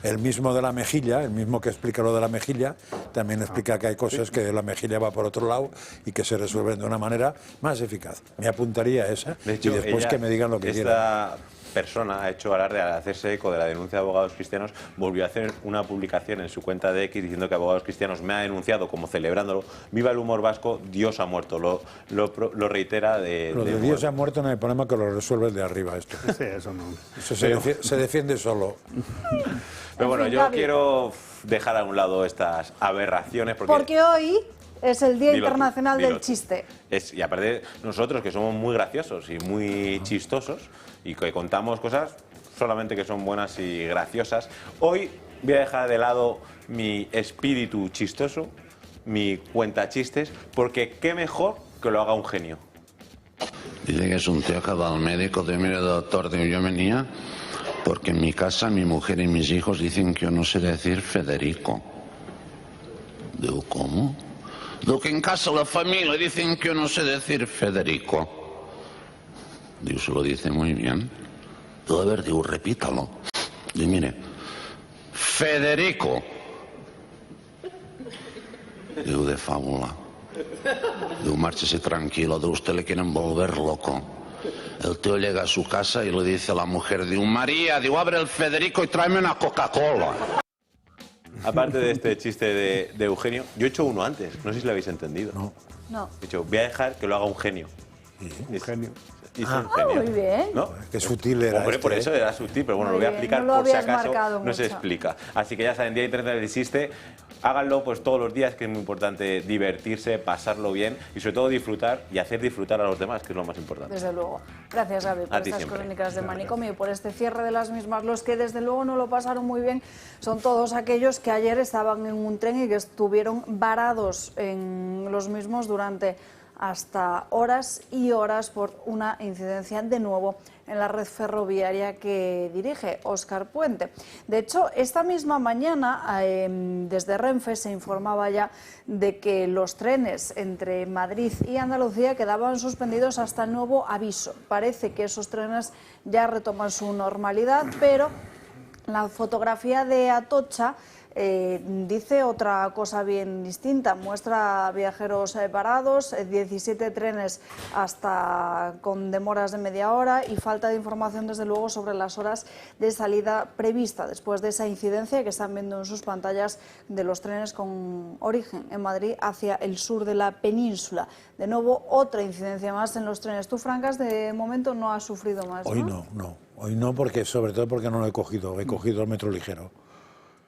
El mismo de la mejilla, el mismo que explica lo de la mejilla, también explica que hay cosas que la mejilla va por otro lado y que se resuelven de una manera más eficaz. Me apuntaría a esa de hecho, y después que me digan lo que quieran. Persona ha hecho alarde al hacerse eco de la denuncia de Abogados Cristianos, volvió a hacer una publicación en su cuenta de X diciendo que Abogados Cristianos me ha denunciado como celebrándolo. Viva el humor vasco, Dios ha muerto. Lo reitera Lo de Dios ha muerto no hay problema, que lo resuelve el de arriba esto. Sí, eso no. Eso se defiende solo. Pero bueno, yo quiero dejar a un lado estas aberraciones porque hoy es el Día Internacional del Chiste. Y aparte, nosotros que somos muy graciosos y muy chistosos y que contamos cosas solamente que son buenas y graciosas, hoy voy a dejar de lado mi espíritu chistoso, mi cuenta chistes, porque qué mejor que lo haga un genio. Dice que es un tío que va al médico, de mire doctor, yo venía porque en mi casa mi mujer y mis hijos dicen que yo no sé decir Federico. Digo, ¿cómo? Digo que en casa la familia dicen que yo no sé decir Federico. Digo, se lo dice muy bien. Digo, a ver, digo, repítalo. Digo, mire, Federico. Digo, de fábula. Digo, márchese tranquilo, de usted le quieren volver loco. El tío llega a su casa y le dice a la mujer, digo, María, digo, abre el Federico y tráeme una Coca-Cola. Aparte de este chiste de Eugenio, yo he hecho uno antes, no sé si lo habéis entendido. No. He dicho, voy a dejar que lo haga un genio. Un genio. Muy bien. ¿No? Qué sutil era. Hombre, por eso era sutil, pero bueno, Muy lo voy a bien, explicar no lo por si habías acaso marcado no se mucho. explica. Así que ya saben, Día Internacional del Chiste, háganlo pues todos los días, que es muy importante divertirse, pasarlo bien y sobre todo disfrutar y hacer disfrutar a los demás, que es lo más importante. Desde luego. Gracias, Gaby, por A ti estas siempre. crónicas de manicomio y por este cierre de las mismas. Los que desde luego no lo pasaron muy bien son todos aquellos que ayer estaban en un tren y que estuvieron varados en los mismos durante hasta horas y horas por una incidencia de nuevo en la red ferroviaria que dirige Óscar Puente. De hecho, esta misma mañana desde Renfe se informaba ya de que los trenes entre Madrid y Andalucía quedaban suspendidos hasta nuevo aviso. Parece que esos trenes ya retoman su normalidad, pero la fotografía de Atocha dice otra cosa bien distinta. Muestra viajeros parados, 17 trenes hasta con demoras de media hora y falta de información desde luego sobre las horas de salida prevista después de esa incidencia que están viendo en sus pantallas de los trenes con origen en Madrid hacia el sur de la península. De nuevo otra incidencia más en los trenes. Tú, Francas, de momento no has sufrido más, ¿no? Hoy no, porque sobre todo porque no lo he cogido el metro ligero.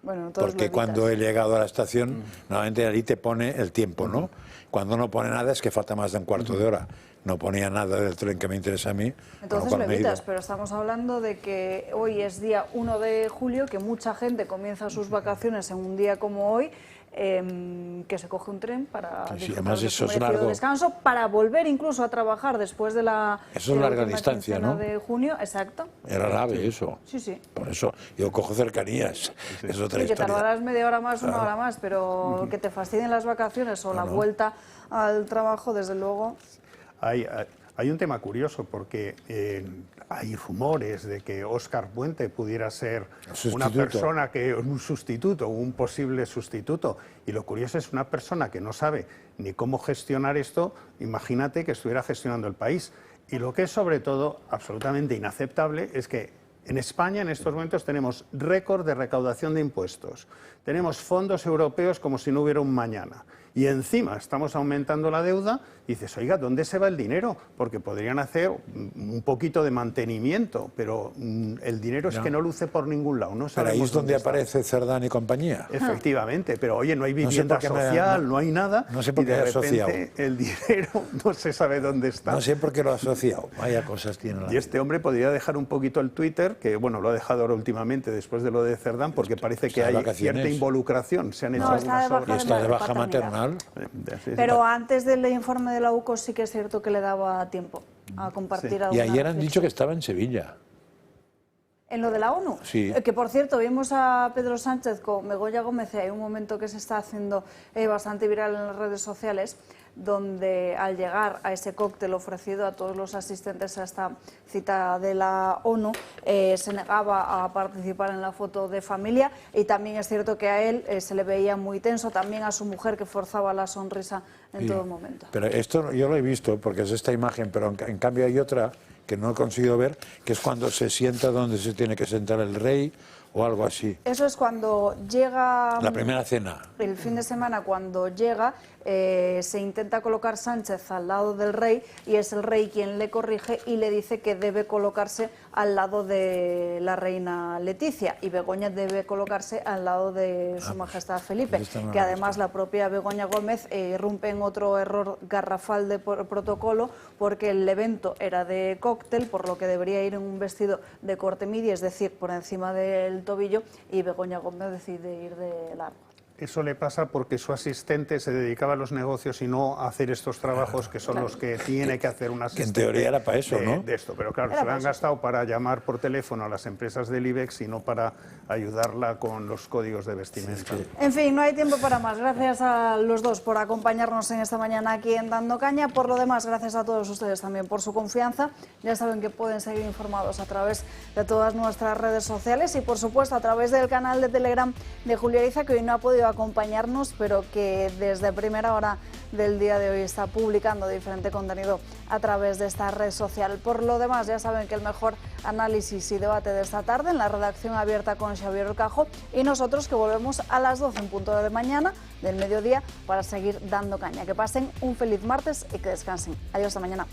Bueno, entonces porque cuando he llegado a la estación, normalmente ahí te pone el tiempo, ¿no? Cuando no pone nada es que falta más de un cuarto de hora. No ponía nada del tren que me interesa a mí. Entonces lo evitas, pero estamos hablando de que hoy es día 1 de julio, que mucha gente comienza sus vacaciones en un día como hoy, que se coge un tren para además de eso su es merecido largo. Descanso, para volver incluso a trabajar después de la Eso es larga última distancia, quincena ¿no? de junio, exacto. Era grave eso. Sí, sí. Por eso yo cojo cercanías. Es otra Sí, que historia. tardarás media hora más, una Claro. hora más, pero que te fastidien las vacaciones o la vuelta al trabajo, desde luego. Hay un tema curioso porque hay rumores de que Óscar Puente pudiera ser una persona un sustituto, un posible sustituto. Y lo curioso es una persona que no sabe ni cómo gestionar esto, imagínate que estuviera gestionando el país. Y lo que es sobre todo absolutamente inaceptable es que en España en estos momentos tenemos récord de recaudación de impuestos, tenemos fondos europeos como si no hubiera un mañana. Y encima estamos aumentando la deuda y dices, oiga, ¿dónde se va el dinero? Porque podrían hacer un poquito de mantenimiento, pero el dinero es que no luce por ningún lado. No Pero ahí es donde está. aparece Cerdán y compañía. Efectivamente, pero oye, no hay vivienda por qué social, no hay nada. No sé por y qué de he asociado. repente el dinero no se sabe dónde está. No sé por qué lo he asociado. Vaya cosas tiene la Y este hombre podría dejar un poquito el Twitter, que bueno, lo ha dejado ahora últimamente después de lo de Cerdán, porque parece que hay cierta involucración. Se han hecho está algunas de baja obras. maternal. Pero antes del informe de la UCO sí que es cierto que le daba tiempo a compartir Y alguna ayer han reflexión. dicho que estaba en Sevilla. En lo de la ONU. Sí. Que por cierto, vimos a Pedro Sánchez con Begoña Gómez y hay un momento que se está haciendo bastante viral en las redes sociales, donde al llegar a ese cóctel ofrecido a todos los asistentes a esta cita de la ONU, se negaba a participar en la foto de familia y también es cierto que a él se le veía muy tenso, también a su mujer que forzaba la sonrisa en Sí. todo momento. Pero esto yo lo he visto porque es esta imagen, pero en cambio hay otra que no he conseguido ver, que es cuando se sienta donde se tiene que sentar el rey o algo así. Eso es cuando llega La primera cena. el fin de semana, cuando llega, se intenta colocar Sánchez al lado del rey y es el rey quien le corrige y le dice que debe colocarse al lado de la reina Leticia y Begoña debe colocarse al lado de su majestad Felipe, que además la propia Begoña Gómez irrumpe en otro error garrafal de protocolo porque el evento era de cóctel, por lo que debería ir en un vestido de corte midi, es decir, por encima del tobillo, y Begoña Gómez decide ir de largo. Eso le pasa porque su asistente se dedicaba a los negocios y no a hacer estos trabajos que son los que tiene que hacer un asistente. Que en teoría era para eso, ¿no? De esto, pero claro, Era se lo para han eso. gastado para llamar por teléfono a las empresas del IBEX y no para ayudarla con los códigos de vestimenta. En fin, no hay tiempo para más. Gracias a los dos por acompañarnos en esta mañana aquí en Dando Caña. Por lo demás, gracias a todos ustedes también por su confianza. Ya saben que pueden seguir informados a través de todas nuestras redes sociales y, por supuesto, a través del canal de Telegram de Julia Ariza, que hoy no ha podido podido acompañarnos, pero que desde primera hora del día de hoy está publicando diferente contenido a través de esta red social. Por lo demás, ya saben que el mejor análisis y debate de esta tarde en la redacción abierta con Xavier Orcajo, y nosotros que volvemos a las 12 en punto de mañana, del mediodía, para seguir dando caña. Que pasen un feliz martes y que descansen. Adiós, hasta mañana.